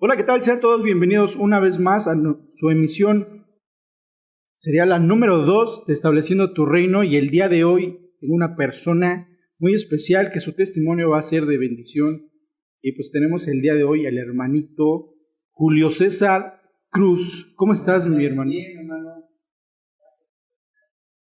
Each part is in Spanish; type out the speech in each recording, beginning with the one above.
Hola, ¿qué tal? Sean todos bienvenidos una vez más a su emisión. Sería la número 2 de Estableciendo tu Reino, y el día de hoy tengo una persona muy especial que su testimonio va a ser de bendición. Y pues tenemos el día de hoy al hermanito Julio César Cruz. ¿Cómo estás, mi hermano? Bien, hermano.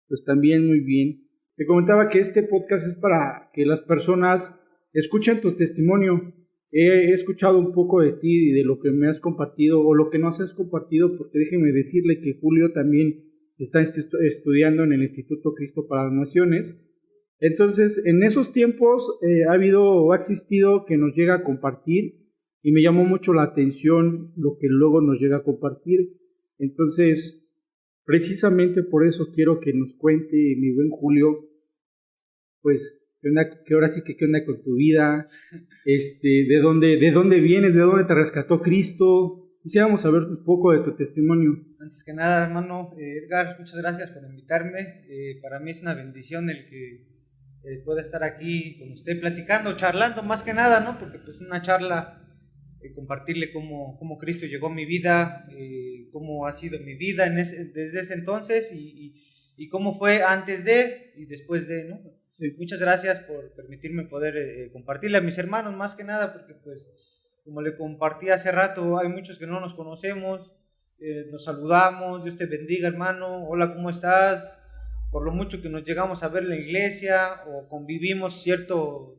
Pues también muy bien. Te comentaba que este podcast es para que las personas escuchen tu testimonio. He escuchado un poco de ti y de lo que me has compartido o lo que no has compartido, porque déjeme decirle que Julio también está estudiando en el Instituto Cristo para las Naciones. Entonces, en esos tiempos ha existido que nos llega a compartir, y me llamó mucho la atención lo que luego nos llega a compartir. Entonces, precisamente por eso quiero que nos cuente, mi buen Julio, pues, que ahora sí que qué onda con tu vida, de dónde vienes, de dónde te rescató Cristo. Quisiéramos saber un poco de tu testimonio. Antes que nada, hermano, Edgar, muchas gracias por invitarme. Para mí es una bendición el que pueda estar aquí con usted platicando, charlando más que nada, ¿no? Porque pues una charla, compartirle cómo Cristo llegó a mi vida, cómo ha sido mi vida desde ese entonces y cómo fue antes de y después de, ¿no? Sí. Muchas gracias por permitirme poder compartirle a mis hermanos, más que nada, porque pues como le compartí hace rato, hay muchos que no nos conocemos, nos saludamos, Dios te bendiga, hermano, hola, ¿cómo estás? Por lo mucho que nos llegamos a ver en la iglesia o convivimos ciertos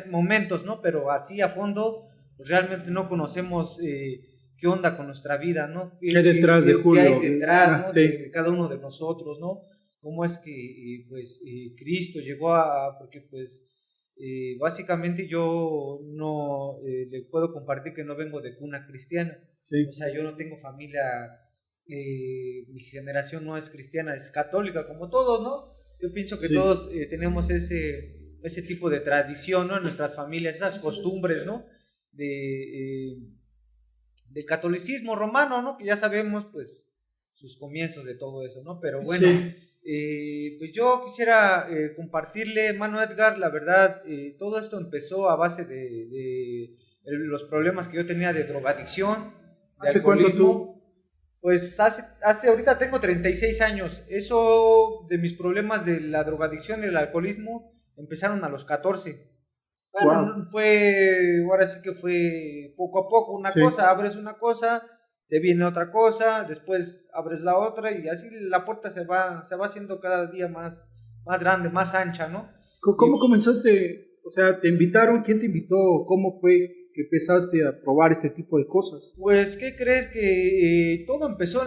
momentos, ¿no? Pero así a fondo, pues realmente no conocemos qué onda con nuestra vida, ¿no? ¿Qué hay detrás de Julio? ¿Qué hay detrás, ¿no? Sí. De cada uno de nosotros, ¿no? Cómo es que Cristo llegó porque pues básicamente yo no le puedo compartir que no vengo de cuna cristiana. Sí. O sea, yo no tengo familia, mi generación no es cristiana, es católica como todos, ¿no? Yo pienso que Sí. todos tenemos ese tipo de tradición, ¿no? En nuestras familias, esas costumbres, ¿no? Del catolicismo romano, ¿no? Que ya sabemos pues sus comienzos de todo eso, ¿no? Pero bueno, sí. Pues yo quisiera compartirle, hermano Edgar, la verdad, todo esto empezó a base de los problemas que yo tenía de drogadicción, de ¿Hace cuánto alcoholismo. tú? Pues ahorita tengo 36 años. Eso de mis problemas de la drogadicción y el alcoholismo empezaron a los 14. Bueno, Wow. ahora sí que fue poco a poco una Sí. cosa, abres una cosa, te viene otra cosa, después abres la otra y así la puerta se va haciendo cada día más grande, más ancha, ¿no? ¿Cómo comenzaste? O sea, ¿te invitaron? ¿Quién te invitó? ¿Cómo fue que empezaste a probar este tipo de cosas? Pues, ¿qué crees? Que todo empieza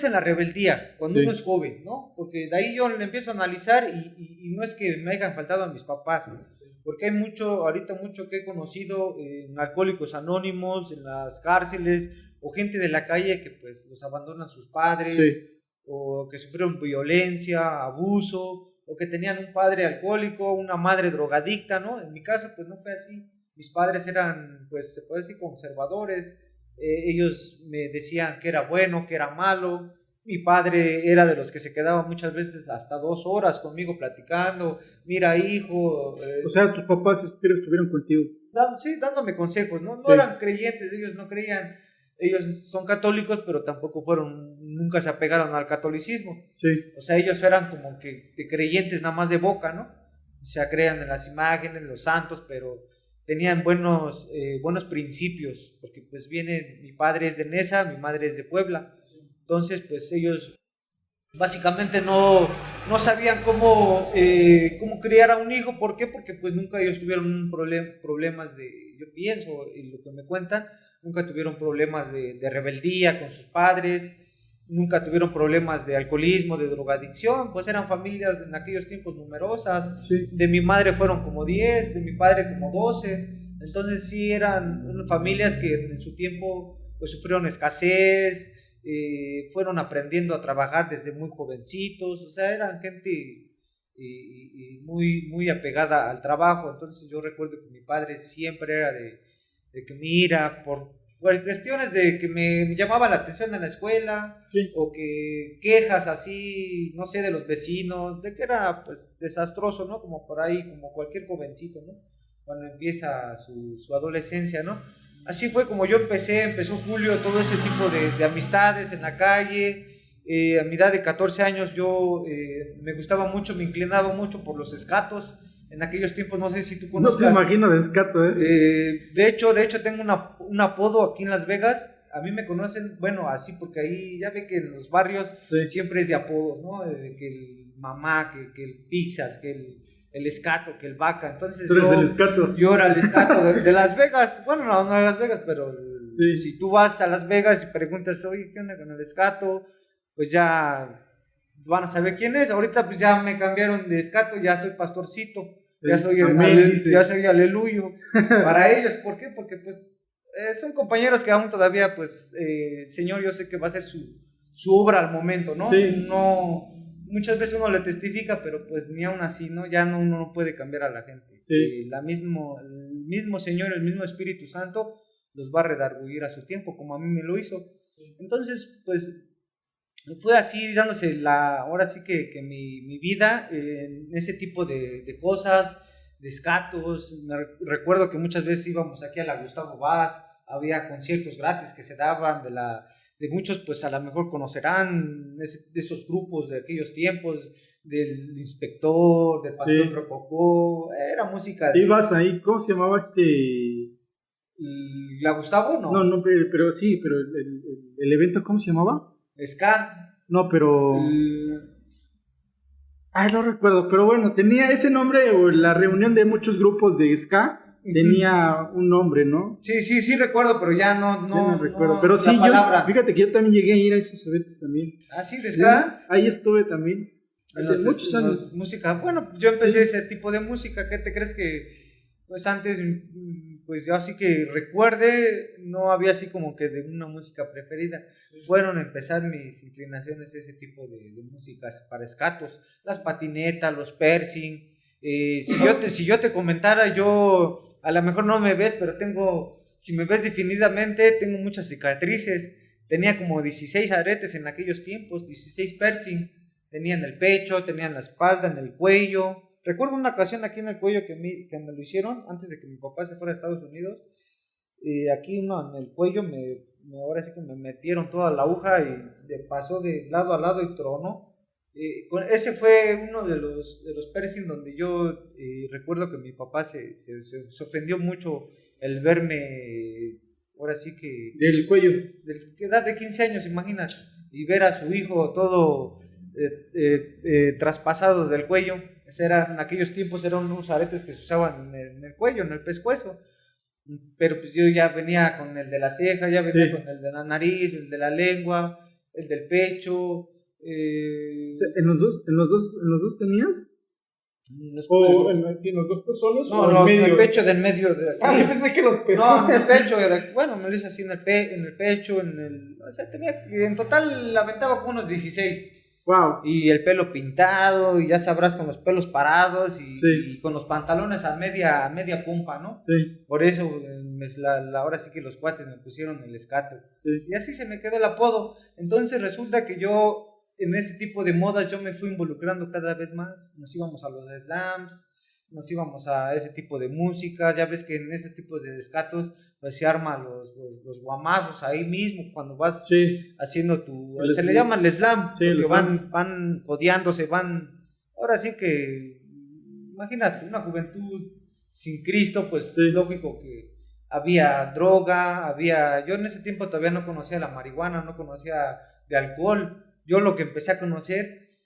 en la rebeldía, cuando Sí. uno es joven, ¿no? Porque de ahí yo le empiezo a analizar y no es que me hayan faltado a mis papás, porque hay ahorita mucho que he conocido en alcohólicos anónimos, en las cárceles, o gente de la calle que pues los abandonan sus padres, Sí. o que sufrieron violencia, abuso, o que tenían un padre alcohólico, una madre drogadicta, ¿no? En mi caso pues no fue así. Mis padres eran, pues se puede decir, conservadores. Ellos me decían que era bueno, que era malo. Mi padre era de los que se quedaba muchas veces hasta 2 horas conmigo platicando. Mira, hijo. O sea, tus papás estuvieron contigo. Sí, dándome consejos, ¿no? No Sí. eran creyentes, ellos no creían. Ellos son católicos, pero tampoco nunca se apegaron al catolicismo. Sí. O sea, ellos eran como que de creyentes nada más de boca, ¿no? O sea, creían en las imágenes, los santos, pero tenían buenos principios, porque pues mi padre es de Nesa, mi madre es de Puebla. Entonces, pues ellos básicamente no sabían cómo criar a un hijo. ¿Por qué? Porque pues nunca ellos tuvieron problemas yo pienso, y lo que me cuentan, nunca tuvieron problemas de rebeldía con sus padres, nunca tuvieron problemas de alcoholismo, de drogadicción, pues eran familias en aquellos tiempos numerosas. Sí. De mi madre fueron como 10, de mi padre como 12, entonces sí eran familias que en su tiempo pues sufrieron escasez, fueron aprendiendo a trabajar desde muy jovencitos, o sea, eran gente muy, muy apegada al trabajo. Entonces yo recuerdo que mi padre siempre era de que mira, por cuestiones de que me llamaba la atención en la escuela, Sí. o que quejas así, no sé, de los vecinos, de que era pues desastroso, ¿no? Como por ahí, como cualquier jovencito, ¿no? Cuando empieza su adolescencia, ¿no? así fue como yo empezó Julio, todo ese tipo de amistades en la calle. A mi edad de 14 años yo me gustaba mucho, me inclinaba mucho por los escatos. En aquellos tiempos, no sé si tú conozcas. No te imagino de escato, ¿eh? De hecho tengo un apodo aquí en Las Vegas. A mí me conocen, bueno, así porque ahí ya ve que en los barrios siempre es de apodos, ¿no? Que el mamá, que el pizzas, que el escato, que el vaca. Entonces tú eres el escato. Yo era el escato de Las Vegas. Bueno, no de Las Vegas, pero si tú vas a Las Vegas y preguntas, oye, ¿qué onda con el escato? Pues ya van a saber quién es. Ahorita pues ya me cambiaron de escato, ya soy pastorcito, ya soy aleluyo para ellos. ¿Por qué? Porque pues son compañeros que aún todavía pues Señor, yo sé que va a ser su obra al momento, ¿no? No, muchas veces uno le testifica, pero pues ni aún así, ¿no? Ya uno no puede cambiar a la gente. El mismo Señor, el mismo Espíritu Santo los va a redarguir a su tiempo, como a mí me lo hizo. Entonces pues fue así dándose ahora sí que mi vida en ese tipo de cosas, de escatos. Recuerdo que muchas veces íbamos aquí a la Gustavo Vaz, había conciertos gratis que se daban de muchos, pues a lo mejor conocerán de esos grupos de aquellos tiempos, del Inspector, del Panteón Rococó, era música. ¿Ibas ahí? ¿Cómo se llamaba ¿La Gustavo? No, pero sí, pero el evento, ¿cómo se llamaba? Ska. No, pero... no recuerdo, pero bueno, tenía ese nombre, o la reunión de muchos grupos de ska, tenía un nombre, ¿no? Sí, recuerdo, pero ya no recuerdo. Pero sí, fíjate que yo también llegué a ir a esos eventos también. ¿Ah, sí, de ska? Sí, ahí estuve también, hace muchos años. Música, bueno, yo empecé ese tipo de música. ¿Qué te crees que, pues antes, pues yo así que recuerde, no había así como que de una música preferida? Fueron a empezar mis inclinaciones ese tipo de músicas para escatos, las patinetas, los piercing. Si yo te comentara, yo a lo mejor no me ves, pero si me ves definidamente, tengo muchas cicatrices. Tenía como 16 aretes en aquellos tiempos, 16 piercing. Tenía en el pecho, tenía en la espalda, en el cuello. Recuerdo una ocasión aquí en el cuello que me lo hicieron antes de que mi papá se fuera a Estados Unidos. Aquí en el cuello ahora sí que me metieron toda la aguja y pasó de lado a lado y tronó. Ese fue uno de los piercing donde yo recuerdo que mi papá se ofendió mucho el verme, ahora sí que... Del cuello. De edad de 15 años, imagínate, y ver a su hijo todo traspasado del cuello. En aquellos tiempos eran unos aretes que se usaban en el cuello, en el pescuezo. Pero pues yo ya venía con el de la ceja, ya venía con el de la nariz, el de la lengua, el del pecho. ¿En los dos tenías? En los dos pezones o en medio? El pecho del medio. Yo pensé que los pezones. No, en el pecho, bueno, me lo hice así en el pecho, o sea, en total aventaba como unos 16. Wow. Y el pelo pintado, y ya sabrás, con los pelos parados y con los pantalones a media pompa, ¿no? Sí. Por eso ahora sí que los cuates me pusieron el escato. Sí. Y así se me quedó el apodo. Entonces resulta que yo en ese tipo de modas yo me fui involucrando cada vez más. Nos íbamos a los slams, nos íbamos a ese tipo de música. Ya ves que en ese tipo de escatos pues se arman los guamazos ahí mismo cuando vas haciendo se le llama el slam, porque van codeándose, ahora sí que imagínate una juventud sin Cristo, pues lógico que había droga, yo en ese tiempo todavía no conocía la marihuana, no conocía de alcohol. Yo lo que empecé a conocer,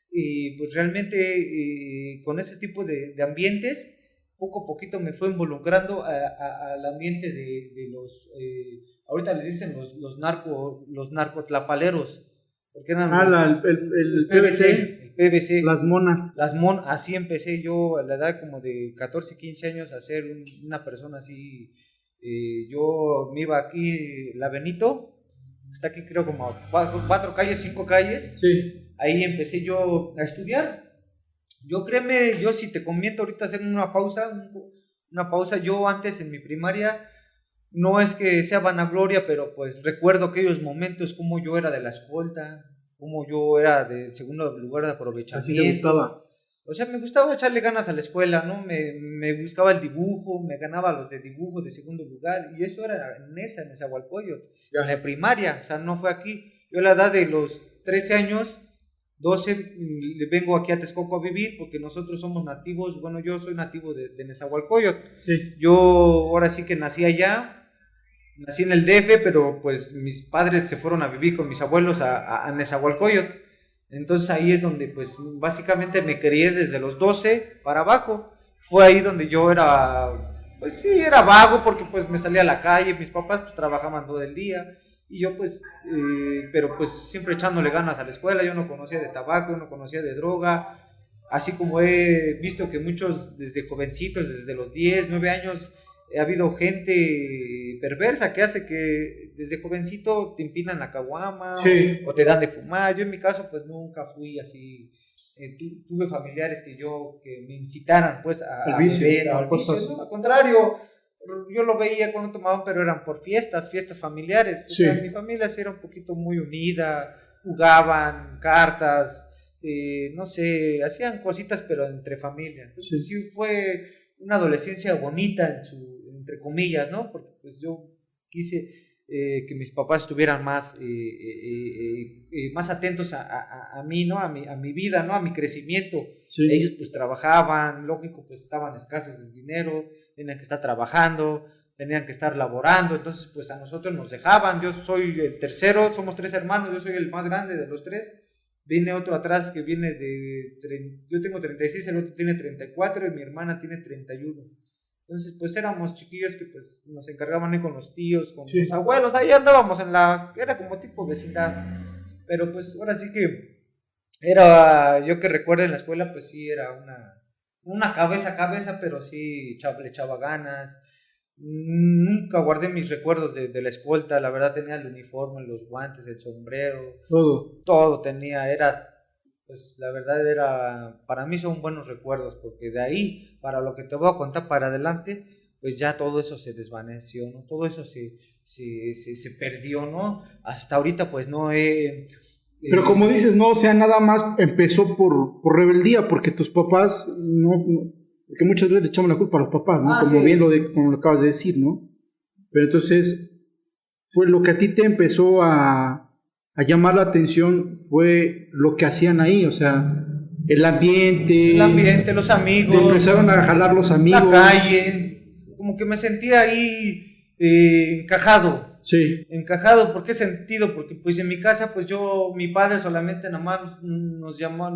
pues realmente con ese tipo de ambientes, poco a poquito me fue involucrando al ambiente de los, ahorita les dicen los narcotlapaleros, porque eran el PVC, las monas. Así empecé yo a la edad como de 14, 15 años a ser una persona así. Yo me iba aquí, la Benito, está aquí creo como 4 calles, 5 calles. Sí. Ahí empecé yo a estudiar. Yo si te comento ahorita hacer una pausa, yo antes en mi primaria, no es que sea vanagloria, pero pues recuerdo aquellos momentos, como yo era de la escolta, como yo era del segundo lugar de aprovechamiento. Así te gustaba. O sea, me gustaba echarle ganas a la escuela, ¿no? Me gustaba el dibujo, me ganaba los de dibujo de segundo lugar, y eso era en Nezahualcóyotl, en la primaria, o sea, no fue aquí. Yo a la edad de los 13 años, 12, vengo aquí a Texcoco a vivir, porque nosotros somos nativos, bueno, yo soy nativo de Nezahualcóyotl. Sí. Yo ahora sí que nací allá, nací en el DF, pero pues mis padres se fueron a vivir con mis abuelos a Nezahualcóyotl. Entonces ahí es donde pues básicamente me crié desde los 12 para abajo. Fue ahí donde yo era, pues sí, era vago porque pues me salía a la calle, mis papás pues trabajaban todo el día y yo pues, pero pues siempre echándole ganas a la escuela. Yo no conocía de tabaco, yo no conocía de droga, así como he visto que muchos desde jovencitos, desde los 10, 9 años, ha habido gente perversa que hace que desde jovencito te empinan la caguama, Sí. o te dan de fumar. Yo en mi caso pues nunca fui así, tuve familiares que me incitaran pues El a vicio, beber, a al cosas vicio, así. ¿no? Al contrario, yo lo veía cuando tomaban, pero eran por fiestas familiares. O Sí. sea, mi familia sí era un poquito muy unida, jugaban cartas, no sé, hacían cositas pero entre familia. Entonces Sí. sí fue una adolescencia bonita entre comillas, ¿no? Porque pues yo quise que mis papás estuvieran más atentos a mí, ¿no? A mi vida, ¿no? A mi crecimiento. Sí. Ellos pues trabajaban, lógico, pues estaban escasos de dinero, tenían que estar trabajando, tenían que estar laborando, entonces pues a nosotros nos dejaban. Yo soy el tercero, somos 3 hermanos, yo soy el más grande de los 3. Viene otro atrás que viene yo tengo 36, el otro tiene 34 y mi hermana tiene 31. Entonces pues éramos chiquillos que pues nos encargaban ahí con los tíos, con Sí. los abuelos, ahí andábamos era como tipo vecindad. Pero pues ahora sí que yo que recuerdo en la escuela pues sí era una cabeza, pero sí le echaba ganas. Nunca guardé mis recuerdos de la escolta. La verdad tenía el uniforme, los guantes, el sombrero, todo tenía. Pues la verdad para mí son buenos recuerdos, porque de ahí, para lo que te voy a contar para adelante, pues ya todo eso se desvaneció, ¿no? Todo eso se perdió, ¿no? Hasta ahorita pues no he... Pero como dices, no, o sea, nada más empezó por rebeldía, porque tus papás, porque muchas veces le echamos la culpa a los papás, ¿no? Como sí. bien como lo acabas de decir, ¿no? Pero entonces, fue lo que a ti te empezó a llamar la atención, fue lo que hacían ahí, o sea, el ambiente, los amigos, te empezaron a jalar los amigos, la calle, como que me sentía ahí encajado. Sí. Encajado. ¿Por qué sentido? Porque pues en mi casa pues mi padre solamente nada más nos llamó,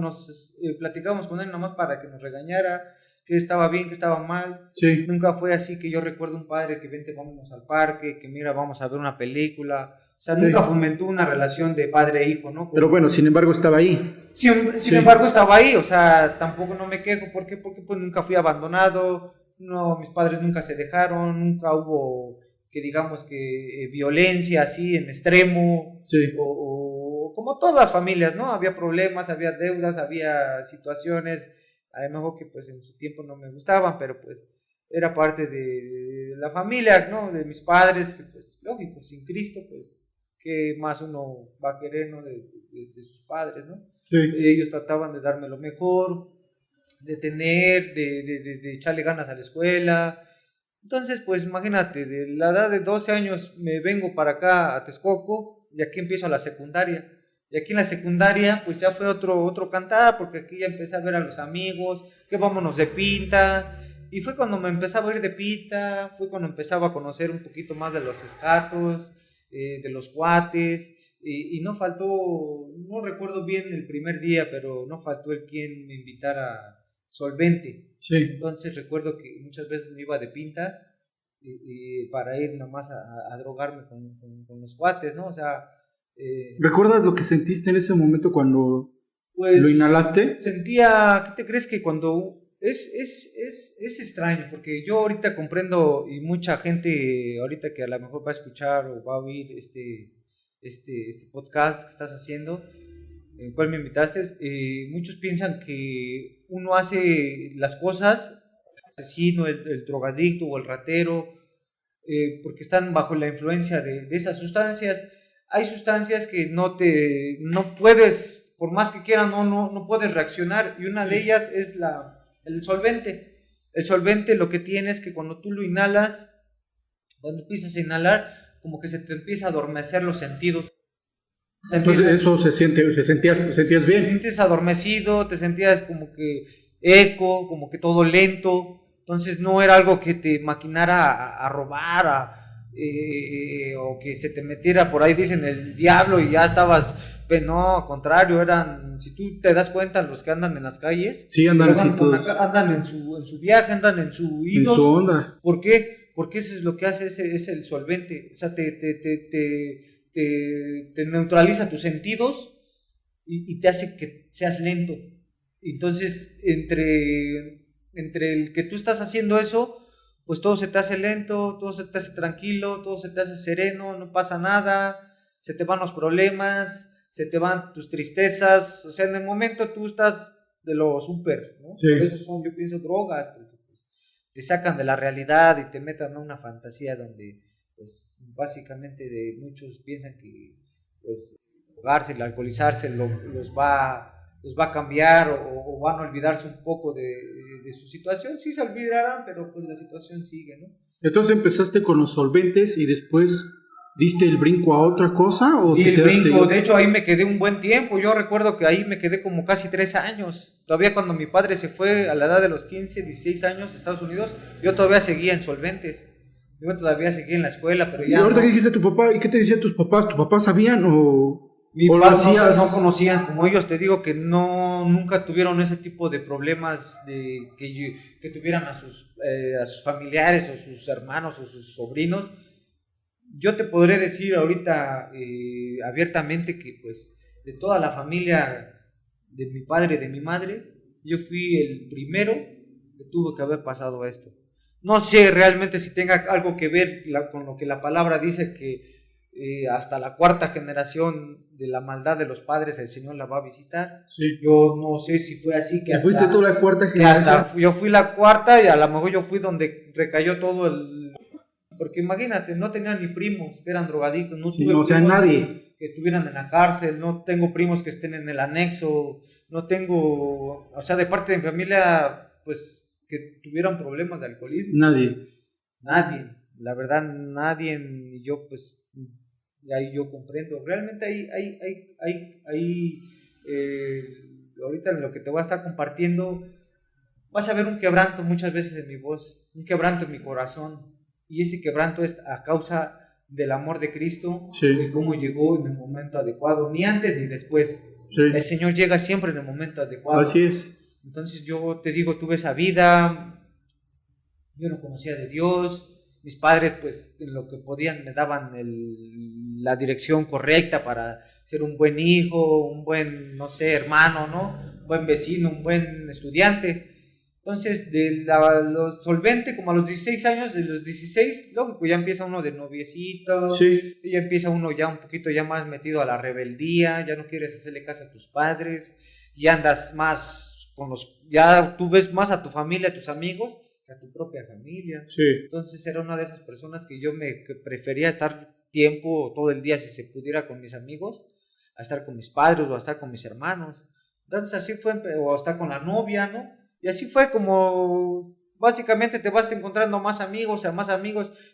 platicábamos con él nada más para que nos regañara, que estaba bien, que estaba mal. Sí. Nunca fue así que yo recuerdo un padre que vente, vámonos al parque, que mira, vamos a ver una película. O sea, Sí. Nunca fomentó una relación de padre e hijo, ¿no? Pero bueno, sin embargo estaba ahí. Sin embargo estaba ahí, o sea, tampoco no me quejo. ¿Por qué? Porque pues nunca fui abandonado, no, mis padres nunca se dejaron, nunca hubo que digamos que violencia así en extremo, Sí. o como todas las familias, ¿no? Había problemas, había deudas, había situaciones, a lo mejor que pues en su tiempo no me gustaban, pero pues era parte de la familia, ¿no? De mis padres, que pues lógico, sin Cristo, pues qué más uno va a querer, ¿no? De sus padres, ¿no? Sí. Ellos trataban de darme lo mejor, de echarle ganas a la escuela. Entonces, pues imagínate, de la edad de 12 años me vengo para acá a Texcoco y aquí empiezo la secundaria. Y aquí en la secundaria, pues ya fue otro cantar, porque aquí ya empecé a ver a los amigos, que vámonos de pinta. Y fue cuando me empezaba a ir de pinta, fue cuando empezaba a conocer un poquito más de los escatos, de los guates. Y no faltó, no recuerdo bien el primer día, pero no faltó el quien me invitara solvente. Sí. Entonces recuerdo que muchas veces me iba de pinta para ir nomás a drogarme con los cuates, ¿no? O sea... ¿recuerdas lo que sentiste en ese momento cuando pues, lo inhalaste? Sentía, ¿qué te crees? Que cuando... Es extraño, porque yo ahorita comprendo, y mucha gente ahorita que a lo mejor va a escuchar o va a oír este podcast que estás haciendo, en el cual me invitaste, muchos piensan que uno hace las cosas, el asesino, el drogadicto o el ratero, porque están bajo la influencia de esas sustancias. Hay sustancias que no puedes por más que quieran, no puedes reaccionar. Y una de ellas es el solvente. El solvente lo que tiene es que cuando tú lo inhalas, cuando empiezas a inhalar, como que se te empieza a adormecer los sentidos. Entonces eso sentías bien. Te sientes adormecido, te sentías como que eco, como que todo lento. Entonces no era algo que te maquinara a robar, o que se te metiera por ahí, dicen el diablo, y ya estabas. Pero no, al contrario, si tú te das cuenta, los que andan en las calles, sí, andan así todos. Andan en su viaje, andan en su idos. En su onda. ¿Por qué? Porque eso es lo que hace es el solvente. O sea, te neutraliza tus sentidos y te hace que seas lento. Entonces, entre el que tú estás haciendo eso, pues todo se te hace lento, todo se te hace tranquilo, todo se te hace sereno, no pasa nada, se te van los problemas, se te van tus tristezas. O sea, en el momento tú estás de lo súper, ¿no? Sí. Por eso son, yo pienso, drogas, porque pues, te sacan de la realidad y te meten a una fantasía donde pues básicamente muchos piensan que pues drogarse, el alcoholizarse los va a cambiar o van a olvidarse un poco de su situación. Sí se olvidarán, pero pues la situación sigue, ¿no? Entonces empezaste con los solventes y después ¿diste el brinco a otra cosa? ¿O y el brinco, de hecho ahí me quedé un buen tiempo. Yo recuerdo que ahí me quedé como casi 3 años. Todavía cuando mi padre se fue a la edad de los 15, 16 años a Estados Unidos, yo todavía seguía en solventes. Yo todavía seguía en la escuela, pero ya. ¿Y ahorita qué dijiste a tu papá? ¿Y qué te decían tus papás? ¿Tus papás sabían o mi papá no conocían? Como ellos, te digo que nunca tuvieron ese tipo de problemas de que tuvieran a sus familiares o sus hermanos o sus sobrinos. Yo te podré decir ahorita abiertamente que pues de toda la familia de mi padre y de mi madre, yo fui el primero que tuvo que haber pasado esto. No sé realmente si tenga algo que ver con lo que la palabra dice, que hasta la 4ª generación de la maldad de los padres el Señor la va a visitar. Sí. Yo no sé si fue así. Que si fuiste tú la 4ª generación. Yo fui la 4ª y a lo mejor yo fui donde recayó todo el... Porque imagínate, no tenía ni primos que eran drogadictos, no sí, tuve o sea, nadie que estuvieran en la cárcel, no tengo primos que estén en el anexo, no tengo, o sea, de parte de mi familia, pues, que tuvieran problemas de alcoholismo. Nadie, la verdad, nadie. Y yo, pues, ahí yo comprendo. Realmente ahorita en lo que te voy a estar compartiendo, vas a ver un quebranto muchas veces en mi voz, un quebranto en mi corazón. Y ese quebranto es a causa del amor de Cristo, sí. De cómo llegó en el momento adecuado, ni antes ni después. Sí. El Señor llega siempre en el momento adecuado. Así es. Entonces yo te digo, tuve esa vida, yo no conocía de Dios, mis padres pues en lo que podían me daban la dirección correcta para ser un buen hijo, un buen, no sé, hermano, ¿no? Un buen vecino, un buen estudiante. Entonces, los solventes, como a los 16 años, de los 16, lógico, ya empieza uno de noviecito, sí. Ya empieza uno ya un poquito ya más metido a la rebeldía, ya no quieres hacerle caso a tus padres, ya andas más ya tú ves más a tu familia, a tus amigos, que a tu propia familia. Sí. Entonces era una de esas personas que que prefería estar tiempo, todo el día, si se pudiera, con mis amigos, a estar con mis padres o a estar con mis hermanos. Entonces así fue, o a estar con la novia, ¿no? Y así fue como básicamente te vas encontrando más amigos,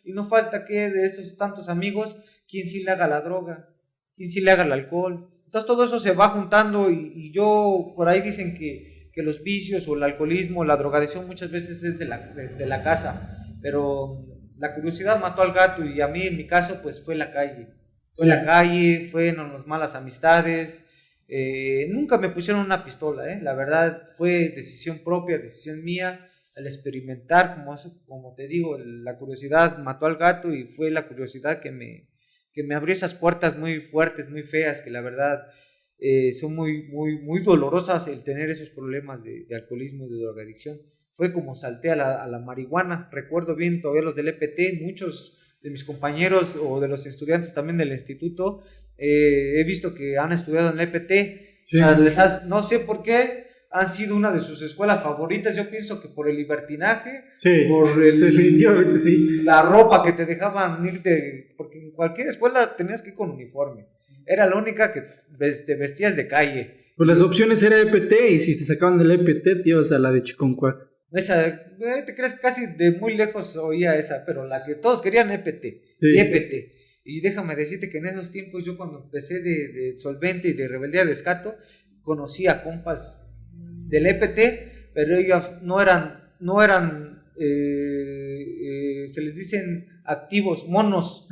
y no falta que de estos tantos amigos, quien sí le haga la droga, quien sí le haga el alcohol. Entonces todo eso se va juntando y yo, por ahí dicen que los vicios o el alcoholismo, la drogadicción muchas veces es de la casa, pero la curiosidad mató al gato y a mí en mi caso pues fue la calle. Fue la calle, fueron las malas amistades. Nunca me pusieron una pistola, la verdad fue decisión propia, decisión mía, al experimentar, como te digo, la curiosidad mató al gato y fue la curiosidad que me abrió esas puertas muy fuertes, muy feas, que la verdad son muy, muy, muy dolorosas el tener esos problemas de alcoholismo y de drogadicción. Fue como salté a la marihuana. Recuerdo bien todavía los del EPT, muchos de mis compañeros o de los estudiantes también del instituto, he visto que han estudiado en la EPT. Sí. O sea, no sé por qué han sido una de sus escuelas favoritas. Yo pienso que por el libertinaje, sí, definitivamente sí. La ropa que te dejaban irte, porque en cualquier escuela tenías que ir con uniforme. Era la única que te vestías de calle. Pues las opciones era EPT y si te sacaban del EPT te ibas a la de Chiconcuac. Esa, te crees casi de muy lejos oía esa, pero la que todos querían EPT. Sí. EPT. Y déjame decirte que en esos tiempos yo cuando empecé de Solvente y de Rebeldía de Escato, conocí a compas del EPT, pero ellos no eran se les dicen activos, monos.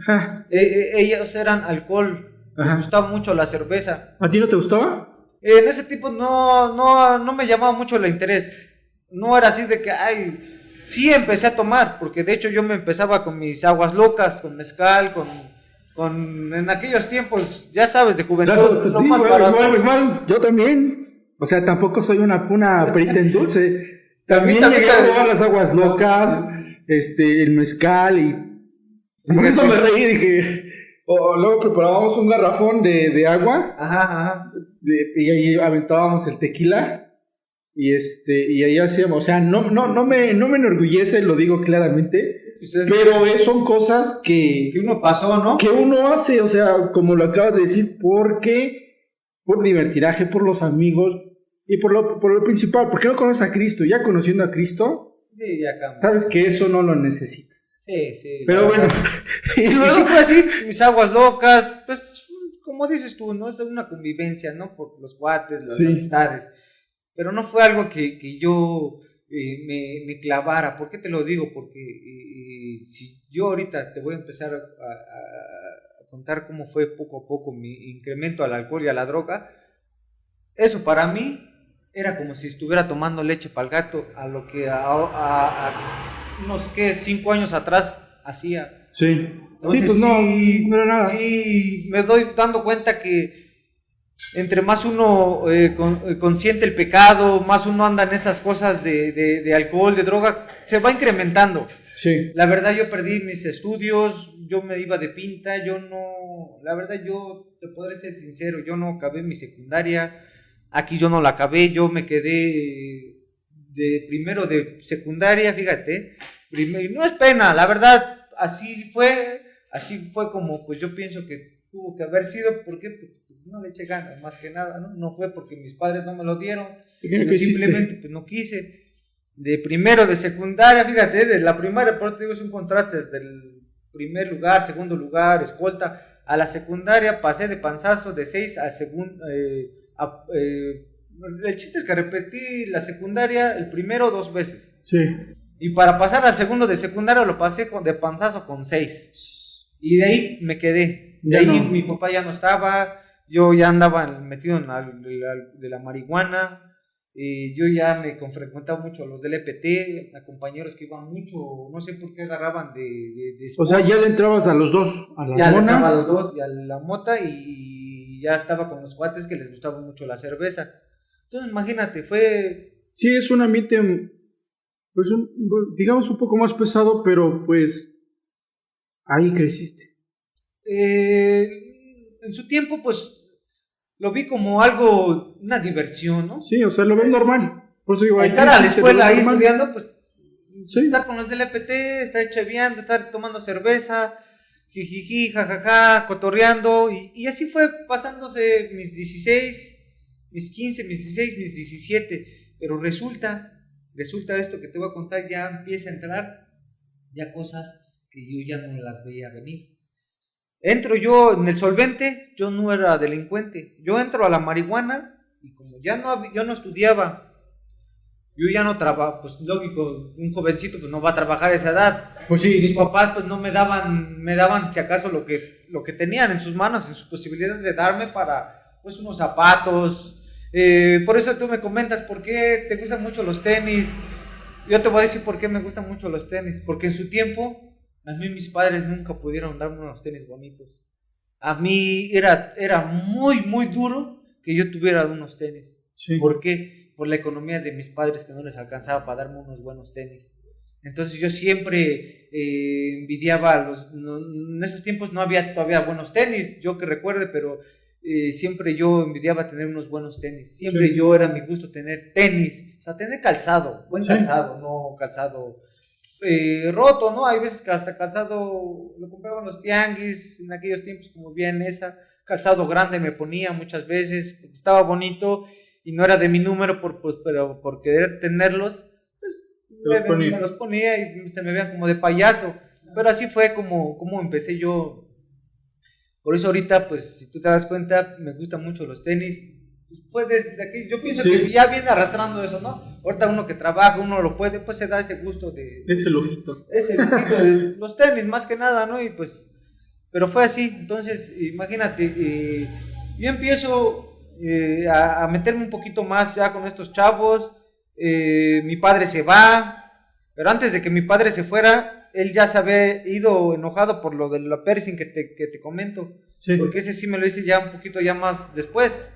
Ellos eran alcohol, les gustaba mucho la cerveza. ¿A ti no te gustaba? En ese tipo no me llamaba mucho el interés. No era así de que, sí empecé a tomar, porque de hecho yo me empezaba con mis aguas locas, con mezcal, en aquellos tiempos, ya sabes, de juventud, claro, lo más barato. Igual, yo también. O sea, tampoco soy una perita en dulce. También llegué a probar las aguas locas, el mezcal y... Por eso me reí, dije... luego preparábamos un garrafón de agua. Ajá. Y ahí aventábamos el tequila. Y ahí hacíamos, o sea, no me enorgullece, lo digo claramente, pero son cosas que uno pasó, ¿no? Que uno hace, o sea, como lo acabas de decir, por divertiraje, por los amigos y por lo principal, porque no conoces a Cristo. Ya conociendo a Cristo, sí, ya cambia. Sabes que eso no lo necesitas. Sí. Pero bueno, y sí fue así, mis aguas locas, pues, como dices tú, ¿no? Es una convivencia, ¿no? Por los cuates, las amistades. Pero no fue algo que yo me clavara. ¿Por qué te lo digo? Porque si yo ahorita te voy a empezar a contar cómo fue poco a poco mi incremento al alcohol y a la droga, eso para mí era como si estuviera tomando leche para el gato, a lo que unos 5 años atrás hacía. Sí. Entonces, sí, pues no era nada. Sí, me doy dando cuenta que entre más uno consiente el pecado, más uno anda en esas cosas de alcohol, de droga, se va incrementando. Sí. La verdad yo perdí mis estudios, yo me iba de pinta, la verdad yo te podré ser sincero, yo no acabé mi secundaria, aquí yo no la acabé, yo me quedé primero de secundaria, fíjate, y no es pena, la verdad, así fue como pues yo pienso que tuvo que haber sido, porque no le eché ganas, más que nada, no fue porque mis padres no me lo dieron, simplemente pues no quise. De primero de secundaria, fíjate, de la primaria, por te digo, es un contraste del primer lugar, segundo lugar, escolta, a la secundaria pasé de panzazo de 6 a segundo, el chiste es que repetí la secundaria el primero 2 veces. Sí. Y para pasar al segundo de secundaria lo pasé de panzazo con 6. Y de ahí me quedé. De ahí mi papá ya no estaba, yo ya andaba metido en de la marihuana. Yo ya me frecuentaba mucho a los del EPT, a compañeros que iban mucho, no sé por qué agarraban de o sea, ya le entrabas a los dos, a las ya monas. Le entraba a los dos y a la mota, y ya estaba con los cuates que les gustaba mucho la cerveza. Entonces imagínate, Sí, es un ambiente, pues digamos un poco más pesado, pero pues ahí creciste. En su tiempo, pues lo vi como algo, una diversión, ¿no? Sí, o sea, lo ven normal. Por eso digo, estar a la escuela ahí estudiando, pues, sí. Estar con los del EPT, estar cheveando, estar tomando cerveza, jijiji, jajaja, cotorreando, y así fue pasándose mis 16, mis 15, mis 16, mis 17, pero resulta esto que te voy a contar, ya empieza a entrar ya cosas que yo ya no las veía venir. Entro yo en el Solvente, yo no era delincuente, yo entro a la marihuana y como yo no estudiaba, yo ya no trabajo, pues lógico, un jovencito pues no va a trabajar a esa edad. Pues sí. Mis papás pues no me daban si acaso lo que tenían en sus manos, en sus posibilidades de darme para pues unos zapatos. Por eso tú me comentas por qué te gustan mucho los tenis. Yo te voy a decir por qué me gustan mucho los tenis, porque en su tiempo a mí mis padres nunca pudieron darme unos tenis bonitos. A mí era muy, muy duro que yo tuviera unos tenis. Sí. ¿Por qué? Por la economía de mis padres, que no les alcanzaba para darme unos buenos tenis. Entonces yo siempre envidiaba en esos tiempos no había todavía buenos tenis, yo que recuerde, pero siempre yo envidiaba tener unos buenos tenis. Siempre yo era mi gusto tener tenis, o sea, tener calzado, buen calzado, no calzado roto, ¿no? Hay veces que hasta calzado lo compraban los tianguis en aquellos tiempos, como bien esa, calzado grande me ponía muchas veces, estaba bonito y no era de mi número, pero por querer tenerlos, pues me los ponía y se me veían como de payaso. Pero así fue como empecé yo. Por eso ahorita, pues, si tú te das cuenta, me gustan mucho los tenis. Pues, fue desde aquí, yo pienso que ya viene arrastrando eso, ¿no? Ahorita uno que trabaja, uno lo puede, pues se da ese gusto de... Ese lujito. Ese lujito de los tenis, más que nada, ¿no? Y pues, pero fue así. Entonces, imagínate, yo empiezo a meterme un poquito más ya con estos chavos. Mi padre se va, pero antes de que mi padre se fuera, él ya se había ido enojado por lo de la piercing que te comento. Sí. Porque ese sí me lo hice ya un poquito ya más después.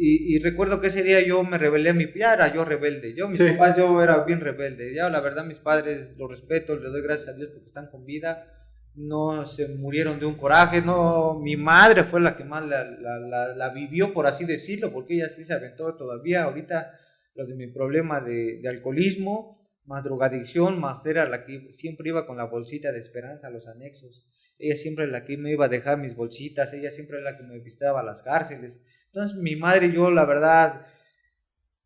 Y recuerdo que ese día yo me rebelé a mi piara, yo rebelde. Mis papás, yo era bien rebelde. Ya la verdad, mis padres los respeto, les doy gracias a Dios porque están con vida. No se murieron de un coraje, no. Mi madre fue la que más la vivió, por así decirlo, porque ella sí se aventó todavía. Ahorita lo de mi problema de alcoholismo, más drogadicción, más era la que siempre iba con la bolsita de esperanza a los anexos. Ella siempre la que me iba a dejar mis bolsitas, ella siempre era la que me visitaba a las cárceles. Entonces mi madre, yo la verdad,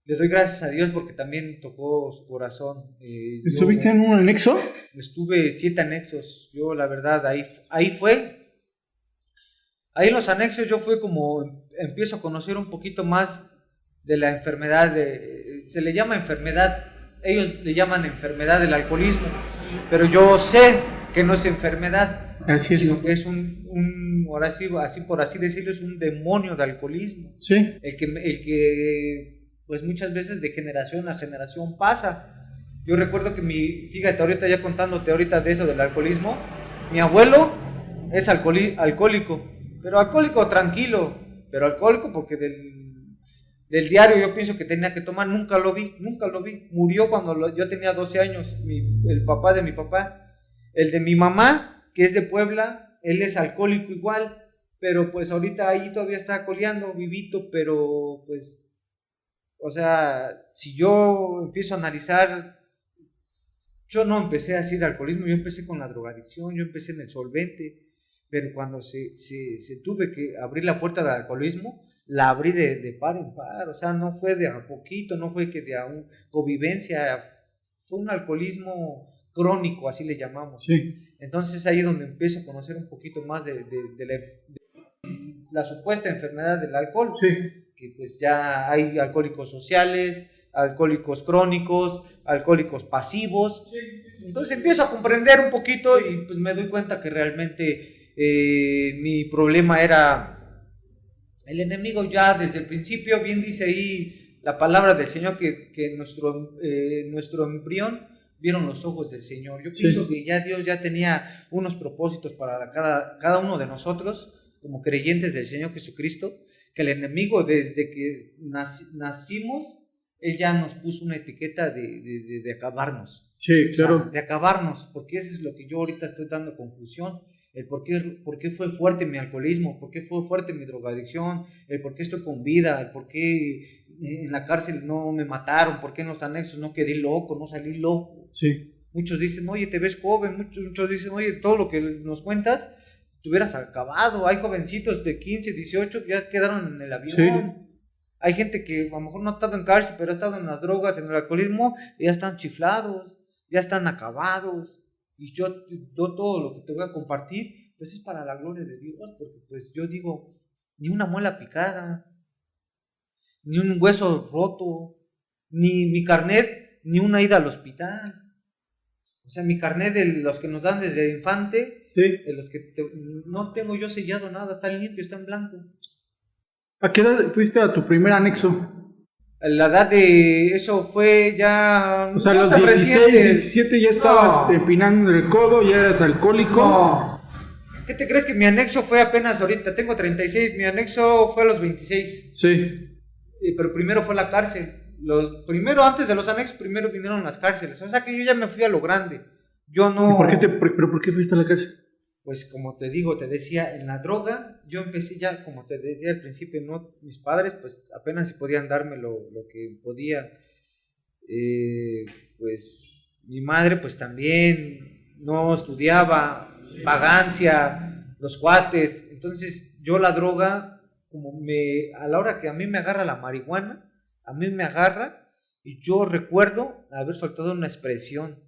le doy gracias a Dios porque también tocó su corazón. ¿Estuviste en un anexo? Estuve 7 anexos, yo la verdad, ahí fue. Ahí en los anexos yo fui como, empiezo a conocer un poquito más de la enfermedad, se le llama enfermedad. Ellos le llaman enfermedad del alcoholismo, pero yo sé que no es enfermedad, así es, sino que es ahora sí, así por así decirlo, es un demonio de alcoholismo. Sí. El que pues muchas veces de generación a generación pasa. Yo recuerdo que fíjate, ahorita ya contándote ahorita de eso del alcoholismo, mi abuelo es alcohólico, pero alcohólico tranquilo, pero alcohólico porque del diario yo pienso que tenía que tomar, nunca lo vi, murió cuando yo tenía 12 años, el papá de mi papá. El de mi mamá, que es de Puebla, él es alcohólico igual, pero pues ahorita ahí todavía está coleando, vivito, pero pues, o sea, si yo empiezo a analizar, yo no empecé así de alcoholismo, yo empecé con la drogadicción, yo empecé en el solvente, pero cuando se tuve que abrir la puerta del alcoholismo, la abrí de par en par, o sea, no fue de a poquito, no fue que de a convivencia, fue un alcoholismo crónico, así le llamamos. Sí. Entonces ahí es donde empiezo a conocer un poquito más de la supuesta enfermedad del alcohol. Sí. Que pues ya hay alcohólicos sociales, alcohólicos crónicos, alcohólicos pasivos. Entonces empiezo a comprender un poquito y pues me doy cuenta que realmente mi problema era el enemigo. Ya desde el principio, bien dice ahí la palabra del Señor que nuestro embrión vieron los ojos del Señor. Yo pienso que ya Dios ya tenía unos propósitos para cada uno de nosotros como creyentes del Señor Jesucristo, que el enemigo desde que nacimos, Él ya nos puso una etiqueta de acabarnos. Sí, claro. O sea, de acabarnos, porque eso es lo que yo ahorita estoy dando conclusión. El por qué fue fuerte mi alcoholismo, por qué fue fuerte mi drogadicción, el por qué estoy con vida, el por qué en la cárcel no me mataron, por qué en los anexos no quedé loco, no salí loco. Sí. Muchos dicen, oye, te ves joven, muchos dicen, oye, todo lo que nos cuentas, te hubieras acabado. Hay jovencitos de 15, 18 que ya quedaron en el avión. Sí. Hay gente que a lo mejor no ha estado en cárcel, pero ha estado en las drogas, en el alcoholismo, y ya están chiflados, ya están acabados. Y yo todo lo que te voy a compartir, pues es para la gloria de Dios, porque pues yo digo, ni una muela picada, ni un hueso roto, ni mi carnet, ni una ida al hospital. O sea, mi carnet de los que nos dan desde infante, de los que no tengo yo sellado nada, está limpio, está en blanco. ¿A qué edad fuiste a tu primer anexo? La edad de eso fue ya... O sea, a los 16, 17 ya estabas empinando el codo, ya eras alcohólico. No. ¿Qué te crees que mi anexo fue apenas ahorita? Tengo 36, mi anexo fue a los 26. Sí. Pero primero fue la cárcel. Primero, antes de los anexos, primero vinieron las cárceles. O sea que yo ya me fui a lo grande. Yo no... ¿Pero por qué fuiste a la cárcel? Pues como te decía, en la droga, yo empecé ya, como te decía al principio, no, mis padres pues apenas si podían darme lo que podían. Pues mi madre pues también no estudiaba, vagancia, los cuates. Entonces yo la droga, a la hora que a mí me agarra la marihuana, a mí me agarra y yo recuerdo haber soltado una expresión.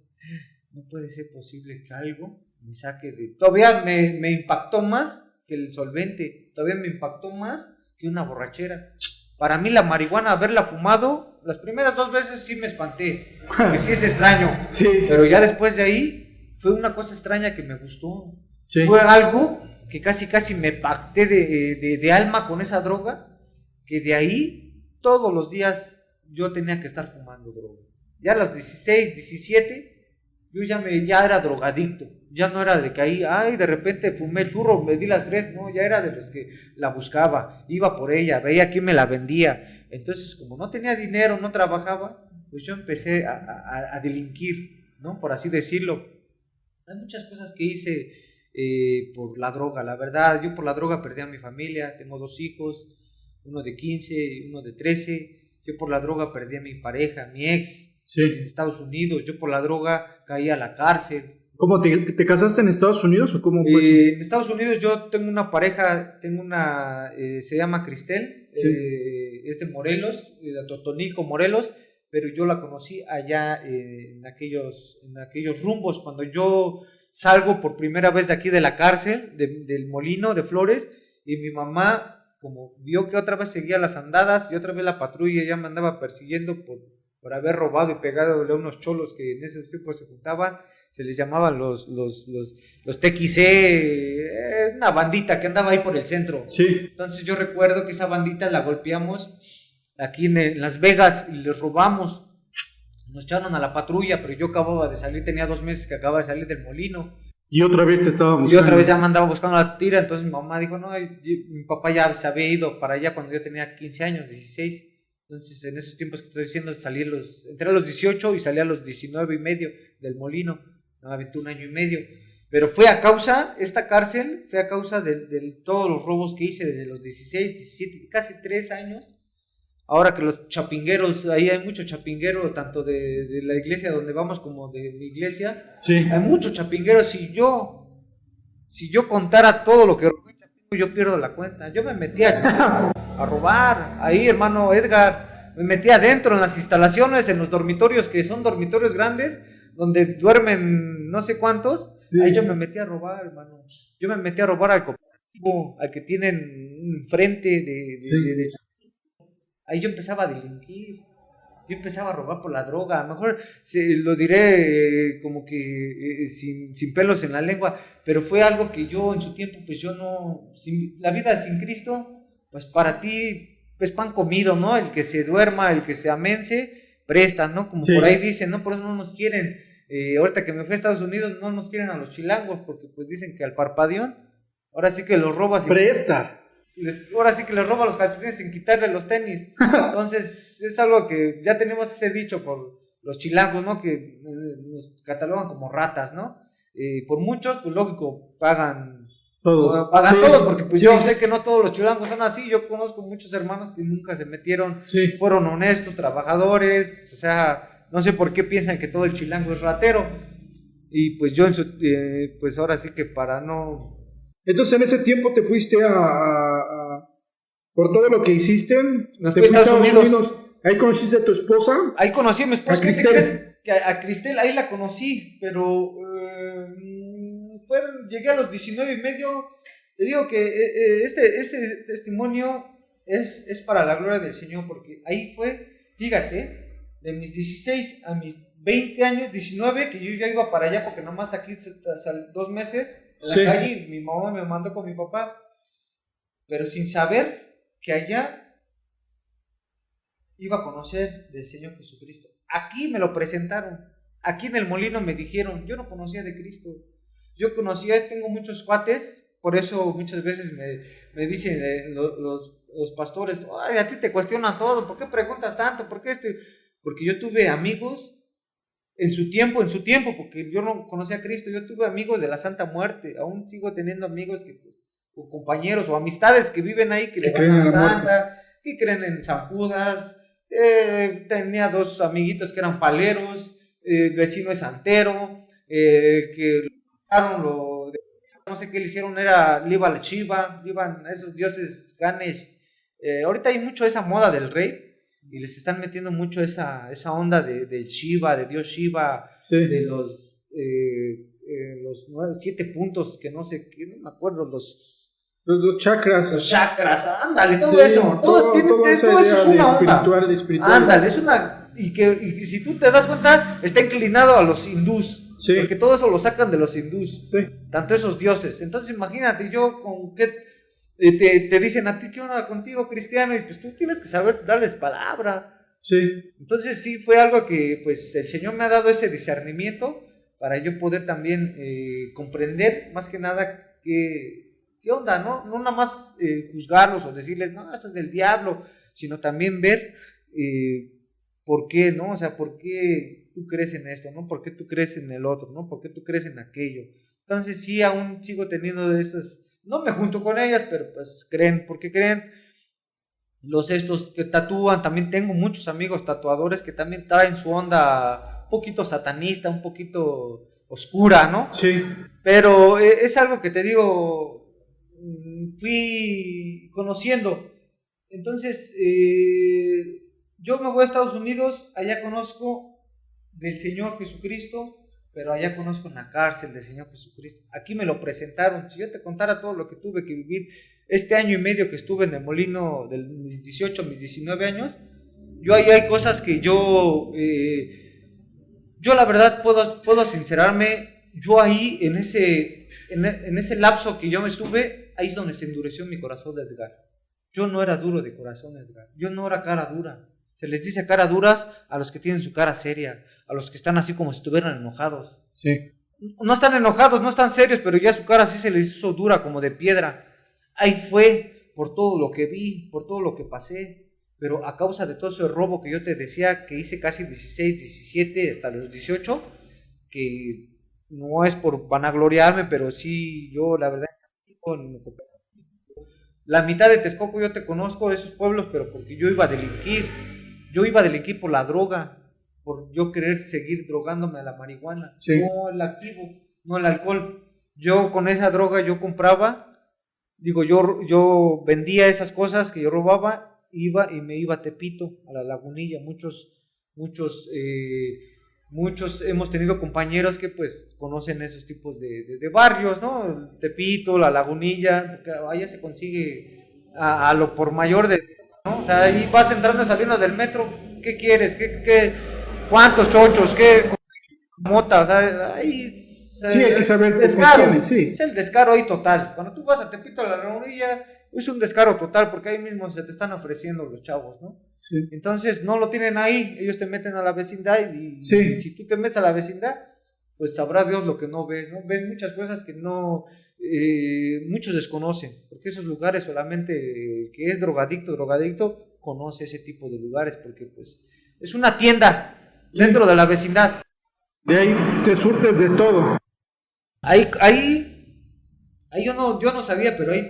No puede ser posible que algo me saque de... Todavía me impactó más que el solvente, todavía me impactó más que una borrachera. Para mí la marihuana, haberla fumado, las primeras 2 veces sí me espanté, que sí es extraño, sí. Pero ya después de ahí fue una cosa extraña que me gustó. Sí. Fue algo que casi me pacté de alma con esa droga, que de ahí todos los días yo tenía que estar fumando droga. Ya a los 16, 17, yo ya era drogadicto. Ya no era de que ahí, de repente fumé churro, me di las 3, no, ya era de los que la buscaba, iba por ella, veía quién me la vendía. Entonces, como no tenía dinero, no trabajaba, pues yo empecé a delinquir, ¿no? Por así decirlo. Hay muchas cosas que hice por la droga, la verdad. Yo por la droga perdí a mi familia, tengo 2 hijos, uno de 15 y uno de 13. Yo por la droga perdí a mi pareja, mi ex, en Estados Unidos. Yo por la droga caí a la cárcel. ¿Cómo te casaste en Estados Unidos o cómo fue eso? En Estados Unidos yo tengo una pareja, se llama Cristel, es de Morelos, de Totonilco, Morelos, pero yo la conocí allá en aquellos rumbos, cuando yo salgo por primera vez de aquí de la cárcel, del Molino de Flores, y mi mamá, como vio que otra vez seguía las andadas y otra vez la patrulla ya me andaba persiguiendo por haber robado y pegado a unos cholos que en ese tiempo se juntaban, se les llamaban los TXC, una bandita que andaba ahí por el centro. Sí. Entonces yo recuerdo que esa bandita la golpeamos aquí en Las Vegas y les robamos. Nos echaron a la patrulla, pero yo acababa de salir, tenía 2 meses que acababa de salir del Molino. Y otra vez te estaba buscando. Y otra vez ya me andaba buscando la tira, entonces mi mamá dijo, no, mi papá ya se había ido para allá cuando yo tenía 15 años, 16. Entonces en esos tiempos que estoy diciendo, entré a los 18 y salí a los 19 y medio del Molino. Me aventé 1 año y medio, pero esta cárcel fue a causa de todos los robos que hice desde los 16, 17, casi 3 años. Ahora que los chapingueros, ahí hay mucho chapinguero, tanto de la iglesia donde vamos como de mi iglesia, hay muchos chapingueros. Si yo contara todo lo que robé, yo pierdo la cuenta. Yo me metía a robar, ahí hermano Edgar, me metía adentro en las instalaciones, en los dormitorios, que son dormitorios grandes, donde duermen no sé cuántos, ahí yo me metí a robar, hermano. Yo me metí a robar al cooperativo, al que tienen frente de ahí yo empezaba a delinquir. Yo empezaba a robar por la droga. A lo mejor lo diré como que sin pelos en la lengua, pero fue algo que yo en su tiempo, pues yo no, la vida sin Cristo, pues para ti es pan comido, ¿no? El que se duerma, el que se amense, presta, ¿no? Como por ahí dicen, ¿no? Por eso no nos quieren. Ahorita que me fui a Estados Unidos, no nos quieren a los chilangos, porque pues dicen que al parpadeón, ahora sí que los robas. Presta. Ahora sí que les roba los calcetines sin quitarle los tenis. Entonces es algo que ya tenemos ese dicho por los chilangos, ¿no? Que nos catalogan como ratas, ¿no? Por muchos, pues lógico, pagan todos, porque pues yo sé que no todos los chilangos son así. Yo conozco muchos hermanos que nunca se metieron, fueron honestos, trabajadores, o sea, no sé por qué piensan que todo el chilango es ratero. Y pues yo pues ahora sí que para no... Entonces en ese tiempo te fuiste por todo lo que hiciste, me fui a Estados Unidos. Ahí conociste a tu esposa. Ahí conocí a mi esposa. ¿A Cristel? A Cristel ahí la conocí, pero llegué a los 19 y medio. Te digo que este testimonio es para la gloria del Señor, porque ahí fue, fíjate, de mis 16 a mis 20 años, 19, que yo ya iba para allá, porque nomás aquí 2 meses en la calle, mi mamá me mandó con mi papá, pero sin saber que allá iba a conocer del Señor Jesucristo. Aquí me lo presentaron, aquí en el Molino me dijeron, yo no conocía de Cristo, yo tengo muchos cuates, por eso muchas veces me dicen los pastores, ay, a ti te cuestionan todo, ¿por qué preguntas tanto? ¿Por qué esto? Porque yo tuve amigos en su tiempo, porque yo no conocía a Cristo, yo tuve amigos de la Santa Muerte, aún sigo teniendo amigos que, pues, o compañeros o amistades que viven ahí, que le van a la Santa, que creen en San Judas. Tenía 2 amiguitos que eran paleros, el vecino es santero, que lo no sé qué le hicieron, era Liban Shiva, Liban, esos dioses Ganesh. Ahorita hay mucho esa moda del rey y les están metiendo mucho esa onda del Shiva, de Dios Shiva, sí, de los 7 puntos, que no sé, que no me acuerdo, los chakras. los chakras, ándale, todo Sí, eso, todo esa eso idea es de una onda. espiritual. Ándale, es una, y si tú te das cuenta, está inclinado a los hindús, Sí. porque todo eso lo sacan de los hindús, Sí. tanto esos dioses. Entonces imagínate, yo con qué te dicen a ti, ¿qué onda contigo, cristiano? Y pues tú tienes que saber darles palabra. Sí. Entonces sí fue algo que pues el Señor me ha dado ese discernimiento para yo poder también comprender más que nada qué onda, ¿no? No nada más juzgarlos o decirles, no, eso es del diablo, sino también ver por qué, ¿no? O sea, por qué tú crees en esto, ¿no? ¿Por qué tú crees en el otro, ¿no? ¿Por qué tú crees en aquello? Entonces sí, aún sigo teniendo esas, no me junto con ellas, pero pues creen, porque creen. Los estos que tatúan, también tengo muchos amigos tatuadores que también traen su onda un poquito satanista, un poquito oscura, ¿no? Sí. Pero es algo que te digo, fui conociendo. Entonces, yo me voy a Estados Unidos, allá conozco del Señor Jesucristo, pero allá conozco en la cárcel del Señor Jesucristo. Aquí me lo presentaron. Si yo te contara todo lo que tuve que vivir este año y medio que estuve en el molino de mis 18, mis 19 años, yo ahí hay cosas que yo la verdad puedo sincerarme, yo ahí en ese lapso que yo me estuve, ahí es donde se endureció mi corazón de Edgar. Yo no era duro de corazón, Edgar. Yo no era cara dura. Se les dice cara duras a los que tienen su cara seria, a los que están así como si estuvieran enojados. Sí. No están enojados, no están serios, pero ya su cara sí se les hizo dura, como de piedra. Ahí fue por todo lo que vi, por todo lo que pasé, pero a causa de todo ese robo que yo te decía, que hice casi 16, 17, hasta los 18, que no es por vanagloriarme, pero sí, yo la verdad, la mitad de Texcoco yo te conozco, esos pueblos, pero porque yo iba a delinquir. Yo iba a delinquir por la droga, por yo querer seguir drogándome a la marihuana, sí. No el activo, no el alcohol. Yo con esa droga yo compraba, yo vendía esas cosas que yo robaba, iba y me iba a Tepito, a la Lagunilla. Muchos hemos tenido compañeros que pues conocen esos tipos de barrios, ¿no? El Tepito, la Lagunilla, allá se consigue a lo por mayor de, ¿no? O sea, ahí vas entrando y saliendo del metro, ¿qué quieres? ¿Cuántos chochos? ¿Qué mota? O sea, ahí Sí, hay que saber descaro, sí. es el descaro ahí total. Cuando tú vas a Tepito, a la orilla, es un descaro total, porque ahí mismo se te están ofreciendo los chavos, ¿no? Sí. Entonces no lo tienen ahí, ellos te meten a la vecindad y Sí. si tú te metes a la vecindad, pues sabrá Dios lo que no ves, ¿no? Ves muchas cosas que no, muchos desconocen, porque esos lugares solamente el que es drogadicto, conoce ese tipo de lugares, porque pues es una tienda dentro de la vecindad. De ahí te surtes de todo. Ahí yo no sabía, pero ahí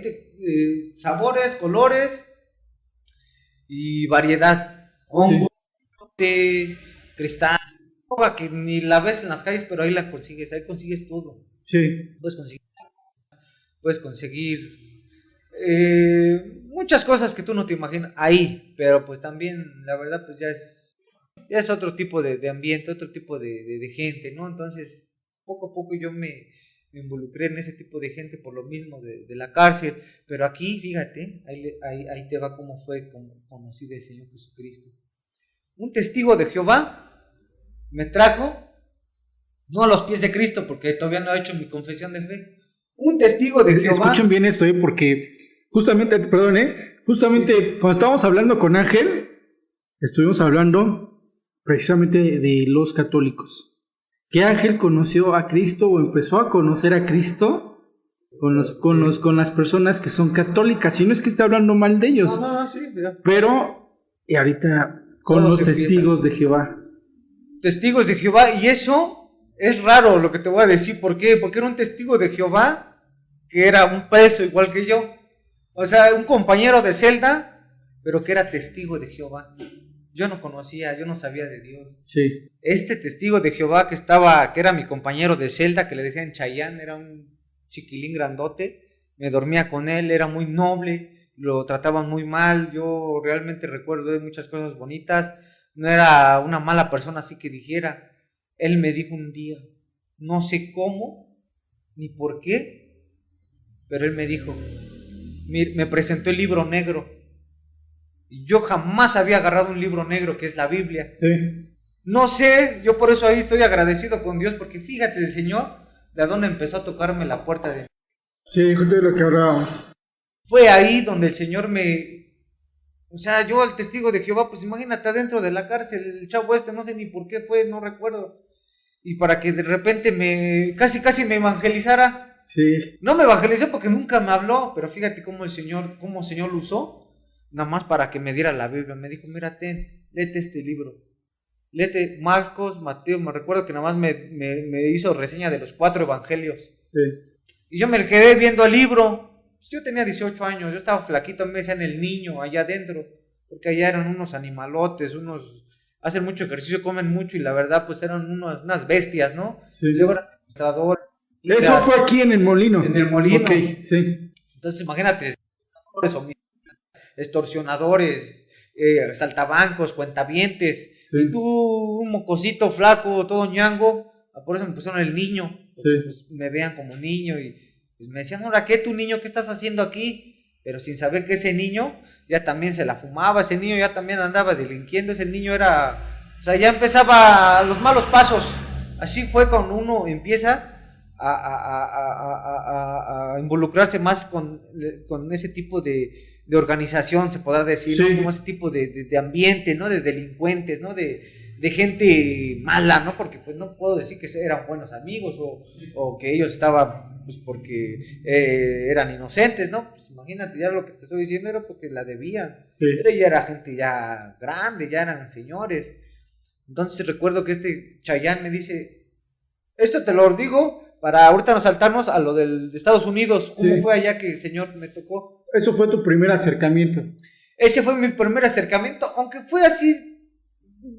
sabores, colores y variedad. Hongo, té, cristal, droga que ni la ves en las calles, pero ahí la consigues, ahí consigues todo. Sí. Puedes conseguir muchas cosas que tú no te imaginas ahí, pero pues también la verdad pues ya es otro tipo de ambiente, otro tipo de gente, ¿no? Entonces poco a poco yo me involucré en ese tipo de gente por lo mismo de la cárcel, pero aquí fíjate, ahí te va cómo fue como conocí del Señor Jesucristo. Un testigo de Jehová me trajo, no a los pies de Cristo, porque todavía no he hecho mi confesión de fe. Un testigo de Jehová. Escuchen bien esto, porque justamente, sí. Cuando estábamos hablando con Ángel, estuvimos hablando precisamente de los católicos. Que Ángel conoció a Cristo o empezó a conocer a Cristo con las personas que son católicas. Y no es que esté hablando mal de ellos, Sí, mira. pero y ahorita con los testigos de Jehová. Testigos de Jehová, y eso es raro lo que te voy a decir. ¿Por qué? Porque era un testigo de Jehová que era un preso igual que yo. O sea, un compañero de celda, pero que era testigo de Jehová. Yo no conocía, yo no sabía de Dios. Sí. Este testigo de Jehová que era mi compañero de celda, que le decían Chayán, era un chiquilín grandote, me dormía con él, era muy noble, lo trataban muy mal, yo realmente recuerdo de muchas cosas bonitas, no era una mala persona así que dijera. Él me dijo un día, no sé cómo, ni por qué, pero él me dijo, me presentó el libro negro, y yo jamás había agarrado un libro negro que es la Biblia. Sí. No sé, yo por eso ahí estoy agradecido con Dios, porque fíjate, el Señor, de dónde empezó a tocarme la puerta de... Sí, justo de lo que hablábamos. Fue ahí donde el Señor o sea, yo al testigo de Jehová, pues imagínate adentro de la cárcel, el chavo no sé ni por qué fue, no recuerdo. Y para que de repente casi me evangelizara. Sí. No me evangelizó porque nunca me habló, pero fíjate cómo el Señor lo usó, nada más para que me diera la Biblia. Me dijo, mira, léete este libro. Léete Marcos, Mateo, me recuerdo que nada más me hizo reseña de los 4 evangelios. Sí. Y yo me quedé viendo el libro. Pues yo tenía 18 años, yo estaba flaquito, me decían el niño allá adentro, porque allá eran unos animalotes, hacen mucho ejercicio, comen mucho y la verdad pues eran unas bestias, ¿no? Sí. Luego eran administradores. Eso fue aquí en el molino. En el molino. Ok, sí. Entonces imagínate, extorsionadores, saltabancos, cuentavientes, Sí. y tú un mocosito flaco, todo ñango, por eso me pusieron el niño, porque, Sí. pues, me vean como niño y pues me decían, ahora, ¿qué tu niño? ¿Qué estás haciendo aquí? Pero sin saber que ese niño ya también se la fumaba, ese niño ya también andaba delinquiendo, ese niño o sea, ya empezaba los malos pasos. Así fue cuando uno empieza a involucrarse más con ese tipo de organización, se podrá decir, Sí. ¿no? Como ese tipo de ambiente, ¿no? De delincuentes, ¿no? De gente mala, ¿no? Porque pues no puedo decir que eran buenos amigos o que ellos estaban pues porque eran inocentes, ¿no? Pues imagínate, ya lo que te estoy diciendo era porque la debían. Sí. Pero ya era gente ya grande, ya eran señores. Entonces recuerdo que este Chayán me dice, esto te lo digo para ahorita nos saltarnos a lo de Estados Unidos. ¿Cómo Sí. fue allá que el Señor me tocó? Eso fue tu primer acercamiento. Ese fue mi primer acercamiento, aunque fue así.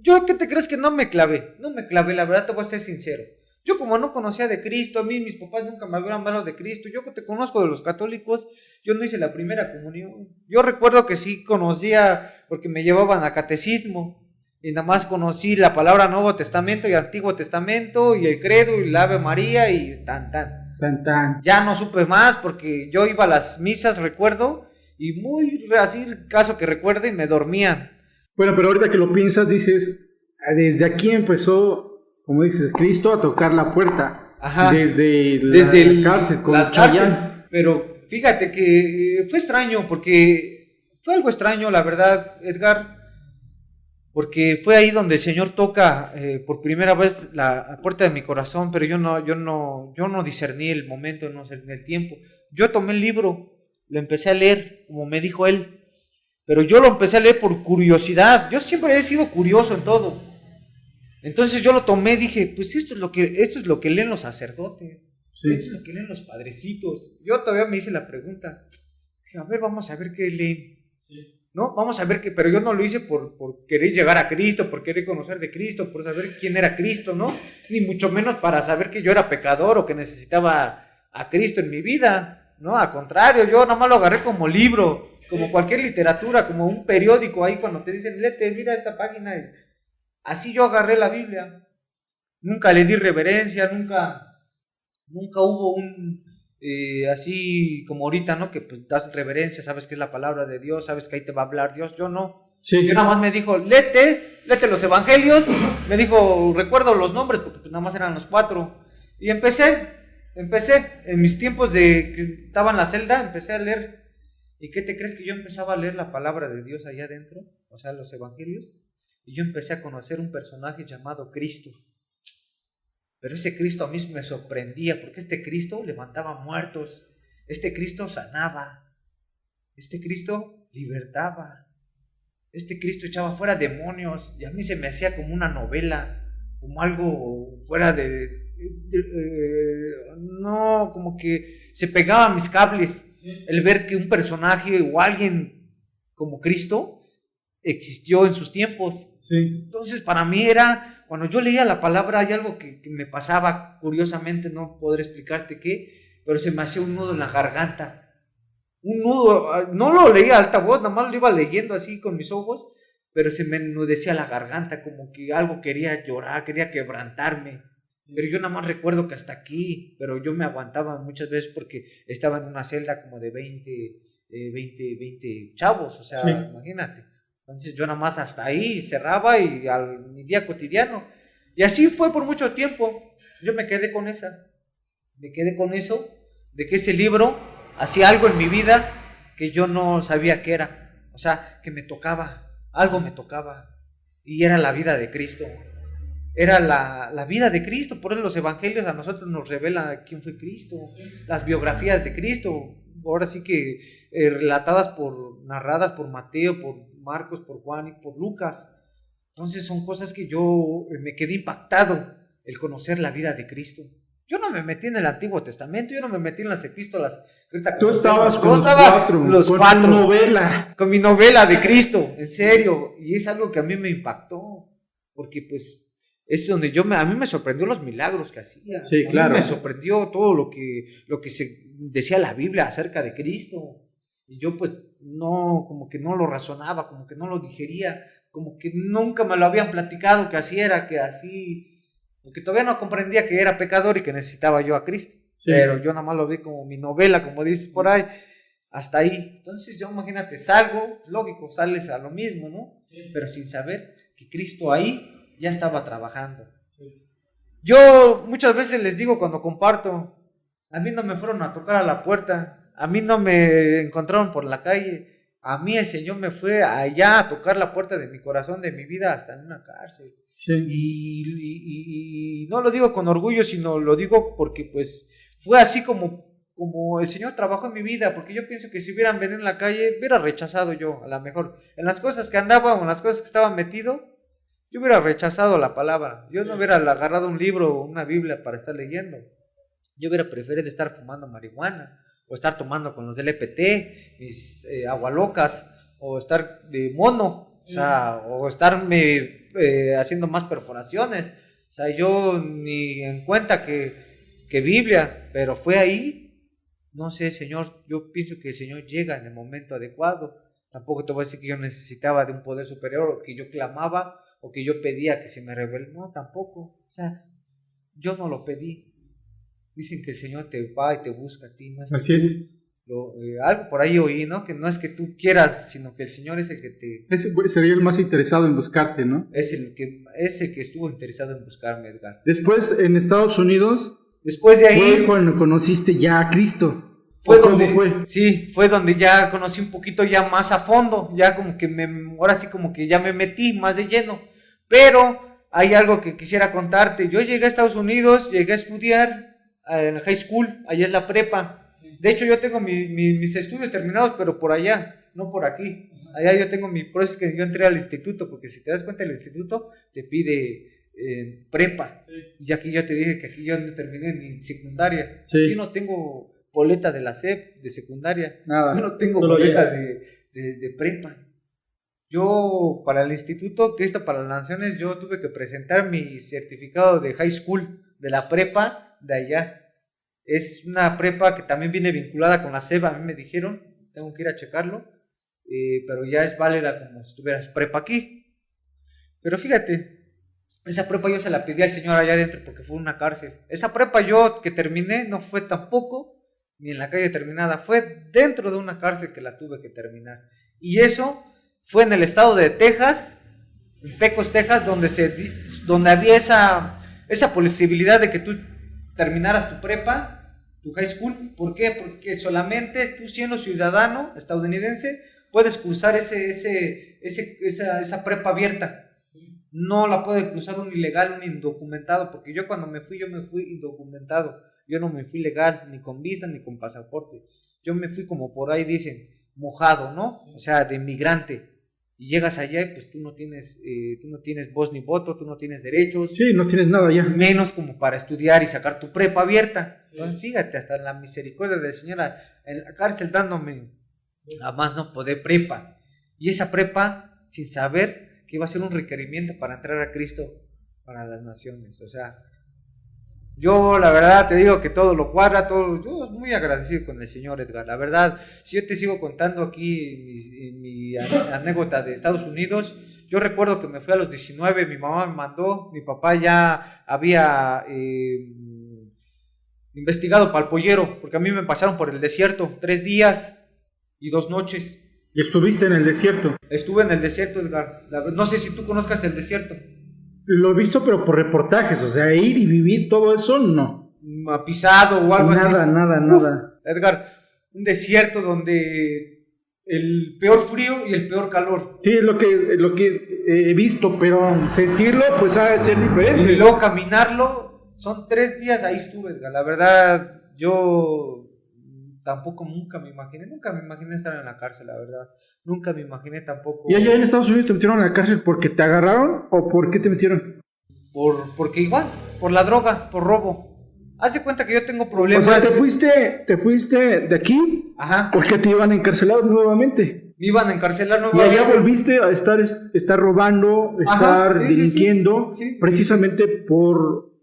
Yo, ¿qué te crees que no me clavé? No me clavé, la verdad te voy a ser sincero. Yo como no conocía de Cristo, a mí mis papás nunca me habían hablado de Cristo, yo que te conozco de los católicos, yo no hice la primera comunión. Yo recuerdo que sí conocía, porque me llevaban a catecismo, y nada más conocí la palabra Nuevo Testamento y Antiguo Testamento, y el credo, y la Ave María, y tan. Tan, tan. Ya no supe más, porque yo iba a las misas, recuerdo, y muy así, caso que recuerde, y me dormían. Bueno, pero ahorita que lo piensas, dices, desde aquí empezó, como dices, Cristo a tocar la puerta. Ajá. Desde la cárcel, con la Chayán. cárcel. Pero fíjate que fue extraño, porque fue algo extraño, la verdad, Edgar, porque fue ahí donde el Señor toca por primera vez la puerta de mi corazón, pero yo no discerní el momento, no discerní el tiempo. Yo tomé el libro, lo empecé a leer, como me dijo él, pero yo lo empecé a leer por curiosidad. Yo siempre he sido curioso en todo. Entonces yo lo tomé y dije, pues esto es lo que leen los sacerdotes, Sí. esto es lo que leen los padrecitos. Yo todavía me hice la pregunta, dije, a ver, vamos a ver qué leen. Sí. ¿No? Vamos a ver qué, pero yo no lo hice por querer llegar a Cristo, por querer conocer de Cristo, por saber quién era Cristo, ¿no? Ni mucho menos para saber que yo era pecador o que necesitaba a Cristo en mi vida. No, al contrario, yo nada más lo agarré como libro, como cualquier literatura, como un periódico ahí cuando te dicen, léete, mira esta página. Así yo agarré la Biblia. Nunca le di reverencia, nunca hubo así como ahorita, ¿no? Que pues das reverencia, sabes que es la palabra de Dios, sabes que ahí te va a hablar Dios. Yo no. Sí. Yo nada más me dijo, léete los evangelios. Me dijo, recuerdo los nombres, porque pues nada más eran los 4. Y empecé, en mis tiempos de que estaba en la celda, empecé a leer. ¿Y qué te crees que yo empezaba a leer la palabra de Dios allá adentro? O sea, los evangelios. Y yo empecé a conocer un personaje llamado Cristo. Pero ese Cristo a mí me sorprendía, porque este Cristo levantaba muertos, este Cristo sanaba, este Cristo libertaba, este Cristo echaba fuera demonios, y a mí se me hacía como una novela, como algo fuera no, como que se pegaba a mis cables, sí. El ver que un personaje o alguien como Cristo existió en sus tiempos. Sí. Entonces para mí era, cuando yo leía la palabra, hay algo que me pasaba curiosamente, no podré explicarte qué, pero se me hacía un nudo en la garganta. Un nudo, no lo leía a alta voz, nada más lo iba leyendo así con mis ojos, pero se me enmudecía la garganta, como que algo quería llorar, quería quebrantarme. Pero yo nada más recuerdo que hasta aquí, pero yo me aguantaba muchas veces porque estaba en una celda como de 20 chavos, o sea, sí. Imagínate. Entonces yo nada más hasta ahí cerraba y mi día cotidiano. Y así fue por mucho tiempo. Yo me quedé con eso, de que ese libro hacía algo en mi vida que yo no sabía qué era. O sea, que me tocaba, algo me tocaba. Y era la vida de Cristo. Era la vida de Cristo. Por eso los evangelios a nosotros nos revelan quién fue Cristo. Sí. Las biografías de Cristo. Ahora sí que narradas por Mateo, por Marcos, por Juan y por Lucas. Entonces son cosas que yo me quedé impactado el conocer la vida de Cristo. Yo no me metí en el Antiguo Testamento, yo no me metí en las epístolas. Tú estabas con los cuatro. Con novela. Con mi novela de Cristo, en serio. Y es algo que a mí me impactó. Porque pues es donde a mí me sorprendió los milagros que hacía. Sí, claro. Me sorprendió todo lo que se decía la Biblia acerca de Cristo. Y yo pues como que no lo razonaba, como que no lo digería, como que nunca me lo habían platicado que así era, que así, porque todavía no comprendía que era pecador y que necesitaba yo a Cristo. Sí. Pero yo nada más lo vi como mi novela, como dices por ahí, hasta ahí. Entonces yo imagínate, salgo, lógico, sales a lo mismo, ¿no? Sí. Pero sin saber que Cristo ahí ya estaba trabajando. Sí. Yo muchas veces les digo cuando comparto, a mí no me fueron a tocar a la puerta, a mí no me encontraron por la calle, a mí el Señor me fue allá a tocar la puerta de mi corazón, de mi vida, hasta en una cárcel. Sí. Y no lo digo con orgullo, sino lo digo porque pues fue así como el Señor trabajó en mi vida, porque yo pienso que si hubieran venido en la calle, hubiera rechazado yo, a lo mejor, en las cosas que andaba o en las cosas que estaba metido, yo hubiera rechazado la palabra. Yo no hubiera agarrado un libro o una Biblia para estar leyendo. Yo hubiera preferido estar fumando marihuana, o estar tomando con los del EPT, mis agualocas, o estar de mono, o sea, o estarme haciendo más perforaciones. O sea, yo ni en cuenta que Biblia, pero fue ahí. No sé, Señor, yo pienso que el Señor llega en el momento adecuado. Tampoco te voy a decir que yo necesitaba de un poder superior, o que yo clamaba, o que yo pedía que se me revele. No, tampoco. O sea, yo no lo pedí. Dicen que el Señor te va y te busca a ti. No es así es. Algo por ahí oí, ¿no? Que no es que tú quieras, sino que el Señor es el que te... Ese sería el más interesado en buscarte, ¿no? Es el que estuvo interesado en buscarme, Edgar. Después, en Estados Unidos... Después de ahí... Fue cuando conociste ya a Cristo. ¿Cómo fue? Sí, fue donde ya conocí un poquito ya más a fondo. Ya como que ahora sí como que ya me metí más de lleno. Pero hay algo que quisiera contarte. Yo llegué a Estados Unidos, llegué a estudiar en la high school, allá es la prepa. De hecho yo tengo mis estudios terminados, pero por allá, no por aquí. Allá yo tengo por eso es que yo entré al instituto, porque si te das cuenta el instituto te pide prepa. Sí. Y aquí yo te dije que aquí yo no terminé ni secundaria. Sí. Aquí no tengo boleta de la SEP, de secundaria. Nada, yo no tengo boleta de prepa. Yo para el instituto Cristo para las Naciones yo tuve que presentar mi certificado de high school, de la prepa de allá. Es una prepa que también viene vinculada con la SEP, a mí me dijeron, tengo que ir a checarlo, pero ya es válida como si tuvieras prepa aquí. Pero fíjate, esa prepa yo se la pedí al Señor allá adentro porque fue una cárcel. Esa prepa yo que terminé no fue tampoco ni en la calle terminada, fue dentro de una cárcel que la tuve que terminar. Y eso fue en el estado de Texas, en Pecos, Texas, donde había esa posibilidad de que tú terminaras tu prepa, tu high school. ¿Por qué? Porque solamente tú siendo ciudadano estadounidense puedes cruzar esa prepa abierta. Sí. No la puede cruzar un ilegal, un indocumentado, porque yo cuando me fui indocumentado. Yo no me fui legal, ni con visa, ni con pasaporte. Yo me fui como por ahí dicen, mojado, ¿no? Sí. O sea, de inmigrante. Y llegas allá y pues tú no tienes voz ni voto, tú no tienes derechos. Sí, no tienes nada ya. Menos como para estudiar y sacar tu prepa abierta. Sí. Entonces fíjate, hasta la misericordia del Señor en la cárcel dándome a más no poder prepa. Y esa prepa sin saber que iba a ser un requerimiento para entrar a Cristo para las naciones. O sea, Yo, la verdad, te digo que todo lo cuadra, todo. Yo muy agradecido con el señor Edgar. La verdad, si yo te sigo contando aquí mi anécdota de Estados Unidos, yo recuerdo que me fui a los 19, mi mamá me mandó, mi papá ya había investigado para el pollero, porque a mí me pasaron por el desierto 3 días y 2 noches. ¿Y estuviste en el desierto? Estuve en el desierto, Edgar. No sé si tú conozcas el desierto. Lo he visto, pero por reportajes, o sea, ir y vivir todo eso, no. Pisado o algo así. Nada. Edgar, un desierto donde el peor frío y el peor calor. Sí, es lo que he visto, pero sentirlo, pues ha de ser diferente. Y luego caminarlo, son 3 días ahí estuve, Edgar. La verdad, yo tampoco nunca me imaginé estar en la cárcel, la verdad. Nunca me imaginé tampoco. ¿Y allá en Estados Unidos te metieron a la cárcel porque te agarraron o por qué te metieron? Porque igual, por la droga, por robo. Hace cuenta que yo tengo problemas. O sea, te fuiste de aquí. Ajá. Porque te iban a encarcelar nuevamente. Me iban a encarcelar Y nuevamente. allá volviste a estar robando, delinquiendo, sí. Precisamente por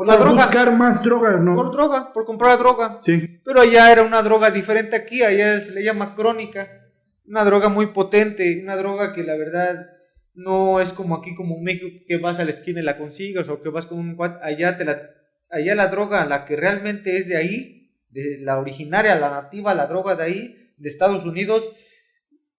la droga. Buscar más droga, ¿no? Por droga, por comprar droga. Sí. Pero allá era una droga diferente aquí, allá se le llama crónica. Una droga muy potente, una droga que la verdad no es como aquí, como en México, que vas a la esquina y la consigas, o que vas con un cuate. Allá la droga, la que realmente es de ahí, de la originaria, la nativa, la droga de ahí, de Estados Unidos,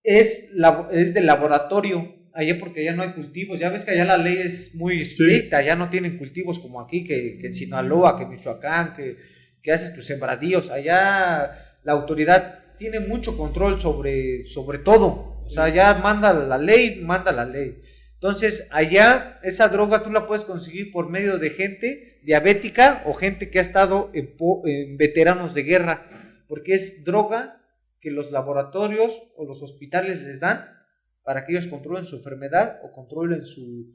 es de laboratorio. Allá porque allá no hay cultivos, ya ves que allá la ley es muy estricta, allá no tienen cultivos como aquí, que en Sinaloa, que en Michoacán, que haces tus sembradíos. Allá la autoridad tiene mucho control sobre todo, o sea, allá manda la ley. Entonces allá esa droga tú la puedes conseguir por medio de gente diabética o gente que ha estado en veteranos de guerra, porque es droga que los laboratorios o los hospitales les dan para que ellos controlen su enfermedad o controlen su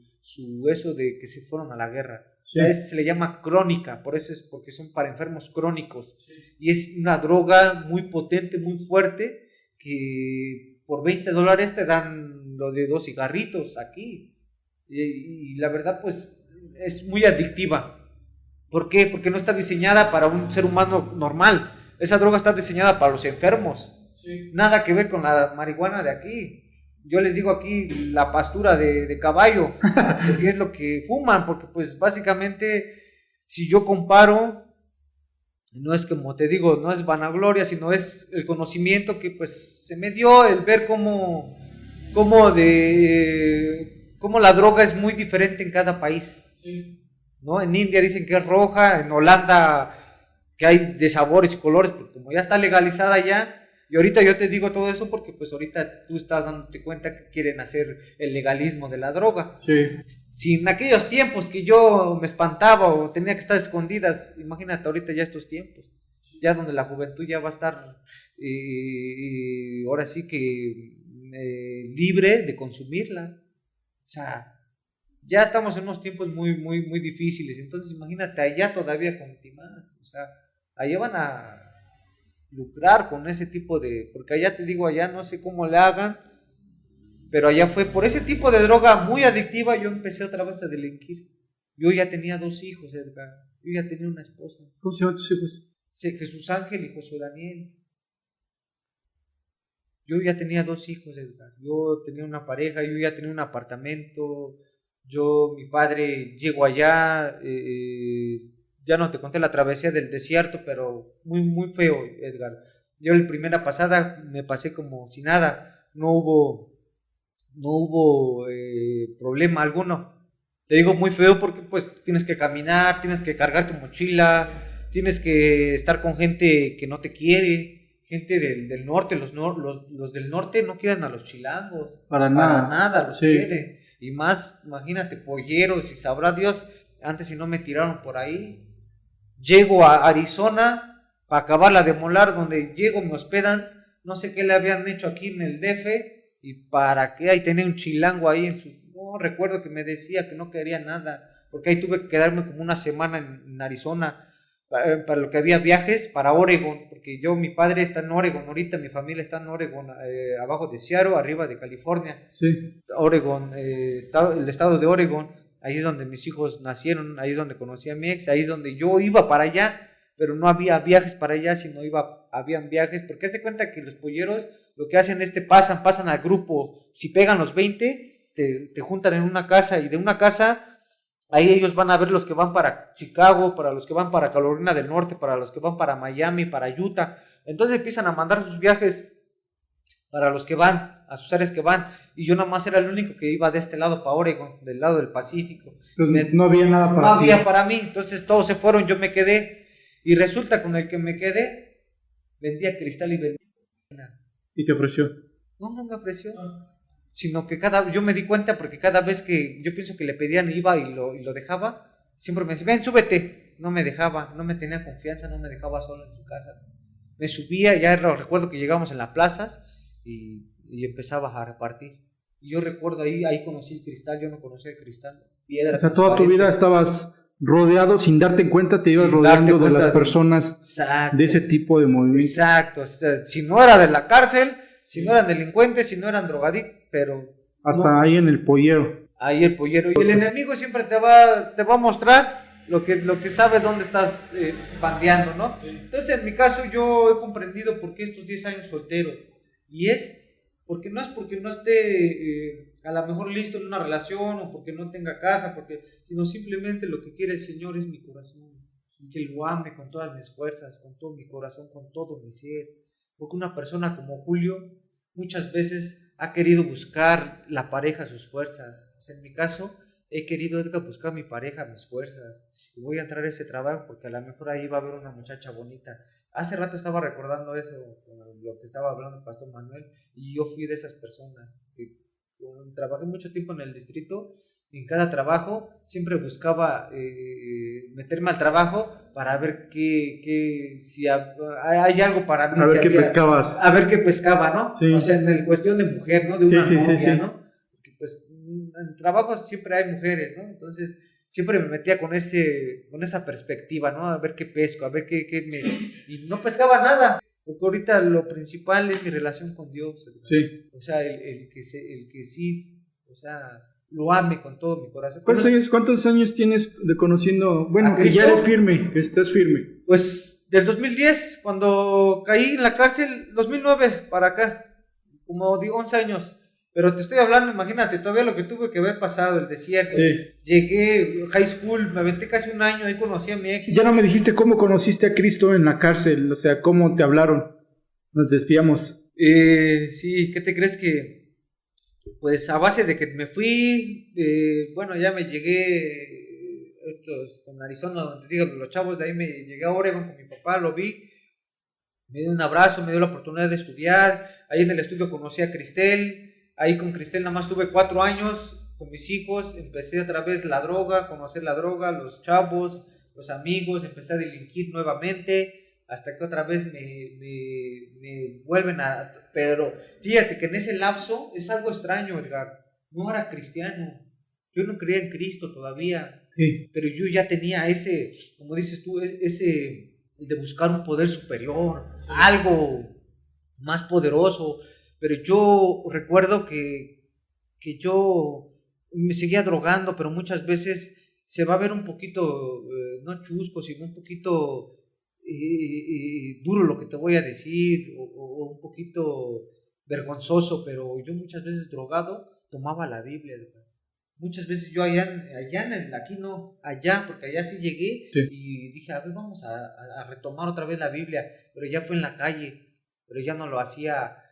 eso de que se fueron a la guerra. Sí. O sea, se le llama crónica, por eso es porque son para enfermos crónicos. Sí. Y es una droga muy potente, muy fuerte, que por $20 te dan lo de 2 cigarritos aquí. Y la verdad, pues, es muy adictiva. ¿Por qué? Porque no está diseñada para un ser humano normal. Esa droga está diseñada para los enfermos. Sí. Nada que ver con la marihuana de aquí. Yo les digo aquí la pastura de caballo, porque es lo que fuman, porque pues básicamente si yo comparo, no es como te digo, no es vanagloria, sino es el conocimiento que pues se me dio, el ver cómo la droga es muy diferente en cada país. Sí. ¿No? En India dicen que es roja, en Holanda que hay de sabores y colores, porque como ya está legalizada ya. Y ahorita yo te digo todo eso porque pues ahorita tú estás dándote cuenta que quieren hacer el legalismo de la droga. Sí. Si en aquellos tiempos que yo me espantaba o tenía que estar escondidas, imagínate ahorita ya estos tiempos, ya donde la juventud ya va a estar ahora sí que libre de consumirla. O sea, ya estamos en unos tiempos muy, muy, muy difíciles. Entonces imagínate allá todavía con más. O sea, allá van a lucrar con ese tipo de, porque allá te digo, allá no sé cómo le hagan, pero allá fue por ese tipo de droga muy adictiva. Yo empecé otra vez a delinquir. Yo ya tenía 2 hijos, Edgar. Yo ya tenía una esposa. ¿Cómo se llaman tus hijos? Jesús Ángel y José Daniel. Yo ya tenía 2 hijos, Edgar. Yo tenía una pareja, yo ya tenía un apartamento. Mi padre llegó allá. Ya no te conté la travesía del desierto, pero muy, muy feo, Edgar. Yo la primera pasada me pasé como si nada, no hubo problema alguno. Te digo muy feo porque pues tienes que caminar, tienes que cargar tu mochila, tienes que estar con gente que no te quiere, gente del norte. Los del norte no quieren a los chilangos. Para nada los quieren. Y más, imagínate, polleros y sabrá Dios, antes si no me tiraron por ahí. Llego a Arizona para acabarla de molar, donde llego, me hospedan, no sé qué le habían hecho aquí en el DF y para qué, ahí tenía un chilango ahí no recuerdo que me decía que no quería nada, porque ahí tuve que quedarme como una semana en Arizona, para lo que había viajes para Oregon, porque mi padre está en Oregon, ahorita mi familia está en Oregon, abajo de Seattle, arriba de California. Sí. Oregon, el estado de Oregon. ahí es donde mis hijos nacieron, ahí es donde conocí a mi ex, ahí es donde yo iba para allá, pero no había viajes para allá, sino habían viajes, porque haz de cuenta que los polleros lo que hacen es pasan al grupo, si pegan los 20, te juntan en una casa, y de una casa, ahí ellos van a ver los que van para Chicago, para los que van para Carolina del Norte, para los que van para Miami, para Utah, entonces empiezan a mandar sus viajes para los que van, a sus áreas que van, y yo nada más era el único que iba de este lado para Oregon, del lado del Pacífico. Entonces no había nada para ti. No había para mí, entonces todos se fueron, yo me quedé, y resulta con el que me quedé, vendía cristal y vendía. ¿Y te ofreció? No me ofreció, sino que yo me di cuenta porque cada vez que yo pienso que le pedían iba y lo dejaba, siempre me decía, ven, súbete, no me dejaba, no me tenía confianza, no me dejaba solo en su casa. Me subía, ya recuerdo que llegábamos en las plazas, y empezaba a repartir. Y yo recuerdo ahí conocí el cristal, yo no conocía el cristal. Piedras, o sea, toda tu vida estabas rodeado, sin darte cuenta, te ibas rodeando de las personas de ese tipo de movimiento. Exacto, o sea, si no era de la cárcel, si no eran delincuentes, si no eran drogadictos, pero... Hasta no, ahí en el pollero. Ahí el pollero. Y el enemigo siempre te va a mostrar lo que sabe dónde estás bandeando, ¿no? Sí. Entonces, en mi caso, yo he comprendido por qué estos 10 años soltero. Y porque no esté a lo mejor listo en una relación, o porque no tenga casa, sino simplemente lo que quiere el Señor es mi corazón, que lo ame con todas mis fuerzas, con todo mi corazón, con todo mi ser. Porque una persona como Julio muchas veces ha querido buscar la pareja a sus fuerzas. O sea, en mi caso, he querido buscar mi pareja a mis fuerzas, y voy a entrar a ese trabajo porque a lo mejor ahí va a haber una muchacha bonita. Hace rato estaba recordando eso, lo que estaba hablando el pastor Manuel, y yo fui de esas personas. Trabajé mucho tiempo en el distrito, y en cada trabajo siempre buscaba meterme al trabajo para ver si hay algo para mí. A ver qué pescabas. A ver qué pescaba, ¿no? Sí. O sea, en cuestión de mujer, ¿no? De una novia, ¿no? Porque pues en trabajos siempre hay mujeres, ¿no? Entonces siempre me metía con esa perspectiva, ¿no? A ver qué pesco, a ver y no pescaba nada, porque ahorita lo principal es mi relación con Dios, ¿verdad? Sí. O sea, el que sí, o sea, lo ame con todo mi corazón. ¿Cuántos años tienes de conociendo, bueno, que ya eres firme, que estás firme? Pues del 2010, cuando caí en la cárcel, 2009 para acá, como digo, 11 años. Pero te estoy hablando, imagínate, todavía lo que tuve que haber pasado, el desierto. Sí. Llegué, high school, me aventé casi un año, ahí conocí a mi ex. Ya no me dijiste cómo conociste a Cristo en la cárcel, o sea, cómo te hablaron. Nos desviamos. Sí, ¿qué te crees que? Pues a base de que me fui, bueno, ya me llegué con Arizona, donde digo, los chavos de ahí me llegué a Oregon con mi papá, lo vi, me dio un abrazo, me dio la oportunidad de estudiar, ahí en el estudio conocí a Cristel. Ahí con Cristel nada más tuve 4 años con mis hijos, empecé otra vez la droga, conocer la droga, los chavos, los amigos, empecé a delinquir nuevamente, hasta que otra vez me vuelven a... Pero fíjate que en ese lapso es algo extraño, Edgar, no era cristiano, yo no creía en Cristo todavía, sí. Pero yo ya tenía como dices tú, el de buscar un poder superior, sí. Algo más poderoso. Pero yo recuerdo que yo me seguía drogando, pero muchas veces se va a ver un poquito, no chusco, sino un poquito duro lo que te voy a decir, o un poquito vergonzoso, pero yo muchas veces drogado tomaba la Biblia. Muchas veces yo allá aquí no, allá, porque allá sí llegué, sí. Y dije, a ver, vamos a retomar otra vez la Biblia, pero ya fue en la calle, pero ya no lo hacía.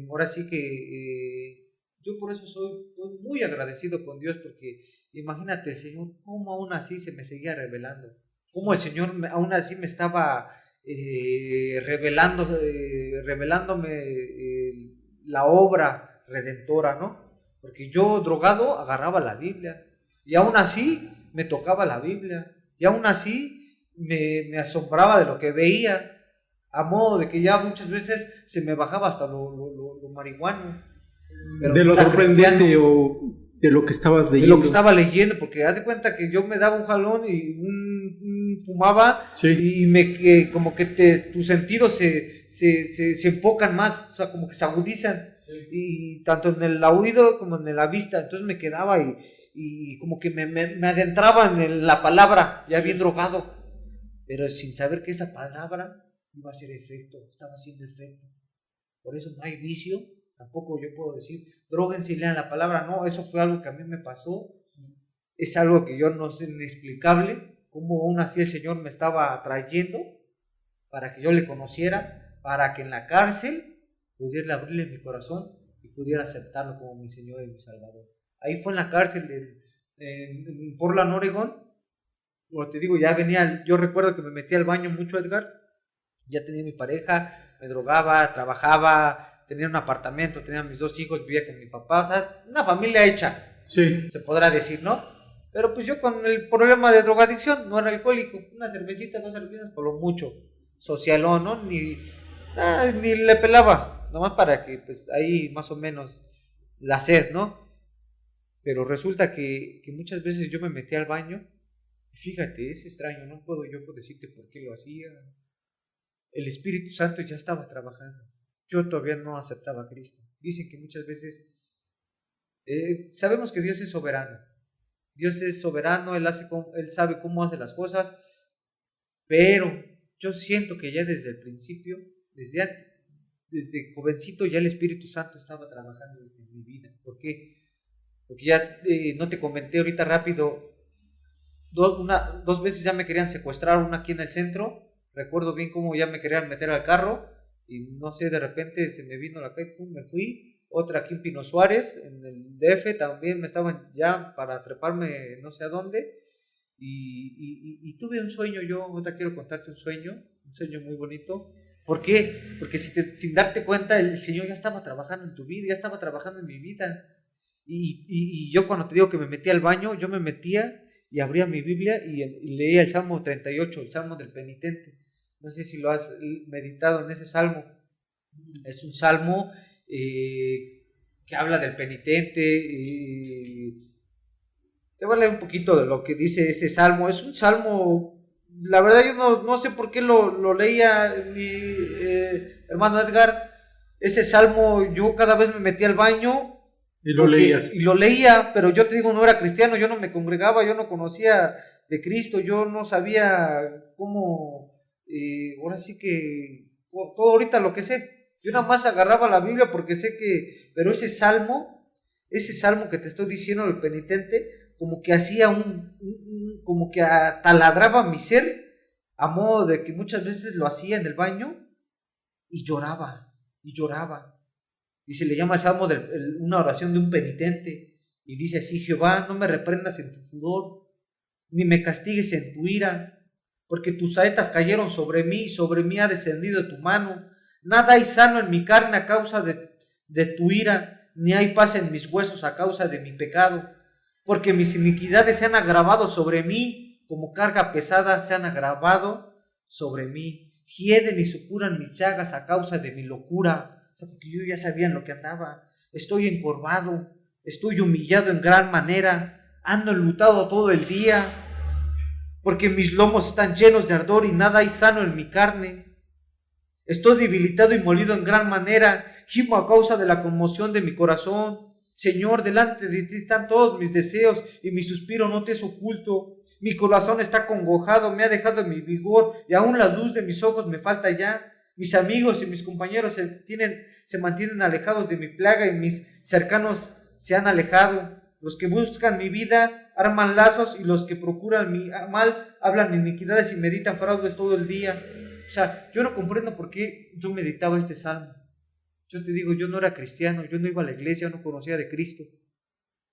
Ahora sí que yo por eso soy muy agradecido con Dios, porque imagínate el Señor cómo aún así se me seguía revelando, cómo el Señor aún así me estaba revelándome la obra redentora, ¿no? Porque yo drogado agarraba la Biblia y aún así me tocaba la Biblia y aún así me asombraba de lo que veía. A modo de que ya muchas veces se me bajaba hasta lo marihuano. Pero de lo sorprendente o de lo que estabas leyendo. De lo que estaba leyendo, porque haz de cuenta que yo me daba un jalón y fumaba, sí. Y como que tus sentidos se enfocan más, o sea, como que se agudizan, sí. Y tanto en el oído como en la vista, entonces me quedaba y y como que me adentraba en la palabra, ya bien drogado, pero sin saber que esa palabra iba a hacer efecto, estaba haciendo efecto. Por eso no hay vicio, tampoco yo puedo decir, dróguense y lean la palabra, no, eso fue algo que a mí me pasó, es algo que yo no sé, inexplicable, como aún así el Señor me estaba atrayendo para que yo le conociera, para que en la cárcel pudiera abrirle mi corazón y pudiera aceptarlo como mi Señor y mi Salvador. Ahí fue en la cárcel en Portland, Oregon. Como te digo, ya venía, yo recuerdo que me metí al baño mucho, Edgar, ya tenía mi pareja, me drogaba, trabajaba, tenía un apartamento, tenía mis 2 hijos, vivía con mi papá, o sea, una familia hecha, Sí. se podrá decir, ¿no? Pero pues yo con el problema de drogadicción, no era alcohólico, una cervecita, 2 cervezas por lo mucho, socialón, ¿no? Ni le pelaba, nomás para que pues ahí más o menos la sed, ¿no? Pero resulta que muchas veces yo me metí al baño, y fíjate, es extraño, no puedo yo decirte por qué lo hacía. El Espíritu Santo ya estaba trabajando, yo todavía no aceptaba a Cristo. Dicen que muchas veces sabemos que Dios es soberano. Dios es soberano, Él sabe cómo hace las cosas, pero yo siento que ya desde el principio, desde jovencito, ya el Espíritu Santo estaba trabajando en mi vida. ¿Por qué? Porque ya no te comenté ahorita rápido, 2 veces ya me querían secuestrar, una aquí en el centro, recuerdo bien cómo ya me querían meter al carro, y no sé, de repente se me vino la calle, pum, me fui. Otra aquí en Pino Suárez, en el DF, también me estaban ya para treparme no sé a dónde, y tuve un sueño, yo ahorita quiero contarte un sueño muy bonito. ¿Por qué? Porque sin darte cuenta, el Señor ya estaba trabajando en tu vida, ya estaba trabajando en mi vida, y yo cuando te digo que me metía al baño, yo me metía y abría mi Biblia y leía el Salmo 38, el Salmo del penitente. No sé si lo has meditado en ese salmo. Es un salmo que habla del penitente. Te voy a leer un poquito de lo que dice ese salmo. Es un salmo, la verdad yo no sé por qué lo leía mi hermano Edgar. Ese salmo yo cada vez me metía al baño y lo leía, pero yo te digo, no era cristiano, yo no me congregaba, yo no conocía de Cristo, yo no sabía cómo, ahora sí que todo ahorita lo que sé. Yo nada más agarraba la Biblia porque sé que, pero ese salmo que te estoy diciendo del penitente, como que hacía como que taladraba mi ser, a modo de que muchas veces lo hacía en el baño y lloraba, y lloraba. Y se le llama el salmo una oración de un penitente, y dice así: Jehová, no me reprendas en tu furor, ni me castigues en tu ira, porque tus saetas cayeron sobre mí, y sobre mí ha descendido tu mano. Nada hay sano en mi carne a causa de tu ira, ni hay paz en mis huesos a causa de mi pecado, porque mis iniquidades se han agravado sobre mí, como carga pesada se han agravado sobre mí. Hieden y supuran mis llagas a causa de mi locura. O sea, porque yo ya sabía en lo que andaba. Estoy encorvado, estoy humillado en gran manera, ando enlutado todo el día, porque mis lomos están llenos de ardor y nada hay sano en mi carne. Estoy debilitado y molido en gran manera, gimo a causa de la conmoción de mi corazón. Señor, delante de ti están todos mis deseos y mi suspiro no te es oculto. Mi corazón está congojado, me ha dejado mi vigor y aún la luz de mis ojos me falta ya. Mis amigos y mis compañeros se mantienen alejados de mi plaga y mis cercanos se han alejado. Los que buscan mi vida arman lazos y los que procuran mi mal hablan iniquidades y meditan fraudes todo el día. O sea, yo no comprendo por qué yo meditaba este salmo. Yo te digo, yo no era cristiano, yo no iba a la iglesia, yo no conocía de Cristo.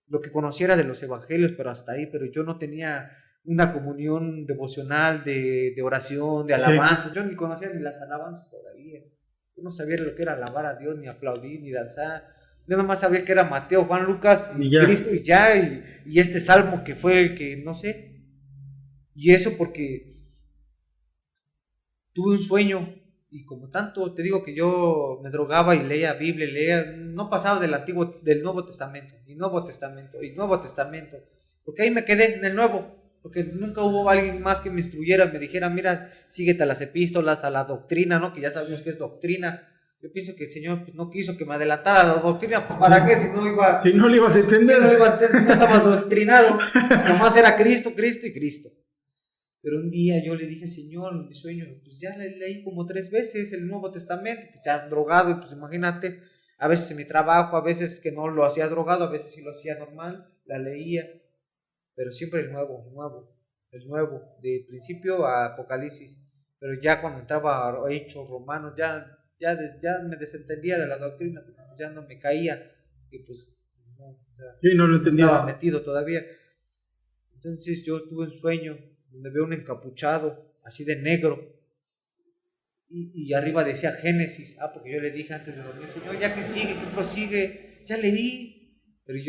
Lo que conocía era de los evangelios, pero hasta ahí, pero yo no tenía una comunión devocional de oración, de alabanzas. Sí. Yo ni conocía ni las alabanzas todavía. Yo no sabía lo que era alabar a Dios, ni aplaudir, ni danzar. Yo nada más sabía que era Mateo, Juan, Lucas y Cristo y ya, y este salmo que fue el que, no sé. Y eso porque tuve un sueño, y como tanto te digo que yo me drogaba y leía Biblia, no pasaba del Nuevo Testamento, y Nuevo Testamento, y Nuevo Testamento, porque ahí me quedé en el Nuevo, porque nunca hubo alguien más que me instruyera, me dijera, mira, síguete a las epístolas, a la doctrina, ¿no? Que ya sabemos que es doctrina. Yo pienso que el Señor pues, no quiso que me adelantara a la doctrina, pues, ¿para qué? Si no iba... Si no le ibas a entender. Si no, le iba a entender, no estaba doctrinado. Nomás era Cristo, Cristo y Cristo. Pero un día yo le dije, Señor, en mi sueño, pues ya leí como 3 veces el Nuevo Testamento, pues ya drogado, y pues imagínate, a veces en mi trabajo, a veces que no lo hacía drogado, a veces sí lo hacía normal, la leía, pero siempre el nuevo, de principio a Apocalipsis. Pero ya cuando entraba a Hechos, Romanos, ya me desentendía de la doctrina, pues ya no me caía, que pues no, o sea, sí, no lo entendías. No estaba metido todavía. Entonces yo tuve un sueño donde veo un encapuchado, así de negro, y arriba decía Génesis. Porque yo le dije antes de dormir, Señor, ya que sigue, que prosigue, ya leí. Pero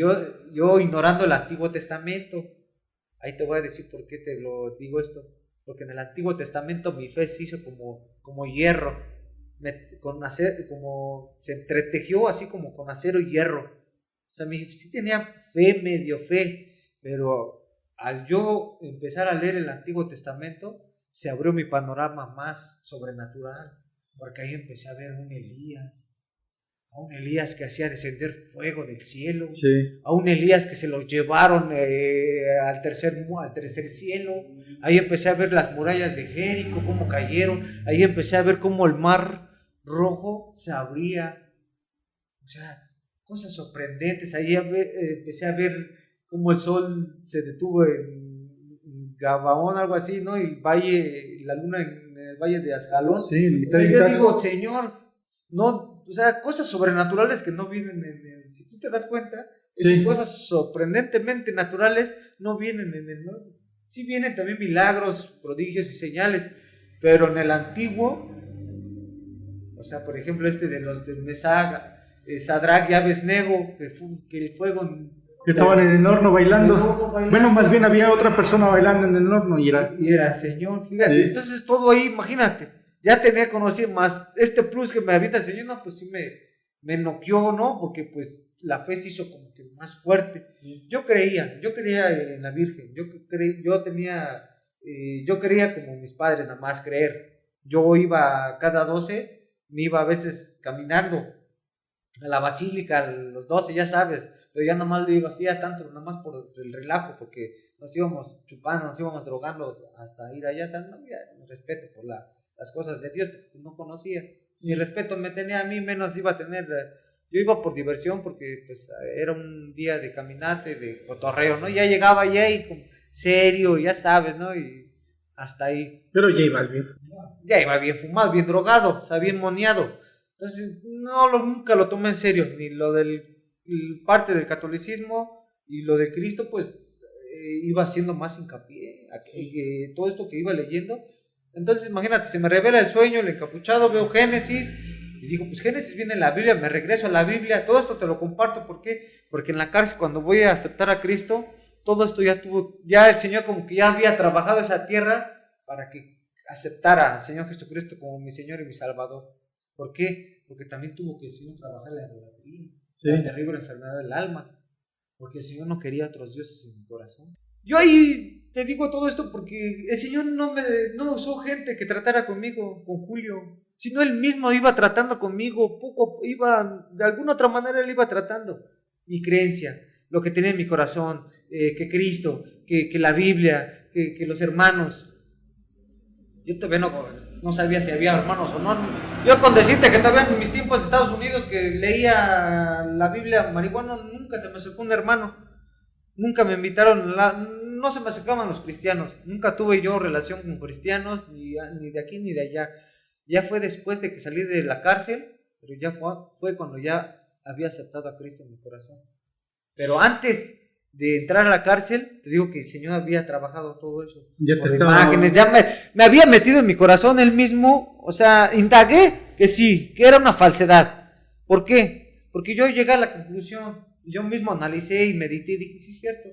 yo ignorando el Antiguo Testamento. Ahí te voy a decir por qué te lo digo esto. Porque en el Antiguo Testamento mi fe se hizo como hierro, como se entretejió así como con acero y hierro. O sea, sí tenía fe, medio fe, pero al yo empezar a leer el Antiguo Testamento, se abrió mi panorama más sobrenatural, porque ahí empecé a ver a un Elías que hacía descender fuego del cielo, sí. A un Elías que se lo llevaron al tercer cielo. Ahí empecé a ver las murallas de Jericó, cómo cayeron. Ahí empecé a ver cómo el mar Rojo se abría. O sea, cosas sorprendentes. Ahí empecé a ver cómo el sol se detuvo en Gabaón, algo así, ¿no? Y la luna en el valle de Ascalón. Sí, o sea, yo digo, Señor, no, o sea, cosas sobrenaturales que no vienen si tú te das cuenta, esas cosas sorprendentemente naturales no vienen en el nuevo. Sí vienen también milagros, prodigios y señales, pero en el antiguo, o sea, por ejemplo, de los de Mesach, Sadrach y Abednego, que el fuego... Que estaban en el horno bailando. Bueno, más bien había otra persona bailando en el horno y era Señor, fíjate. Sí. Entonces todo ahí, imagínate, ya tenía conocido más este plus que me habita el Señor, no, pues sí me noqueó, ¿no? Porque pues la fe se hizo como que más fuerte. Sí. Yo creía en la Virgen, yo creía como mis padres, nada más creer. Yo iba cada 12, me iba a veces caminando a la basílica, los 12, ya sabes, pero ya nada más le digo así a tanto, nada más por el relajo, porque nos íbamos chupando, nos íbamos drogando hasta ir allá, ¿sabes? No había respeto por las cosas de Dios, porque no conocía, ni respeto me tenía a mí, menos iba a tener. Yo iba por diversión, porque pues era un día de caminate, de cotorreo, ¿no? Ya llegaba ya y serio, ya sabes, ¿no? Y hasta ahí. Pero ya ibas bien fumado. Ya iba bien fumado, bien drogado, o sea, bien moneado. Entonces, nunca lo tomé en serio, ni lo del parte del catolicismo y lo de Cristo, pues iba haciendo más hincapié a todo esto que iba leyendo. Entonces, imagínate, se me revela el sueño, el encapuchado, veo Génesis y digo, pues Génesis viene en la Biblia, me regreso a la Biblia, todo esto te lo comparto, ¿por qué? Porque en la cárcel, cuando voy a aceptar a Cristo, todo esto ya el Señor como que ya había trabajado esa tierra para que aceptara al Señor Jesucristo como mi Señor y mi Salvador. ¿Por qué? Porque también tuvo que el Señor trabajar la idolatría, la terrible enfermedad del alma, porque el Señor no quería otros dioses en mi corazón. Yo ahí te digo todo esto porque el Señor no usó gente que tratara conmigo, con Julio, sino Él mismo iba tratando conmigo, de alguna otra manera Él iba tratando mi creencia, lo que tenía en mi corazón, que Cristo, que la Biblia, que los hermanos. Yo todavía no sabía si había hermanos o no. Yo con decirte que todavía en mis tiempos de Estados Unidos que leía la Biblia marihuana, nunca se me acercó un hermano. Nunca me invitaron, no se me acercaban los cristianos. Nunca tuve yo relación con cristianos, ni de aquí ni de allá. Ya fue después de que salí de la cárcel, pero ya fue cuando ya había aceptado a Cristo en mi corazón. Pero antes de entrar a la cárcel, te digo que el Señor había trabajado todo eso. Ya te imágenes, ya me había metido en mi corazón él mismo, o sea, indagué que sí, que era una falsedad. ¿Por qué? Porque yo llegué a la conclusión, yo mismo analicé y medité y dije, sí es cierto,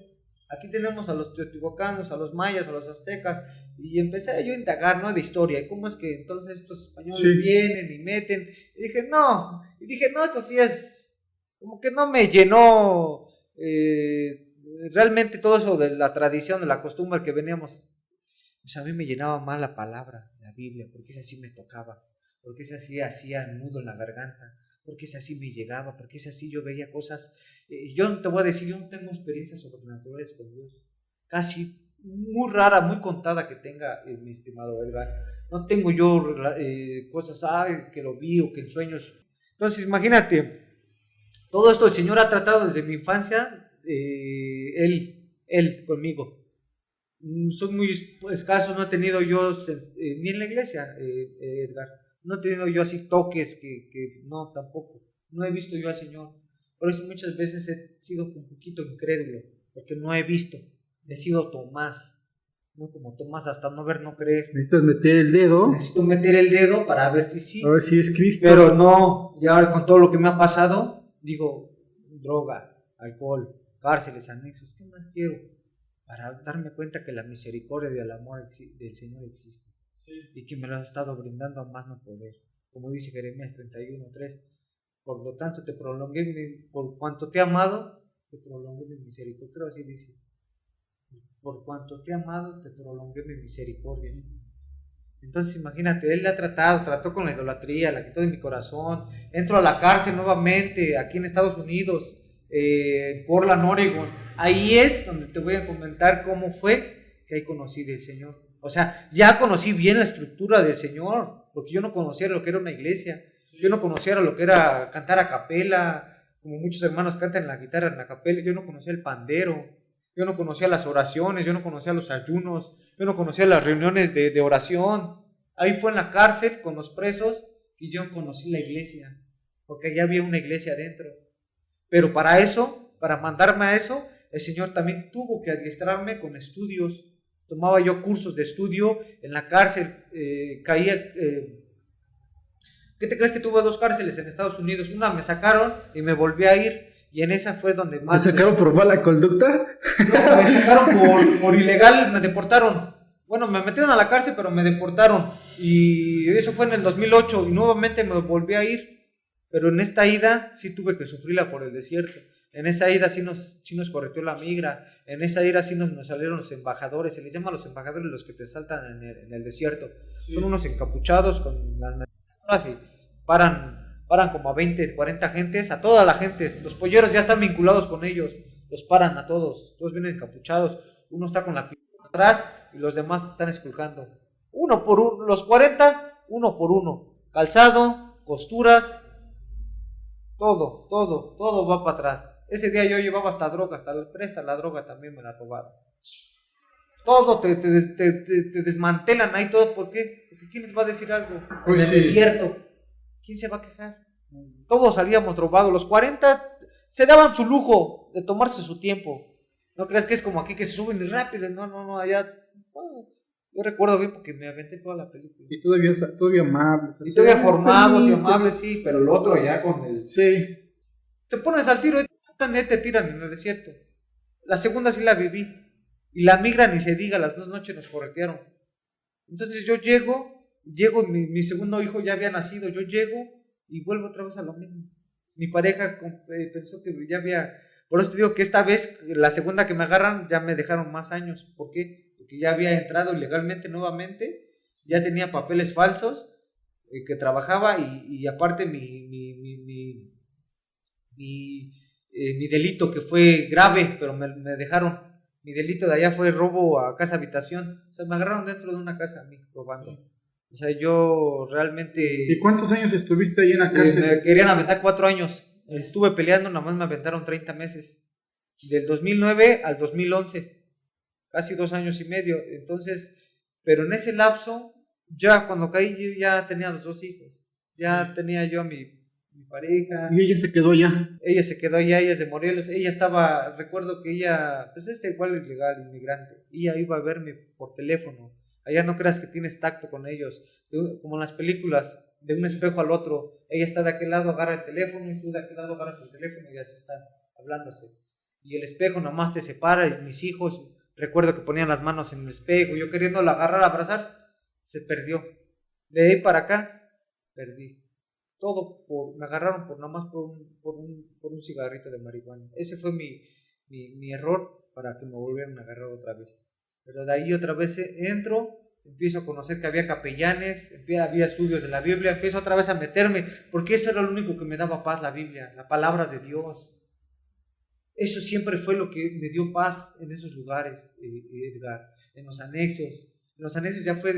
aquí tenemos a los teotihuacanos, a los mayas, a los aztecas, y empecé yo a indagar, ¿no? De historia, y cómo es que entonces estos españoles vienen y meten, y dije, no, esto sí es, como que no me llenó, realmente todo eso de la tradición, de la costumbre que veníamos, pues a mí me llenaba más la palabra, la Biblia, porque esa sí me tocaba, ¿Por qué ese así hacía nudo en la garganta? ¿Por qué ese así me llegaba? ¿Por qué ese así yo veía cosas? Yo no te voy a decir, yo no tengo experiencias sobrenaturales con Dios. Casi muy rara, muy contada que tenga, mi estimado Edgar. No tengo yo cosas, que lo vi o que en sueños. Entonces, imagínate, todo esto el Señor ha tratado desde mi infancia, Él conmigo. Soy muy escaso, no he tenido yo, ni en la iglesia, Edgar, no he tenido yo así toques no, tampoco. No he visto yo al Señor. Por eso muchas veces he sido un poquito incrédulo, porque no he visto. He sido Tomás, no como Tomás, hasta no ver, no creer. Necesitas meter el dedo. Necesito meter el dedo para ver si sí. A ver si es Cristo. Pero no, y ahora con todo lo que me ha pasado, digo, droga, alcohol, cárceles, anexos, ¿qué más quiero? Para darme cuenta que la misericordia y el amor del Señor existe. Sí. Y que me lo ha estado brindando a más no poder. Como dice Jeremías 31:3. Por lo tanto, por cuanto te he amado, te prolongué mi misericordia. Creo así dice. Por cuanto te he amado, te prolongué mi misericordia. Entonces imagínate, él la trató con la idolatría, la quitó de mi corazón. Entro a la cárcel nuevamente, aquí en Estados Unidos, Portland, Oregon. Ahí es donde te voy a comentar cómo fue que ahí conocí del Señor. O sea, ya conocí bien la estructura del Señor, porque yo no conocía lo que era una iglesia. Yo no conocía lo que era cantar a capela, como muchos hermanos cantan la guitarra en la capela. Yo no conocía el pandero, yo no conocía las oraciones, yo no conocía los ayunos, yo no conocía las reuniones de oración. Ahí fue en la cárcel con los presos que yo conocí la iglesia, porque ya había una iglesia adentro. Pero para eso, para mandarme a eso, el Señor también tuvo que adiestrarme con estudios. Tomaba yo cursos de estudio en la cárcel, caía... ¿Qué te crees que tuve 2 cárceles en Estados Unidos? Una me sacaron y me volví a ir, y en esa fue donde más... ¿Te sacaron por mala conducta? No, me sacaron por ilegal, me deportaron. Bueno, me metieron a la cárcel, pero me deportaron. Y eso fue en el 2008, y nuevamente me volví a ir. Pero en esta ida sí tuve que sufrirla por el desierto. En esa ida sí nos correteó la migra. En esa ida sí nos salieron los embajadores. Se les llama a los embajadores los que te saltan en el desierto. Sí. Son unos encapuchados con las metralletas y paran como a 20, 40 gentes, a toda la gente. Los polleros ya están vinculados con ellos. Los paran a todos. Todos vienen encapuchados. Uno está con la pistola atrás y los demás te están esculcando. Uno por uno. Los 40, uno por uno. Calzado, costuras. Todo va para atrás. Ese día yo llevaba hasta droga, hasta la droga también me la robaron. Todo te desmantelan ahí todo. ¿Por qué? Porque ¿quién les va a decir algo? En el desierto. ¿Quién se va a quejar? Todos salíamos drogados. Los 40 se daban su lujo de tomarse su tiempo. No creas que es como aquí que se suben y rápido. No, allá. Yo recuerdo bien porque me aventé toda la película. Y todavía amables. Y todavía formados y amables, sí, pero el otro ya con el... Sí. Te pones al tiro y te tiran en el desierto. La segunda sí la viví. Y la migra ni se diga, las 2 noches nos corretearon. Entonces yo llego, mi segundo hijo ya había nacido, yo llego y vuelvo otra vez a lo mismo. Mi pareja pensó que ya había... Por eso te digo que esta vez, la segunda que me agarran, ya me dejaron más años. ¿Por qué? Porque ya había entrado ilegalmente nuevamente, ya tenía papeles falsos, que trabajaba y aparte mi delito que fue grave, pero me dejaron. Mi delito de allá fue robo a casa habitación. O sea, me agarraron dentro de una casa a mí robando. Sí. O sea, yo realmente... ¿Y cuántos años estuviste ahí en la cárcel? Me querían aventar 4 años. Estuve peleando, nada más me aventaron 30 meses. Del 2009 al 2011. Casi 2 años y medio. Entonces, pero en ese lapso, ya cuando caí, yo ya tenía los 2 hijos. Ya tenía yo a mi pareja. ¿Y ella se quedó allá? Ella se quedó allá, ella es de Morelos. Ella estaba, recuerdo que ella, pues igual ilegal, inmigrante. Ella iba a verme por teléfono. Allá no creas que tienes tacto con ellos. Como en las películas, de un espejo al otro. Ella está de aquel lado, agarra el teléfono, y tú de aquel lado agarras el teléfono y así están hablándose. Y el espejo nomás te separa, y mis hijos... Recuerdo que ponían las manos en el espejo, yo queriéndola agarrar, abrazar, se perdió. De ahí para acá, perdí. Todo me agarraron nada más por un cigarrito de marihuana. Ese fue mi error para que me volvieran a agarrar otra vez. Pero de ahí otra vez entro empiezo a conocer que había capellanes, había estudios de la Biblia, empiezo otra vez a meterme, porque eso era lo único que me daba paz, la Biblia, la palabra de Dios. Eso siempre fue lo que me dio paz en esos lugares, Edgar, en los anexos. En los anexos ya fue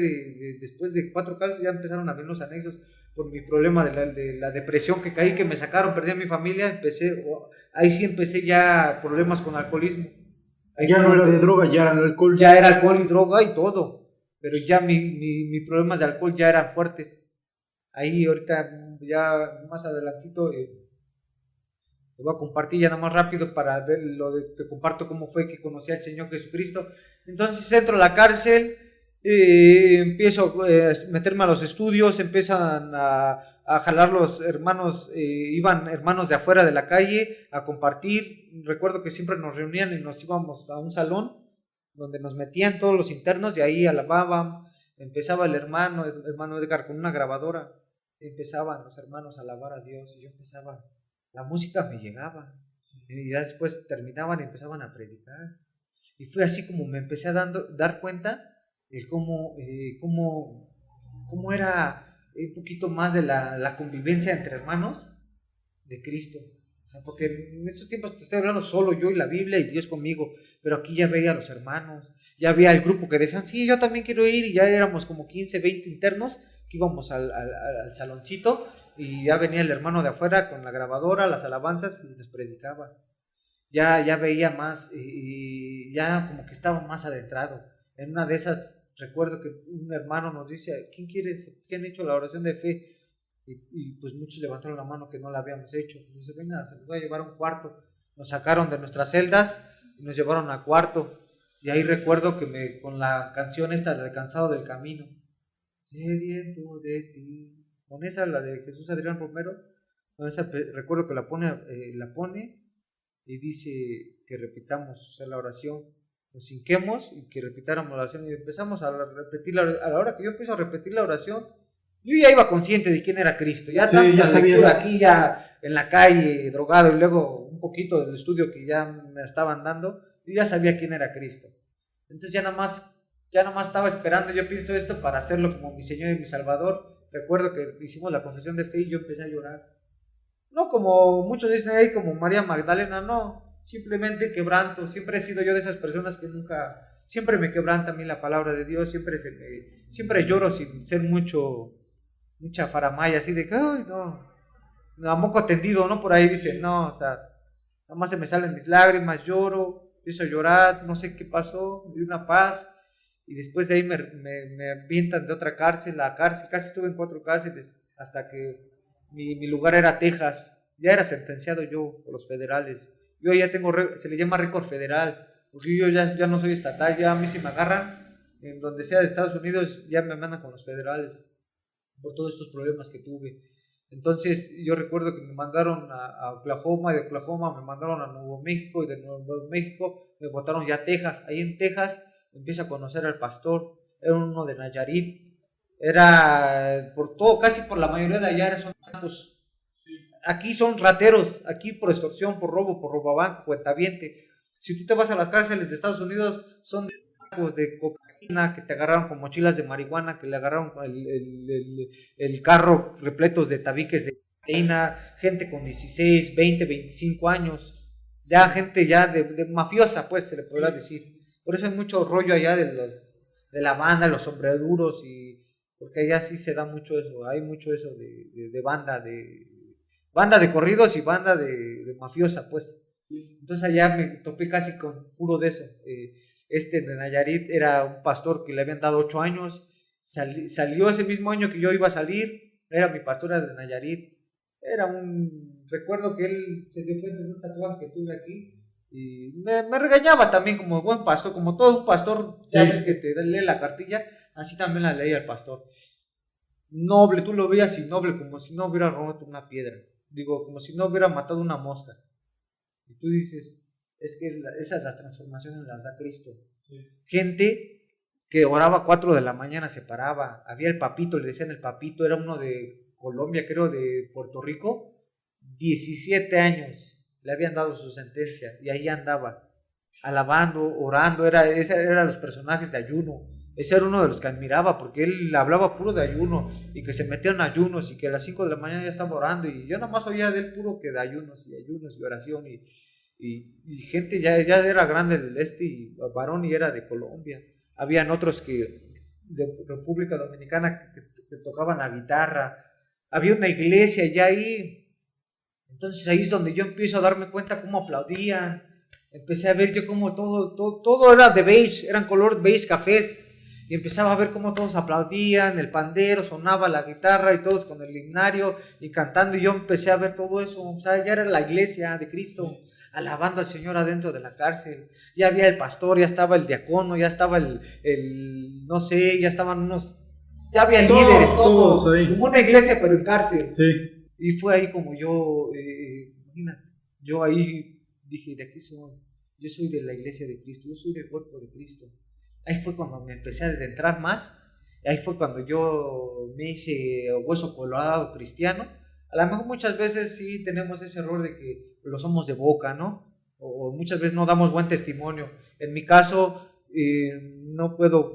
después de 4 calles, ya empezaron a ver los anexos por mi problema de la depresión que caí, que me sacaron, perdí a mi familia, ahí sí empecé ya problemas con alcoholismo. Ahí ya no era de droga, ya era el alcohol. Ya era alcohol y droga y todo, pero ya mis problemas de alcohol ya eran fuertes. Ahí ahorita, ya más adelantito, te voy a compartir ya nada más rápido para ver te comparto cómo fue que conocí al Señor Jesucristo. Entonces entro a la cárcel, empiezo a meterme a los estudios, empiezan a jalar los hermanos, iban hermanos de afuera de la calle a compartir. Recuerdo que siempre nos reunían y nos íbamos a un salón donde nos metían todos los internos y ahí alababan. Empezaba el hermano Edgar con una grabadora, empezaban los hermanos a alabar a Dios y yo empezaba, la música me llegaba y ya después terminaban y empezaban a predicar. Y fue así como me empecé a dar cuenta de cómo era un poquito más de la convivencia entre hermanos de Cristo. O sea, porque en esos tiempos te estoy hablando solo yo y la Biblia y Dios conmigo, pero aquí ya veía a los hermanos, ya había el grupo que decían, sí, yo también quiero ir, y ya éramos como 15, 20 internos que íbamos al saloncito y ya venía el hermano de afuera con la grabadora, las alabanzas y les predicaba. Ya veía más y ya como que estaba más adentrado. En una de esas recuerdo que un hermano nos dice, ¿quién han hecho la oración de fe? Y pues muchos levantaron la mano que no la habíamos hecho. Y dice, venga, se los voy a llevar a un cuarto. Nos sacaron de nuestras celdas y nos llevaron al cuarto. Y ahí recuerdo que con la canción esta de Cansado del Camino, sediento de ti, con esa, la de Jesús Adrián Romero, con esa, recuerdo que la pone y dice que repitamos, o sea, la oración, nos hinquemos y que repitáramos la oración. Y empezamos a repetir, a la hora que yo empiezo a repetir la oración, yo ya iba consciente de quién era Cristo, ya sí, tanta ya sabías. lectura aquí, ya en la calle, drogado, y luego un poquito del estudio que ya me estaban dando, yo ya sabía quién era Cristo. Entonces ya nada más estaba esperando, yo pienso esto para hacerlo como mi Señor y mi Salvador. Recuerdo que hicimos la confesión de fe y yo empecé a llorar. No como muchos dicen ahí, como María Magdalena, no, simplemente quebranto. Siempre he sido yo de esas personas que siempre me quebranta a mí la palabra de Dios, siempre lloro sin ser mucha faramaya, así de que, ay, no, a moco tendido, ¿no? Por ahí dice, no, o sea, nada más se me salen mis lágrimas, lloro, empiezo a llorar, no sé qué pasó, me dio una paz, y después de ahí me avientan de otra cárcel, casi estuve en 4 cárceles, hasta que mi lugar era Texas, ya era sentenciado yo por los federales, yo ya tengo, se le llama récord federal, porque yo ya no soy estatal, ya a mí si me agarran, en donde sea de Estados Unidos, ya me mandan con los federales, por todos estos problemas que tuve. Entonces yo recuerdo que me mandaron a Oklahoma, y de Oklahoma me mandaron a Nuevo México, y de Nuevo México me botaron ya a Texas. Ahí en Texas empiezo a conocer al pastor, era uno de Nayarit, era por todo, casi por la mayoría de allá son bancos. Sí. Aquí son rateros, aquí por extorsión, por robo, por robabanco, cuentaviente. Si tú te vas a las cárceles de Estados Unidos, son de cocaína, que te agarraron con mochilas de marihuana, que le agarraron con el carro repletos de tabiques de cocaína, gente con 16, 20, 25 años, ya gente ya de mafiosa, pues se le podrá decir. Por eso hay mucho rollo allá de la banda, los sombreduros, porque allá sí se da mucho eso, hay mucho eso de banda de corridos y banda de mafiosa, pues. Entonces allá me topé casi con puro de eso. De Nayarit era un pastor que le habían dado 8 años, salió ese mismo año que yo iba a salir, era mi pastora de Nayarit, recuerdo que él se dio cuenta de un tatuaje que tuve aquí, y me regañaba también como buen pastor, como todo un pastor, ya ves que te lee la cartilla, así también la leía el pastor. Noble, tú lo veías y noble, como si no hubiera roto una piedra, como si no hubiera matado una mosca. Y tú dices, es que esas las transformaciones las da Cristo. Sí. Gente que oraba 4 de la mañana se paraba, había el papito, le decían el papito, era uno de Colombia, creo de Puerto Rico, 17 años le habían dado su sentencia y ahí andaba, alabando, orando, eran los personajes de ayuno, Ese era uno de los que admiraba, porque él hablaba puro de ayuno, y que se metía en ayunos, y que a las 5 de la mañana ya estaba orando, y yo nada más oía de él puro que de ayunos, y oración, y gente ya era grande y varón, y era de Colombia. Habían otros que de República Dominicana que tocaban la guitarra. Había una iglesia ya ahí. Entonces ahí es donde yo empiezo a darme cuenta cómo aplaudían. Empecé a ver yo cómo todo era de beige, eran color beige cafés. Y empezaba a ver cómo todos aplaudían, el pandero, sonaba la guitarra y todos con el himnario y cantando. Y yo empecé a ver todo eso. O sea, ya era la iglesia de Cristo, alabando al Señor adentro de la cárcel. Ya había el pastor, ya estaba el diácono, ya estaba no sé, ya estaban ya había líderes, todos ahí. Como una iglesia pero en cárcel. Sí. Y fue ahí como yo, imagínate, yo ahí dije, de aquí soy, yo soy de la iglesia de Cristo, yo soy del cuerpo de Cristo. Ahí fue cuando me empecé a adentrar más, ahí fue cuando yo me hice hueso colorado cristiano. A lo mejor muchas veces sí tenemos ese error de que lo somos de boca, ¿no? O muchas veces no damos buen testimonio. En mi caso, no puedo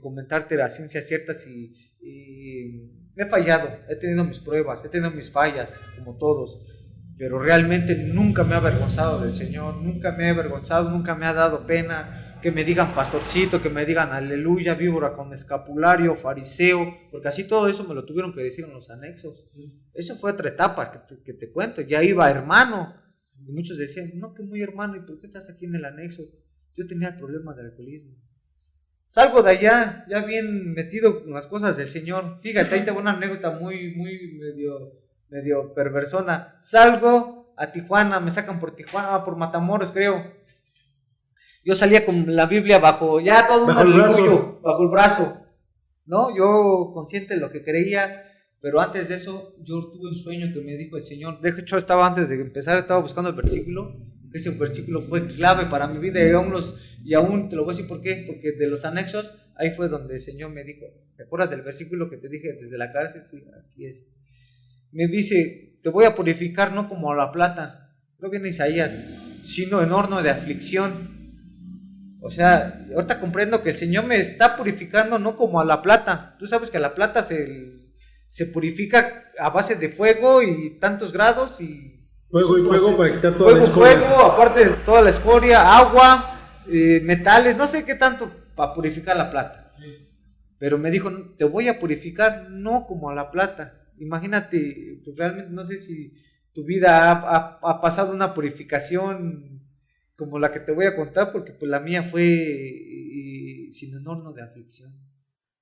comentarte a ciencia cierta si he fallado, he tenido mis pruebas, he tenido mis fallas, como todos, pero realmente nunca me he avergonzado del Señor, nunca me he avergonzado, nunca me ha dado pena que me digan pastorcito, que me digan aleluya, víbora con escapulario, fariseo, porque así todo eso me lo tuvieron que decir en los anexos. Eso fue otra etapa que te cuento. Ya iba hermano, y muchos decían, no, que muy hermano, ¿y por qué estás aquí en el anexo? Yo tenía el problema del alcoholismo. Salgo de allá, ya bien metido con las cosas del Señor. Fíjate, ahí tengo una anécdota muy medio perversona. Salgo a Tijuana, me sacan por Tijuana, por Matamoros, creo. Yo salía con la Biblia bajo el brazo, ¿no? Yo consciente de lo que creía, pero antes de eso, yo tuve un sueño que me dijo el Señor. De hecho, antes de empezar, estaba buscando el versículo, que ese versículo fue clave para mi vida, y aún te lo voy a decir por qué, porque de los anexos, ahí fue donde el Señor me dijo, ¿te acuerdas del versículo que te dije desde la cárcel? Sí, aquí es. Me dice, te voy a purificar no como a la plata, creo que en Isaías, sino en horno de aflicción. O sea, ahorita comprendo que el Señor me está purificando no como a la plata. Tú sabes que la plata se purifica a base de fuego y tantos grados y... Fuego para quitar toda la escoria. Fuego, aparte de toda la escoria, agua, metales, no sé qué tanto para purificar la plata. Sí. Pero me dijo, te voy a purificar no como a la plata. Imagínate, pues realmente no sé si tu vida ha pasado una purificación como la que te voy a contar, porque pues la mía fue sin un horno de aflicción.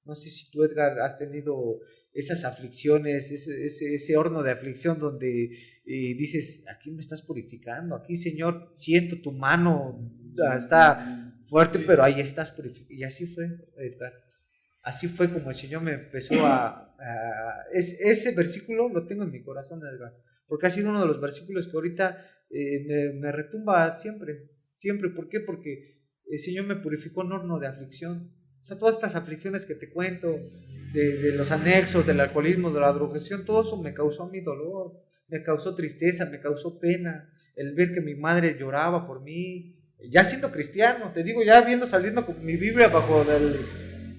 No sé si tú, Edgar, has tenido esas aflicciones, ese horno de aflicción donde dices, aquí me estás purificando, aquí, Señor, siento tu mano, está fuerte, pero ahí estás purificando. Y así fue, Edgar. Así fue como el Señor me empezó ese versículo lo tengo en mi corazón, Edgar, porque ha sido uno de los versículos que ahorita me retumba siempre. ¿Por qué? Porque el Señor me purificó en horno de aflicción. O sea, todas estas aflicciones que te cuento, de los anexos, del alcoholismo, de la drogación, todo eso me causó a mí dolor, me causó tristeza, me causó pena, el ver que mi madre lloraba por mí, ya siendo cristiano, te digo, ya saliendo con mi Biblia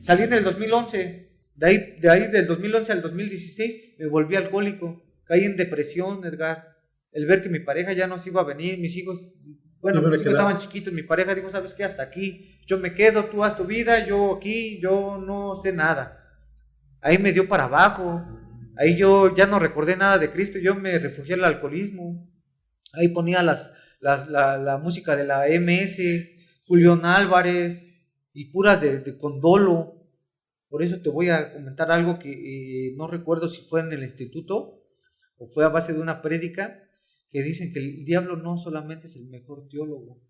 salí en el 2011, de ahí del 2011 al 2016 me volví alcohólico, caí en depresión, Edgar. El ver que mi pareja ya no se iba a venir, mis hijos estaban chiquitos, mi pareja dijo, ¿sabes qué? Hasta aquí, yo me quedo, tú haz tu vida, yo aquí, yo no sé nada. Ahí me dio para abajo, ahí yo ya no recordé nada de Cristo, yo me refugié al alcoholismo. Ahí ponía la música de la MS, Julián Álvarez, y puras de condolo. Por eso te voy a comentar algo que no recuerdo si fue en el instituto o fue a base de una prédica, que dicen que el diablo no solamente es el mejor teólogo,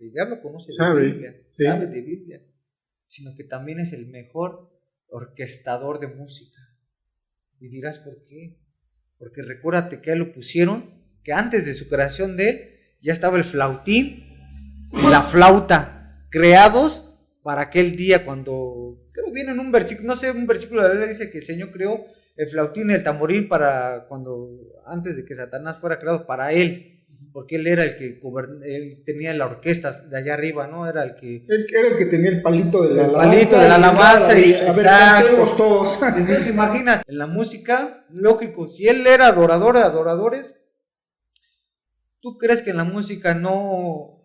el diablo conoce de Biblia, sí, sabe de Biblia, sino que también es el mejor orquestador de música. Y dirás, ¿por qué? Porque recuérdate que a él lo pusieron, que antes de su creación de él, ya estaba el flautín y la flauta, creados para aquel día cuando, creo viene en un versículo, no sé, un versículo de la Biblia dice que el Señor creó el flautín y el tamboril para cuando, antes de que Satanás fuera creado, para él. porque él era el que él tenía la orquesta de allá arriba, ¿no? Era el que... Él era el que tenía el palito de la el alabanza. palito de la alabanza y... A ver, cantemos todos. Entonces imagínate, en la música, lógico, si él era adorador de adoradores, ¿tú crees que en la música no...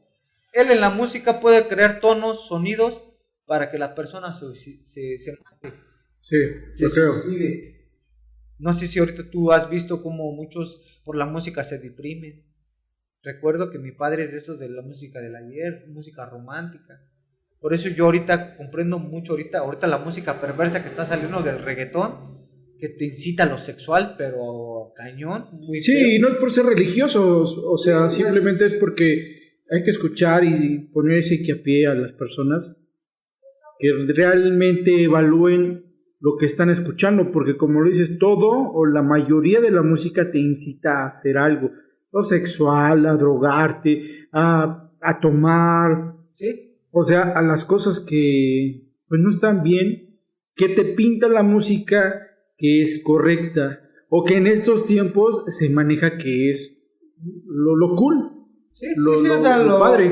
Él en la música puede crear tonos, sonidos, para que la persona se mate, Sí, se lo creo. suicide? No sé si ahorita tú has visto cómo muchos por la música se deprimen. Recuerdo que mi padre es de esos de la música del ayer, música romántica. Por eso yo ahorita comprendo mucho ahorita la música perversa que está saliendo del reggaetón, que te incita a lo sexual, pero cañón, muy Sí, feo. y no es por ser religiosos, o sea, Sí, simplemente es porque hay que escuchar y poner ese hincapié a las personas que realmente evalúen lo que están escuchando, porque como lo dices, todo o la mayoría de la música te incita a hacer algo, lo sexual, a drogarte, a tomar, Sí, o sea, a las cosas que pues no están bien, que te pinta la música que es correcta, o que en estos tiempos se maneja que es lo cool, sí, lo, sí, lo- o sea, lo padre.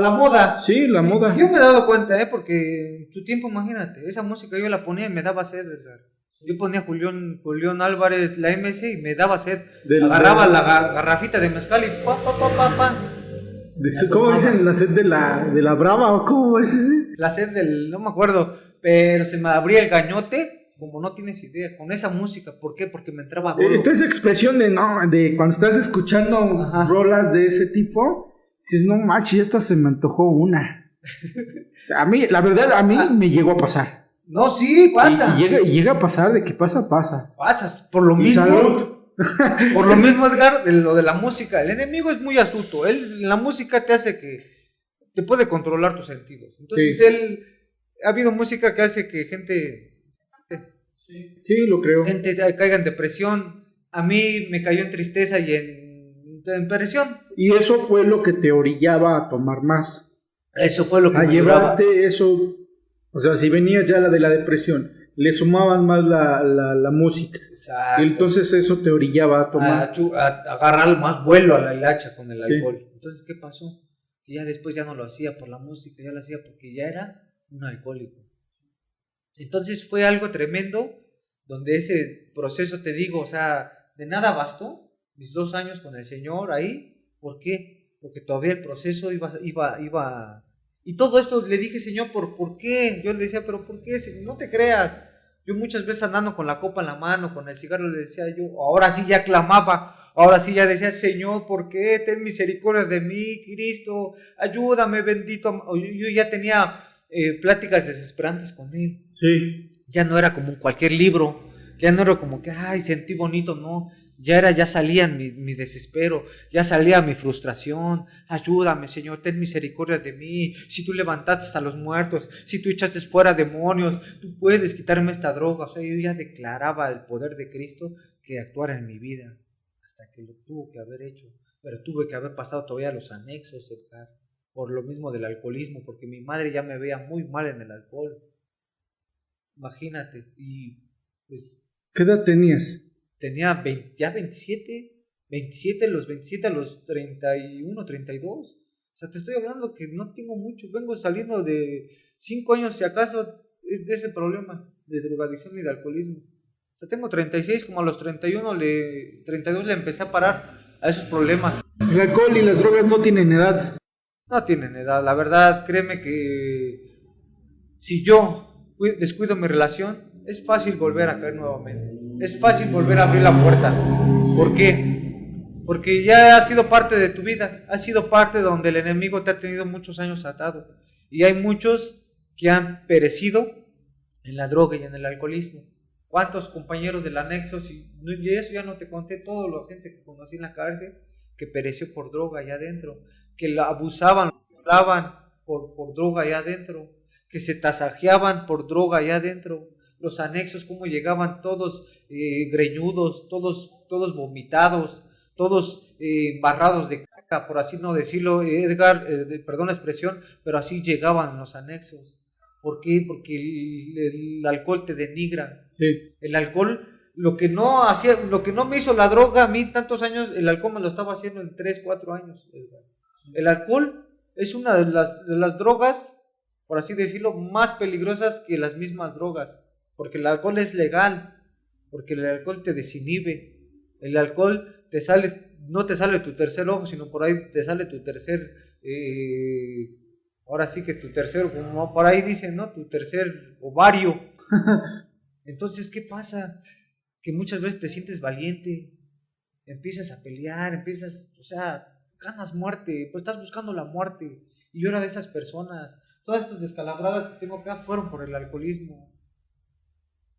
la moda. Sí, la moda. Yo me he dado cuenta, porque en su tiempo, imagínate, esa música yo la ponía y me daba sed, Edgar. Yo ponía Julián Álvarez, la MC, y me daba sed. Agarraba la garrafita de mezcal y pa. ¿Cómo dicen la sed de la brava o cómo es ese? La sed no me acuerdo, pero se me abría el gañote, como no tienes idea, con esa música. ¿Por qué? Porque me entraba duro. Esta esa expresión de cuando estás escuchando rolas de ese tipo, dices, no manches, esta se me antojó una. O sea, a mí, la verdad, a mí me llegó a pasar. No, sí, pasa. Y llega a pasar, de que pasa. Pasas, por lo Y mismo. salud. Por lo mismo, Edgar, de lo de la música. El enemigo es muy astuto. La música te hace que te puede controlar tus sentidos. Entonces, Sí. ha habido música que hace que Sí, lo creo. gente caiga en depresión. A mí me cayó en tristeza y en depresión. Y eso fue lo que te orillaba a tomar más. Eso fue lo que A me llevaba. llevarte eso. O sea, si venía ya la de la depresión, le sumabas más la música. Exacto. Y entonces eso te orillaba a tomar. A agarrar más vuelo a la hilacha con el Sí. alcohol. Entonces, ¿qué pasó? Que ya después ya no lo hacía por la música, ya lo hacía porque ya era un alcohólico. Entonces fue algo tremendo, donde ese proceso, te digo, o sea, de nada bastó mis 2 años con el Señor ahí. ¿Por qué? Porque todavía el proceso iba. Y todo esto le dije, Señor, ¿por qué? Yo le decía, pero ¿por qué, Señor? No te creas. Yo muchas veces andando con la copa en la mano, con el cigarro, le decía yo, ahora sí ya clamaba, ahora sí ya decía, Señor, ¿por qué? Ten misericordia de mí, Cristo, ayúdame, bendito. Yo ya tenía pláticas desesperantes con Él. Sí. Ya no era como cualquier libro, ya no era como que, ay, sentí bonito, no. Ya salía mi desespero, ya salía mi frustración. Ayúdame, Señor, ten misericordia de mí. Si tú levantaste a los muertos, si tú echaste fuera demonios, tú puedes quitarme esta droga. O sea, yo ya declaraba el poder de Cristo que actuara en mi vida, hasta que lo tuvo que haber hecho. Pero tuve que haber pasado todavía los anexos, Edgar, por lo mismo del alcoholismo, porque mi madre ya me veía muy mal en el alcohol. Imagínate, y pues... ¿Qué edad tenías? Tenía 27 los 27 a los 31, 32. O sea, te estoy hablando que no tengo mucho. Vengo saliendo de 5 años, si acaso, es de ese problema de drogadicción y de alcoholismo. O sea, tengo 36, como a los 32 le empecé a parar a esos problemas. El alcohol y las drogas no tienen edad. No tienen edad, la verdad, créeme que si yo descuido mi relación, es fácil volver a caer nuevamente. Es fácil volver a abrir la puerta. ¿Por qué? Porque ya ha sido parte de tu vida, ha sido parte donde el enemigo te ha tenido muchos años atado. Y hay muchos que han perecido en la droga y en el alcoholismo. ¿Cuántos compañeros del anexo? Y eso ya no te conté, toda la gente que conocí en la cárcel que pereció por droga allá adentro, que la abusaban, violaban por droga allá adentro, que se tasajeaban por droga allá adentro. Los anexos, cómo llegaban todos greñudos, todos vomitados, todos embarrados de caca, por así no decirlo, Edgar, perdón la expresión, pero así llegaban los anexos. ¿Por qué? Porque el alcohol te denigra. Sí. El alcohol lo que no me hizo la droga a mí tantos años, el alcohol me lo estaba haciendo en 3, 4 años. El alcohol es una de las drogas, por así decirlo, más peligrosas que las mismas drogas, porque el alcohol es legal, porque el alcohol te desinhibe, el alcohol no te sale tu tercer ojo, sino por ahí te sale tu tercer, ahora sí que tu tercer, como por ahí dicen, ¿no? Tu tercer ovario. Entonces, ¿qué pasa? Que muchas veces te sientes valiente, empiezas a pelear, o sea, ganas muerte, pues estás buscando la muerte. Y yo era de esas personas. Todas estas descalabradas que tengo acá fueron por el alcoholismo.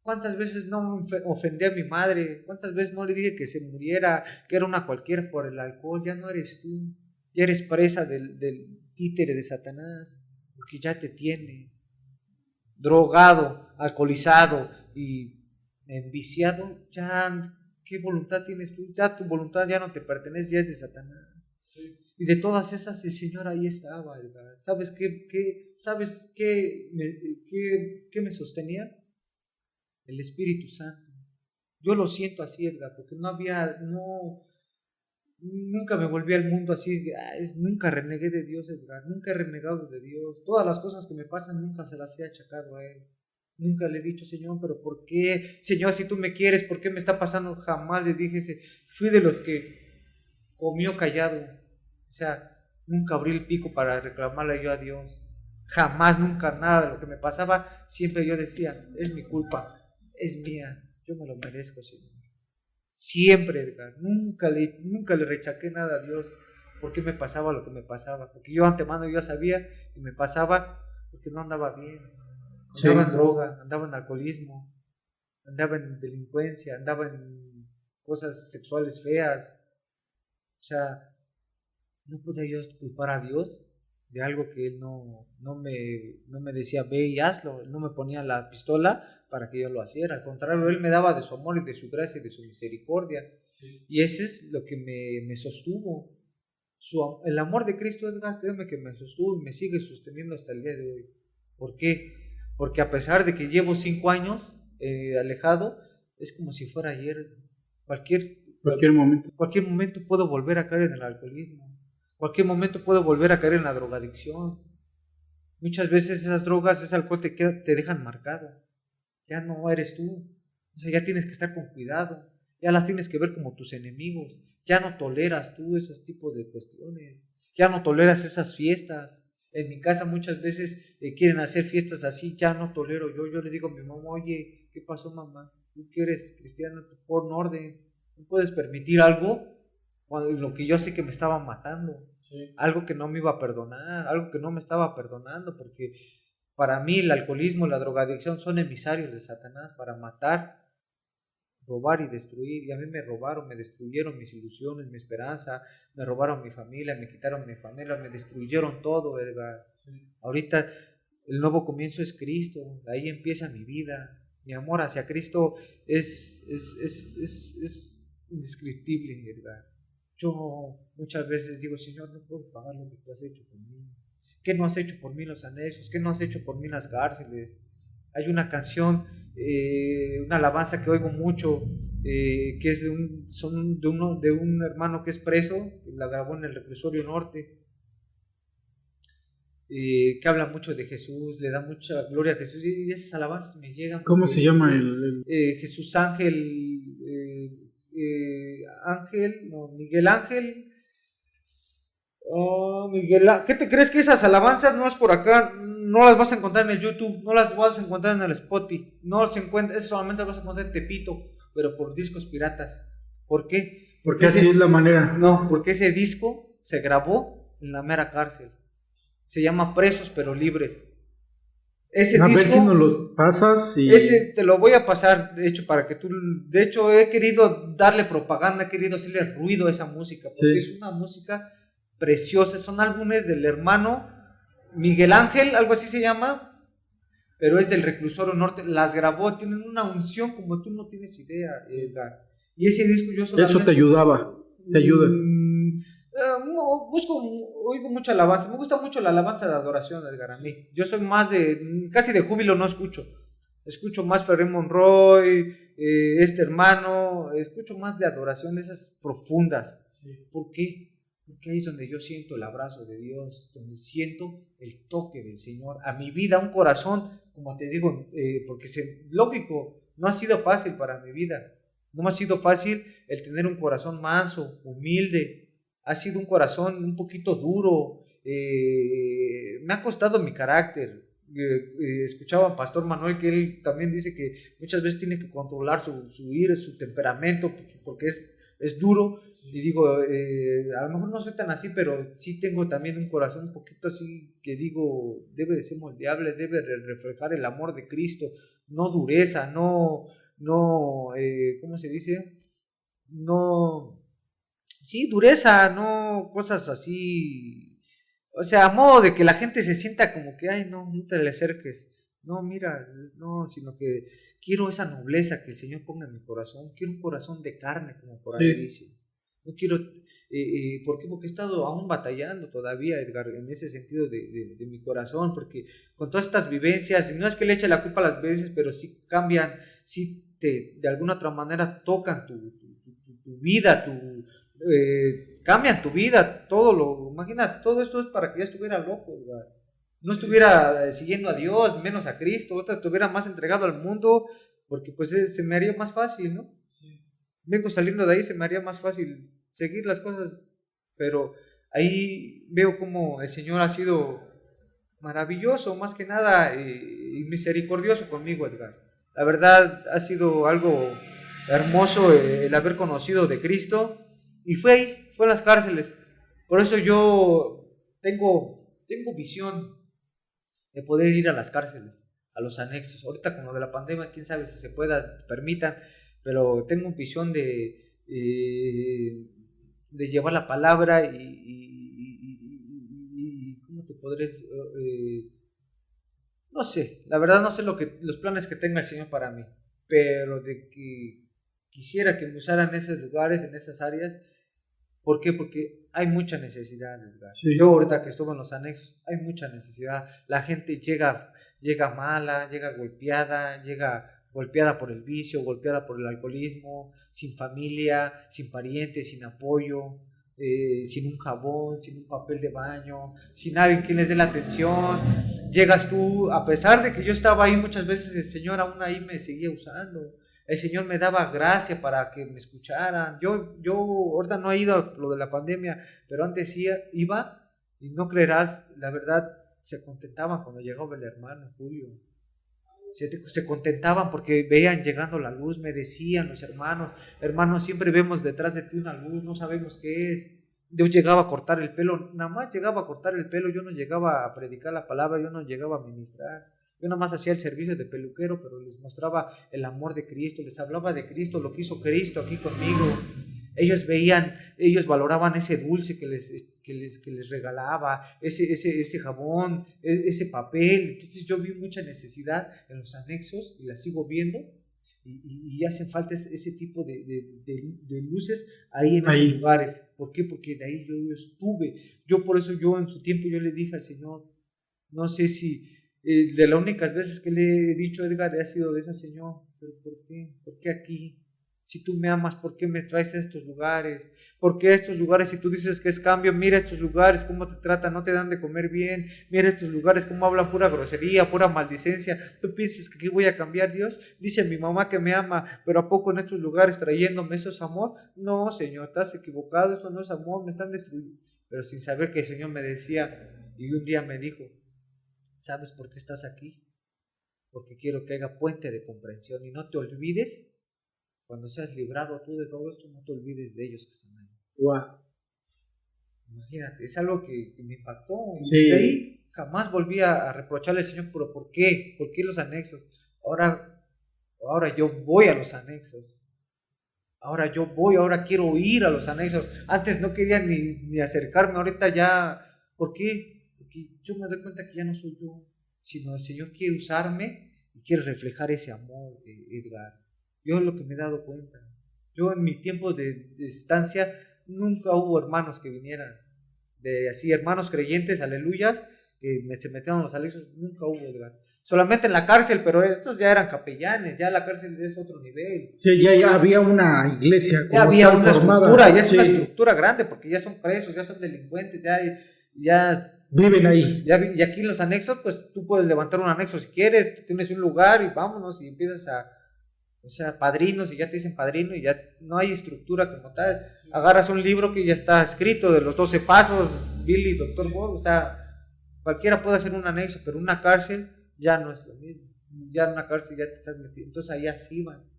¿Cuántas veces no ofendí a mi madre? ¿Cuántas veces no le dije que se muriera, que era una cualquiera por el alcohol? Ya no eres tú, ya eres presa del títere de Satanás, porque ya te tiene drogado, alcoholizado y enviciado. Ya, ¿qué voluntad tienes tú? Ya tu voluntad ya no te pertenece, ya es de Satanás. Y de todas esas el Señor ahí estaba, ¿verdad? ¿Sabes qué me sostenía? El Espíritu Santo. Yo lo siento así, Edgar, porque nunca me volví al mundo así, nunca renegué de Dios, Edgar, nunca he renegado de Dios. Todas las cosas que me pasan nunca se las he achacado a Él. Nunca le he dicho, Señor, pero ¿por qué? Señor, si tú me quieres, ¿por qué me está pasando? Jamás le dije, fui de los que comió callado. O sea, nunca abrí el pico para reclamarle yo a Dios. Jamás, nunca, nada de lo que me pasaba, siempre yo decía, es mi culpa. Es mía, yo me lo merezco, Señor. Siempre, Edgar, nunca le rechaqué nada a Dios. ¿Por qué me pasaba lo que me pasaba? Porque yo antemano ya sabía que me pasaba porque no andaba bien. Andaba en droga, andaba en alcoholismo, andaba en delincuencia, andaba en cosas sexuales feas. O sea, no podía yo culpar a Dios de algo que Él no me decía, ve y hazlo. Él no me ponía la pistola para que yo lo hiciera. Al contrario, Él me daba de su amor y de su gracia y de su misericordia. Sí. Y ese es lo que me sostuvo. El amor de Cristo, Edgar, créeme que me sostuvo y me sigue sosteniendo hasta el día de hoy. ¿Por qué? Porque a pesar de que llevo 5 años alejado, es como si fuera ayer. Cualquier momento puedo volver a caer en el alcoholismo. Cualquier momento puedo volver a caer en la drogadicción. Muchas veces esas drogas, ese alcohol te dejan marcado. Ya no eres tú. O sea, ya tienes que estar con cuidado. Ya las tienes que ver como tus enemigos. Ya no toleras tú esos tipos de cuestiones. Ya no toleras esas fiestas. En mi casa muchas veces quieren hacer fiestas así. Ya no tolero. Yo le digo a mi mamá, oye, ¿qué pasó, mamá? Tú que eres cristiana, pon orden. ¿No puedes permitir algo? Lo que yo sé que me estaba matando, sí. Algo que no me iba a perdonar, algo que no me estaba perdonando, porque para mí el alcoholismo y la drogadicción son emisarios de Satanás para matar, robar y destruir. Y a mí me robaron, me destruyeron mis ilusiones, mi esperanza, me robaron mi familia, me quitaron mi familia, me destruyeron todo, ¿verdad? Sí. Ahorita el nuevo comienzo es Cristo, de ahí empieza mi vida. Mi amor hacia Cristo es indescriptible, Edgar. Yo muchas veces digo, Señor, no puedo pagar lo que tú has hecho por mí. ¿Qué no has hecho por mí los anexos? ¿Qué no has hecho por mí las cárceles? Hay una canción, una alabanza que oigo mucho, que es de un hermano que es preso, que la grabó en el Reclusorio Norte, que habla mucho de Jesús, le da mucha gloria a Jesús, y esas alabanzas me llegan. ¿Cómo se llama Jesús Ángel, Miguel Ángel. ¿Qué te crees que esas alabanzas no es por acá? No las vas a encontrar en el YouTube, no las vas a encontrar en el Spotify, no se encuentra, eso solamente las vas a encontrar en Tepito, pero por discos piratas. ¿Por qué? Porque así es la manera. No, porque ese disco se grabó en la mera cárcel. Se llama Presos pero Libres. Ese a disco, ver si nos lo pasas y... Ese te lo voy a pasar, de hecho, para que tú... De hecho, he querido darle propaganda, he querido hacerle ruido a esa música, porque sí. Es una música preciosa. Son álbumes del hermano Miguel Ángel, algo así se llama, pero es del Reclusorio Norte. Las grabó, tienen una unción como tú no tienes idea, Edgar. Y ese disco yo solamente... Eso te ayudaba, te ayuda. Oigo mucha alabanza, me gusta mucho la alabanza de adoración, Edgar, a mí. Yo soy más casi de júbilo no escucho. escucho más Ferré Monroy, este hermano, escucho más de adoración, de esas profundas. Sí. ¿Por qué? Porque ahí es donde yo siento el abrazo de Dios, donde siento el toque del Señor a mi vida, un corazón, como te digo, porque lógico, no ha sido fácil para mi vida, no me ha sido fácil el tener un corazón manso, humilde, ha sido un corazón un poquito duro, me ha costado mi carácter. Escuchaba a Pastor Manuel que él también dice que muchas veces tiene que controlar su ira, su temperamento, porque es duro. Y digo, a lo mejor no soy tan así, pero sí tengo también un corazón un poquito así que digo, debe de ser moldeable, debe de reflejar el amor de Cristo, no dureza, no, ¿cómo se dice? No, sí, dureza, no cosas así, o sea, a modo de que la gente se sienta como que, ay, no te le acerques, no, mira, no, sino que quiero esa nobleza que el Señor ponga en mi corazón, quiero un corazón de carne, como por ahí dice. No quiero, ¿por qué? Porque he estado aún batallando todavía, Edgar, en ese sentido de mi corazón, porque con todas estas vivencias, no es que le eche la culpa a las vivencias, pero sí cambian, sí de alguna otra manera tocan tu vida, cambian tu vida, imagina, todo esto es para que ya estuviera loco, Edgar. No estuviera siguiendo a Dios, menos a Cristo, estuviera más entregado al mundo, porque pues se me haría más fácil, ¿no? Vengo saliendo de ahí, se me haría más fácil seguir las cosas, pero ahí veo cómo el Señor ha sido maravilloso, más que nada, y misericordioso conmigo, Edgar. La verdad ha sido algo hermoso el haber conocido de Cristo, y fue ahí, fue en las cárceles. Por eso yo tengo visión de poder ir a las cárceles, a los anexos. Ahorita con lo de la pandemia, quién sabe si se pueda, permitan, pero tengo visión de llevar la palabra y ¿cómo te podré? No sé, la verdad no sé los planes que tenga el Señor para mí, pero de que quisiera que me usaran en esos lugares, en esas áreas. ¿Por qué? Porque hay mucha necesidad, Edgar. Sí. Yo ahorita que estuve en los anexos, hay mucha necesidad. La gente llega mala, llega golpeada por el vicio, golpeada por el alcoholismo, sin familia, sin parientes, sin apoyo, sin un jabón, sin un papel de baño, sin alguien que les dé la atención. Llegas tú, a pesar de que yo estaba ahí muchas veces, el Señor aún ahí me seguía usando. El Señor me daba gracia para que me escucharan. Yo ahorita no he ido a lo de la pandemia, pero antes sí iba, y no creerás, la verdad, se contentaban cuando llegaba el hermano Julio. Se contentaban porque veían llegando la luz, me decían los hermanos, siempre vemos detrás de ti una luz, no sabemos qué es. Yo llegaba a cortar el pelo, nada más llegaba a cortar el pelo, yo no llegaba a predicar la palabra, yo no llegaba a ministrar. Yo nada más hacía el servicio de peluquero, pero les mostraba el amor de Cristo, les hablaba de Cristo, lo que hizo Cristo aquí conmigo. Ellos valoraban ese dulce que les regalaba, ese jabón, ese papel. Entonces yo vi mucha necesidad en los anexos y la sigo viendo, y hacen falta ese tipo de luces ahí en esos lugares. ¿Por qué? Porque de ahí yo estuve. Por eso en su tiempo yo le dije al Señor, no sé si de las únicas veces que le he dicho, Edgar, ha sido de esa, Señor, pero ¿por qué? ¿Por qué aquí? Si tú me amas, ¿por qué me traes a estos lugares? ¿Por qué a estos lugares? Si tú dices que es cambio, mira estos lugares, cómo te tratan, no te dan de comer bien. Mira estos lugares, cómo hablan pura grosería, pura maldicencia. ¿Tú piensas que aquí voy a cambiar, Dios? Dice mi mamá que me ama, pero ¿a poco en estos lugares trayéndome eso es amor? No, Señor, estás equivocado, esto no es amor, me están destruyendo. Pero sin saber que el Señor me decía, y un día me dijo, ¿sabes por qué estás aquí? Porque quiero que haya puente de comprensión, y no te olvides. Cuando seas librado tú de todo esto, no te olvides de ellos que están ahí. Wow. Imagínate, es algo que me impactó. Y sí. Desde ahí jamás volví a reprocharle al Señor, pero ¿por qué? ¿Por qué los anexos? Ahora yo voy a los anexos. Ahora quiero ir a los anexos. Antes no quería ni acercarme, ahorita ya. ¿Por qué? Porque yo me doy cuenta que ya no soy yo, sino el Señor quiere usarme y quiere reflejar ese amor, Edgar. Yo es lo que me he dado cuenta. Yo en mi tiempo de estancia nunca hubo hermanos que vinieran, de así hermanos creyentes, aleluyas, se metieron los anexos, nunca hubo, Edgar. Solamente en la cárcel, pero estos ya eran capellanes, ya la cárcel es otro nivel. Sí, ya había una iglesia. Ya había una estructura, ya es sí. una estructura grande, porque ya son presos, ya son delincuentes, ya viven ahí. Y aquí en los anexos, pues tú puedes levantar un anexo si quieres, tú tienes un lugar y vámonos, y empiezas o sea, padrinos, y ya te dicen padrino, y ya no hay estructura como tal. Agarras un libro que ya está escrito de los 12 pasos, Billy, Dr. Bob, o sea, cualquiera puede hacer un anexo, pero una cárcel ya no es lo mismo. Ya en una cárcel ya te estás metiendo. Entonces ahí así van.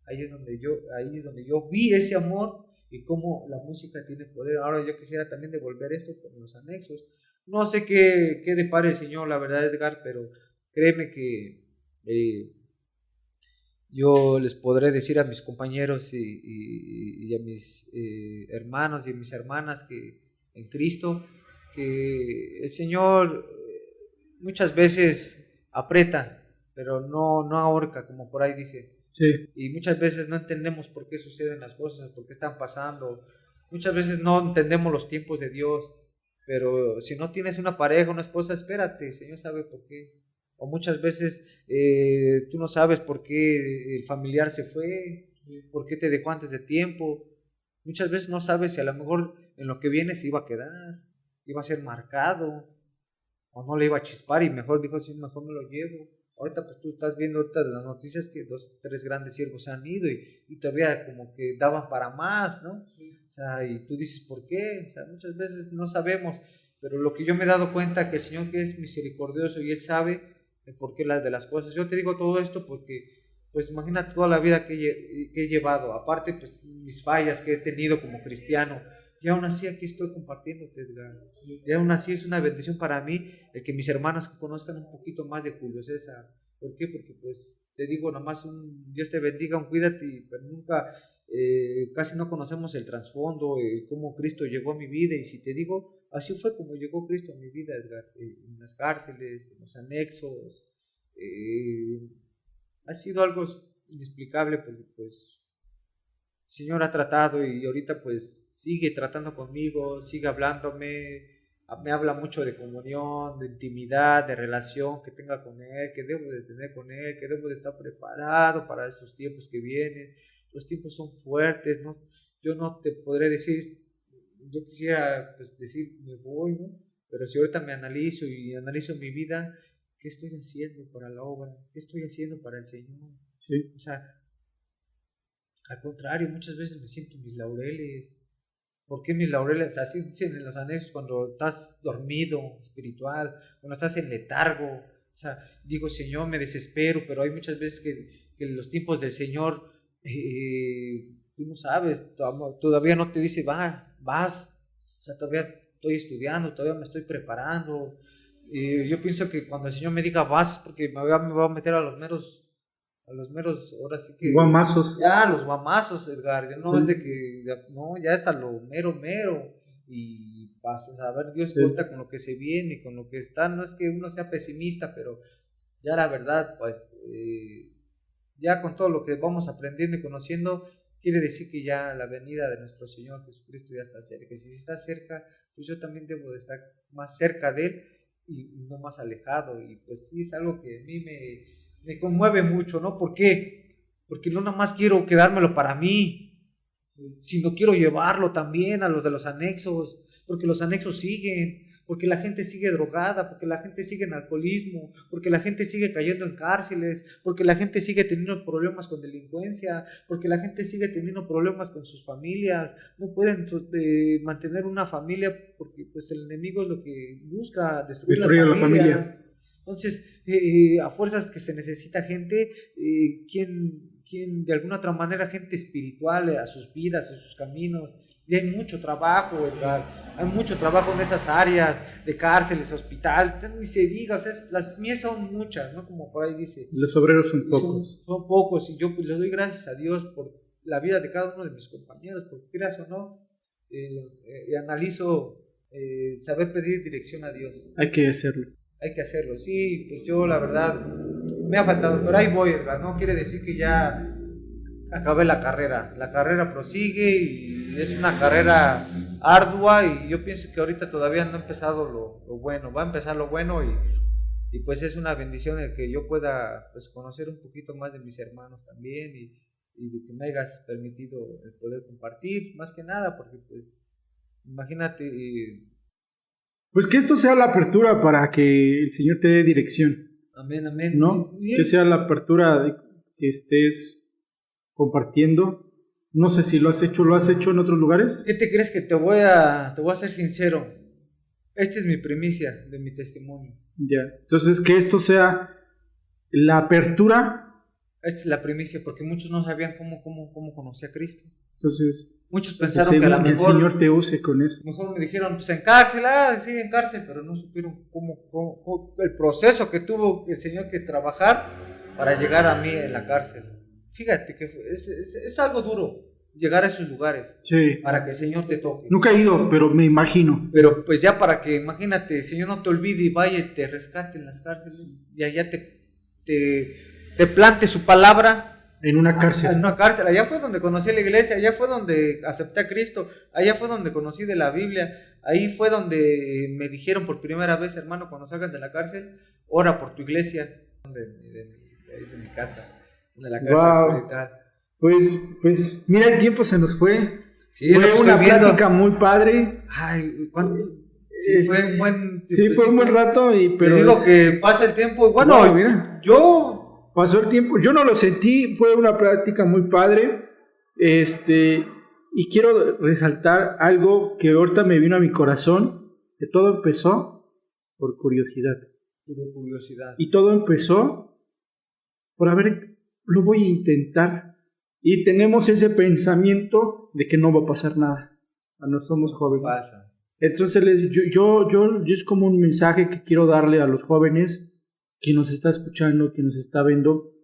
Ahí es donde yo vi ese amor y cómo la música tiene poder. Ahora yo quisiera también devolver esto con los anexos. No sé qué depare el Señor, la verdad, Edgar, pero créeme que yo les podré decir a mis compañeros y a mis hermanos y a mis hermanas que en Cristo, que el Señor muchas veces aprieta, pero no ahorca, como por ahí dice. Sí. Y muchas veces no entendemos por qué suceden las cosas, por qué están pasando. Muchas veces no entendemos los tiempos de Dios, pero si no tienes una pareja, una esposa, espérate, el Señor sabe por qué. O muchas veces tú no sabes por qué el familiar se fue, por qué te dejó antes de tiempo. Muchas veces no sabes si a lo mejor en lo que viene se iba a quedar, iba a ser marcado, o no le iba a chispar y mejor dijo, sí, mejor me lo llevo. Ahorita pues tú estás viendo ahorita las noticias que 2, 3 grandes siervos se han ido y todavía como que daban para más, ¿no? Sí. O sea, y tú dices, ¿por qué? O sea, muchas veces no sabemos, pero lo que yo me he dado cuenta que el Señor que es misericordioso y Él sabe el porqué de las cosas. Yo te digo todo esto porque, pues imagínate toda la vida que he llevado, aparte pues mis fallas que he tenido como cristiano, y aún así aquí estoy compartiéndote, Edgar. Y aún así es una bendición para mí el que mis hermanos conozcan un poquito más de Julio César. ¿Por qué? Porque pues te digo, nomás Dios te bendiga, cuídate, pero nunca, casi no conocemos el trasfondo, cómo Cristo llegó a mi vida. Y si te digo, así fue como llegó Cristo a mi vida, Edgar, en las cárceles, en los anexos. Ha sido algo inexplicable porque pues el Señor ha tratado y ahorita pues sigue tratando conmigo, sigue hablándome, me habla mucho de comunión, de intimidad, de relación que tenga con Él, que debo de tener con Él, que debo de estar preparado para estos tiempos que vienen. Los tiempos son fuertes, ¿no? Yo no te podré decir, yo quisiera pues decir me voy, ¿no? Pero si ahorita me analizo y analizo mi vida, ¿qué estoy haciendo para la obra? ¿Qué estoy haciendo para el Señor? Sí. O sea, al contrario, muchas veces me siento en mis laureles. ¿Por qué mis laureles? Así dicen en los anexos cuando estás dormido, espiritual, cuando estás en letargo. O sea, digo, Señor, me desespero, pero hay muchas veces que los tiempos del Señor, tú no sabes, todavía no te dice, vas. O sea, todavía estoy estudiando, todavía me estoy preparando. Yo pienso que cuando el Señor me diga vas, porque me va a meter a los meros, ahora sí que... guamazos. Ya, los guamazos, Edgar, ya no Sí. es de que, no, ya es a lo mero, y vas a ver, Dios Sí. cuenta con lo que se viene, con lo que está, no es que uno sea pesimista, pero ya la verdad, pues, ya con todo lo que vamos aprendiendo y conociendo, quiere decir que ya la venida de nuestro Señor Jesucristo ya está cerca, y si está cerca, pues yo también debo de estar más cerca de Él, y no más alejado, y pues sí, es algo que a mí me conmueve mucho, ¿no? ¿Por qué? Porque no nada más quiero quedármelo para mí, sino quiero llevarlo también a los de los anexos, porque los anexos siguen, porque la gente sigue drogada, porque la gente sigue en alcoholismo, porque la gente sigue cayendo en cárceles, porque la gente sigue teniendo problemas con delincuencia, porque la gente sigue teniendo problemas con sus familias, no pueden mantener una familia porque pues el enemigo es lo que busca, destruir las familias. Entonces, a fuerzas que se necesita gente, quien de alguna otra manera, gente espiritual a sus vidas, a sus caminos. Y hay mucho trabajo, Edgar, hay mucho trabajo en esas áreas de cárceles, hospital, ni se diga, o sea, las mías son muchas, ¿no? Como por ahí dice. Los obreros son pocos. Son pocos, y yo le doy gracias a Dios por la vida de cada uno de mis compañeros, porque creas o no, analizo saber pedir dirección a Dios. Hay que hacerlo. Hay que hacerlo, sí, pues yo la verdad me ha faltado, pero ahí voy, Edgar, no quiere decir que ya acabé la carrera prosigue y es una carrera ardua, y yo pienso que ahorita todavía no ha empezado lo bueno, va a empezar lo bueno, y pues es una bendición el que yo pueda pues conocer un poquito más de mis hermanos también, y de que me hayas permitido el poder compartir, más que nada, porque pues imagínate. Pues que esto sea la apertura para que el Señor te dé dirección. Amén, amén. ¿No? Que sea la apertura de que estés compartiendo. No sé si ¿lo has hecho en otros lugares? ¿Qué te crees? Que te voy a ser sincero. Esta es mi primicia de mi testimonio. Ya. Entonces, que esto sea la apertura. Esta es la primicia, porque muchos no sabían cómo conocí a Cristo. Entonces, muchos pensaron que a lo mejor el Señor te use con eso. Mejor me dijeron, pues en cárcel, sí, en cárcel, pero no supieron cómo el proceso que tuvo el Señor que trabajar para llegar a mí en la cárcel. Fíjate que es algo duro llegar a esos lugares, sí, para que el Señor te toque. Nunca he ido, pero me imagino. Pero pues ya para que, imagínate, el Señor no te olvide y vaya y te rescate en las cárceles, y allá te plante su palabra. En una cárcel. En una cárcel. Allá fue donde conocí la iglesia, allá fue donde acepté a Cristo, allá fue donde conocí de la Biblia, ahí fue donde me dijeron por primera vez, hermano, cuando salgas de la cárcel, ora por tu iglesia, de mi casa, de la casa espiritual. Pues mira, el tiempo se nos fue. Sí, fue una plática muy padre. Ay, ¿cuánto? Sí, fue un buen sí, fue un buen rato, pero te digo que pasa el tiempo. Bueno, mira. Yo pasó el tiempo, yo no lo sentí, fue una práctica muy padre, y quiero resaltar algo que ahorita me vino a mi corazón, que todo empezó por curiosidad. Y todo empezó por, lo voy a intentar, y tenemos ese pensamiento de que no va a pasar nada, cuando somos jóvenes. Pasa. Entonces yo es como un mensaje que quiero darle a los jóvenes, quien nos está escuchando, quien nos está viendo,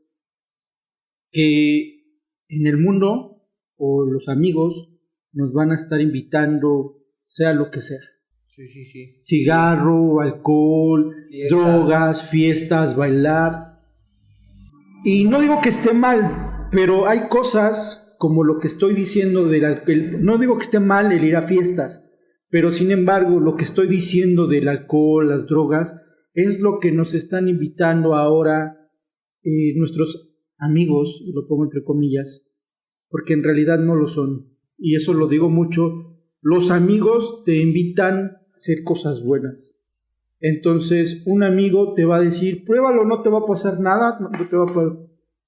que en el mundo o los amigos nos van a estar invitando, sea lo que sea. Sí. Cigarro, alcohol, drogas, fiestas, bailar. Y no digo que esté mal, pero hay cosas como lo que estoy diciendo no digo que esté mal el ir a fiestas, pero sin embargo lo que estoy diciendo del alcohol, las drogas, es lo que nos están invitando ahora nuestros amigos, lo pongo entre comillas, porque en realidad no lo son. Y eso lo digo mucho. Los amigos te invitan a hacer cosas buenas. Entonces, un amigo te va a decir, pruébalo, no te va a pasar nada, no te va a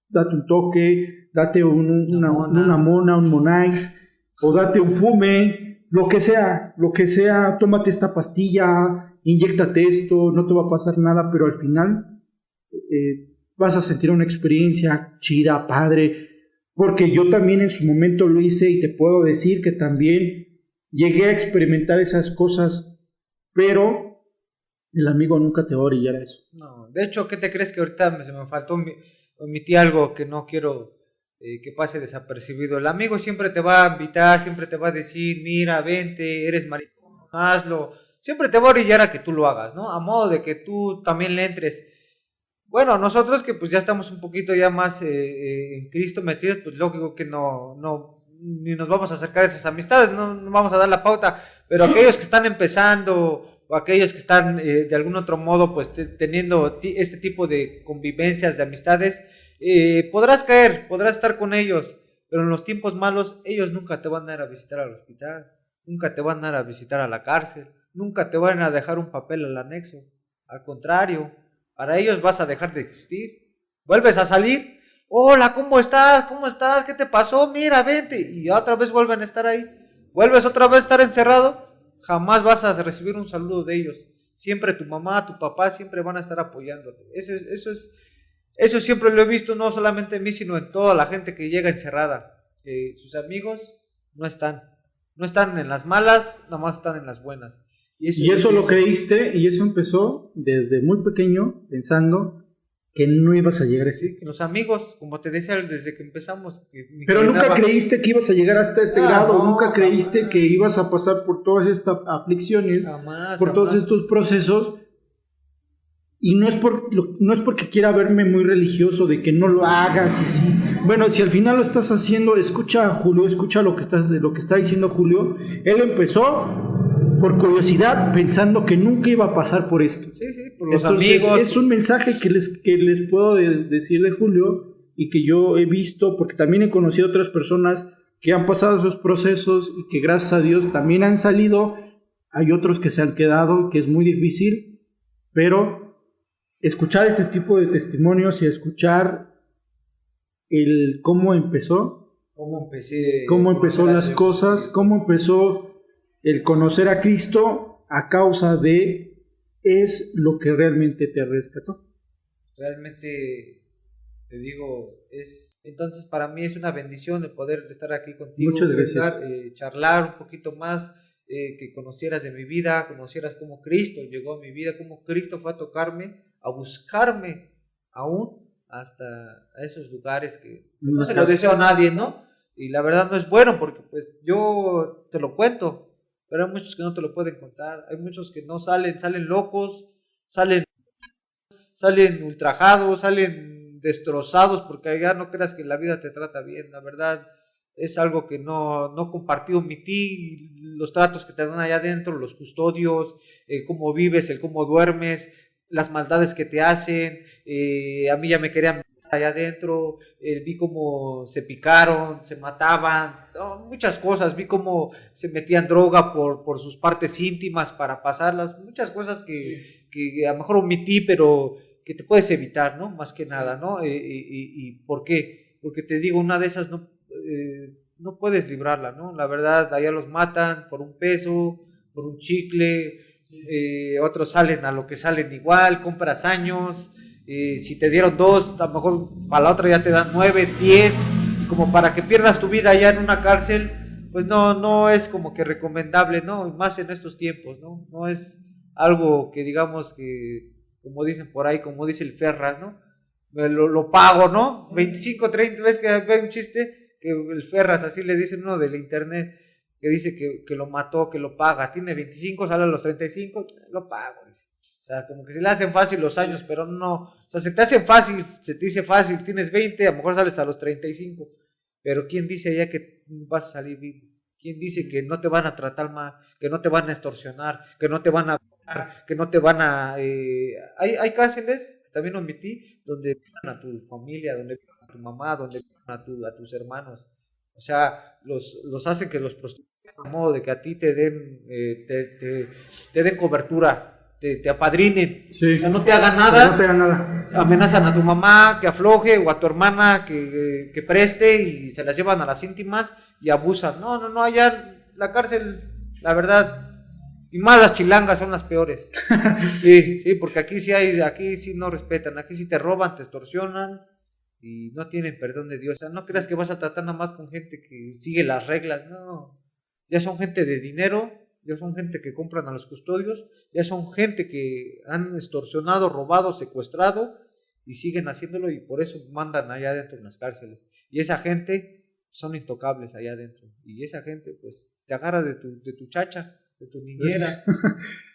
date un toque, date una mona, un monais, o date un fume, lo que sea, tómate esta pastilla, inyéctate esto, no te va a pasar nada, pero al final vas a sentir una experiencia chida, padre, porque yo también en su momento lo hice y te puedo decir que también llegué a experimentar esas cosas, pero el amigo nunca te va a orillar a eso. No, de hecho, ¿qué te crees que ahorita se me faltó omití algo que no quiero que pase desapercibido? El amigo siempre te va a invitar, siempre te va a decir, mira, vente, eres maricón, hazlo. Siempre te va a orillar a que tú lo hagas, ¿no? A modo de que tú también le entres. Bueno, nosotros que pues ya estamos un poquito ya más en Cristo metidos, pues lógico que no ni nos vamos a acercar a esas amistades, no vamos a dar la pauta, pero aquellos que están empezando o aquellos que están de algún otro modo pues teniendo este tipo de convivencias, de amistades, podrás estar con ellos, pero en los tiempos malos ellos nunca te van a ir a visitar al hospital, nunca te van a ir a visitar a la cárcel, nunca te van a dejar un papel al anexo. Al contrario, para ellos vas a dejar de existir. Vuelves a salir. Hola, ¿cómo estás? ¿Qué te pasó? Mira, vente. Y otra vez vuelven a estar ahí. Vuelves otra vez a estar encerrado. Jamás vas a recibir un saludo de ellos. Siempre tu mamá, tu papá, siempre van a estar apoyándote. Eso siempre lo he visto, no solamente en mí, sino en toda la gente que llega encerrada. Que sus amigos no están en las malas, nada más están en las buenas. Y eso lo creíste, y eso empezó desde muy pequeño, pensando que no ibas a llegar a sí, que los amigos, como te decía desde que empezamos. Pero nunca creíste que ibas a llegar hasta este grado, nunca creíste que ibas a pasar por todas estas aflicciones, por todos estos procesos, Y no es porque quiera verme muy religioso de que no lo hagas y sí. Bueno, si al final lo estás haciendo, escucha a Julio, escucha lo que está diciendo Julio. Él empezó por curiosidad, pensando que nunca iba a pasar por esto. Sí, por los Entonces, amigos. Es un mensaje que les puedo decir de Julio y que yo he visto, porque también he conocido otras personas que han pasado esos procesos y que gracias a Dios también han salido. Hay otros que se han quedado, que es muy difícil, pero escuchar este tipo de testimonios y escuchar cómo empezó, cómo empezó las cosas, cómo empezó el conocer a Cristo a causa de, es lo que realmente te rescató. Realmente te digo, entonces para mí es una bendición el poder estar aquí contigo. Muchas gracias. Charlar un poquito más, que conocieras de mi vida, conocieras cómo Cristo llegó a mi vida, cómo Cristo fue a tocarme, a buscarme aún hasta a esos lugares que no se lo deseo a nadie, ¿no? Y la verdad no es bueno porque pues yo te lo cuento, pero hay muchos que no te lo pueden contar, hay muchos que no salen locos, salen ultrajados, salen destrozados, porque allá no creas que la vida te trata bien, la verdad es algo que no compartí, omití los tratos que te dan allá adentro, los custodios, cómo vives, el cómo duermes, las maldades que te hacen. A mí ya me querían allá adentro, vi cómo se picaron, se mataban, muchas cosas, vi cómo se metían droga por sus partes íntimas para pasarlas, muchas cosas que a lo mejor omití, pero que te puedes evitar, ¿no? Más que nada, ¿no? ¿Y por qué? Porque te digo, una de esas no puedes librarla, ¿no? La verdad, allá los matan por un peso, por un chicle, otros salen a lo que salen igual, compras años, si te dieron 2, a lo mejor para la otra ya te dan 9, 10, como para que pierdas tu vida allá en una cárcel, pues no es como que recomendable, ¿no? Y más en estos tiempos, ¿no? No es algo que digamos que, como dicen por ahí, como dice el Ferras, ¿no? Lo pago, ¿no? 25, 30, ¿ves que ve un chiste? Que el Ferras, así le dicen uno del internet, que dice que lo mató, que lo paga, tiene 25, sale a los 35, lo pago, dice. O sea, como que se le hacen fácil los años, pero no, o sea, se te dice fácil, tienes 20, a lo mejor sales a los 35, pero ¿quién dice ya que vas a salir vivo? ¿Quién dice que no te van a tratar mal, que no te van a extorsionar, que no te van a que no te van a... hay cárceles, que también omití, donde violan a tu familia, donde violan a tu mamá, donde violan a tus hermanos. O sea, los hacen que los prostituyan a modo de que a ti te den cobertura, te apadrinen. Sí. O sea, no te hagan nada. No te hagan nada. Amenazan a tu mamá que afloje o a tu hermana que preste y se las llevan a las íntimas y abusan. No, allá la cárcel, la verdad... Y más las chilangas son las peores. Sí, porque aquí sí no respetan, aquí sí te roban, te extorsionan y no tienen perdón de Dios. O sea, no creas que vas a tratar nada más con gente que sigue las reglas, no. Ya son gente de dinero, ya son gente que compran a los custodios, ya son gente que han extorsionado, robado, secuestrado y siguen haciéndolo y por eso mandan allá adentro en las cárceles. Y esa gente son intocables allá adentro. Y esa gente pues te agarra de tu chacha, de tu niñera.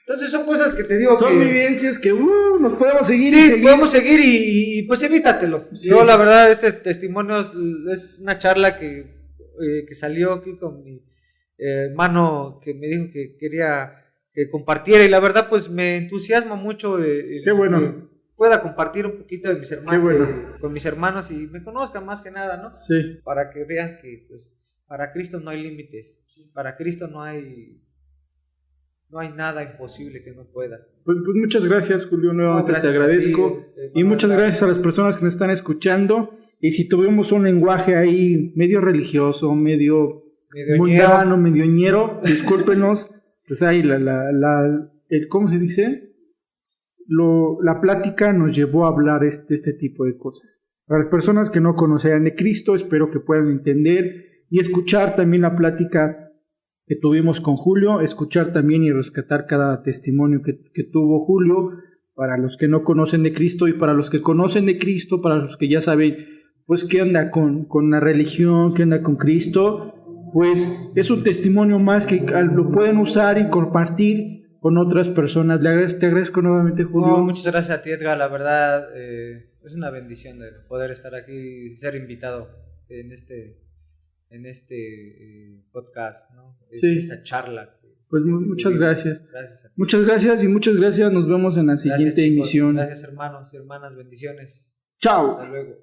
Entonces son cosas que te digo son vivencias que nos podemos seguir. Sí, podemos seguir y pues evítatelo. Sí. Yo la verdad este testimonio es una charla que salió aquí con mi hermano que me dijo que quería que compartiera y la verdad pues me entusiasma mucho qué bueno que pueda compartir un poquito de mis hermanos, bueno. Con mis hermanos y me conozcan más que nada, ¿no? Sí. Para que vean que pues para Cristo no hay límites, para Cristo no hay nada imposible que no pueda. Pues muchas gracias, Julio, nuevamente te agradezco. Y muchas gracias a las personas que nos están escuchando. Y si tuvimos un lenguaje ahí medio religioso, medio mundano, medio ñero, discúlpenos. Pues ahí ¿cómo se dice? La plática nos llevó a hablar de este tipo de cosas. Para las personas que no conocían de Cristo, espero que puedan entender y escuchar también la plática que tuvimos con Julio, escuchar también y rescatar cada testimonio que tuvo Julio, para los que no conocen de Cristo y para los que conocen de Cristo, para los que ya saben, pues qué onda con la religión, qué onda con Cristo, pues es un testimonio más que lo pueden usar y compartir con otras personas. Te agradezco nuevamente, Julio. No, muchas gracias a ti, Edgar, la verdad es una bendición de poder estar aquí y ser invitado en este podcast, ¿no? Sí. Esta charla. Pues muchas gracias. Gracias a ti. Muchas gracias y muchas gracias. Nos vemos en la siguiente Gracias, chicos. emisión. Gracias, hermanos y hermanas. Bendiciones. Chao. Hasta luego.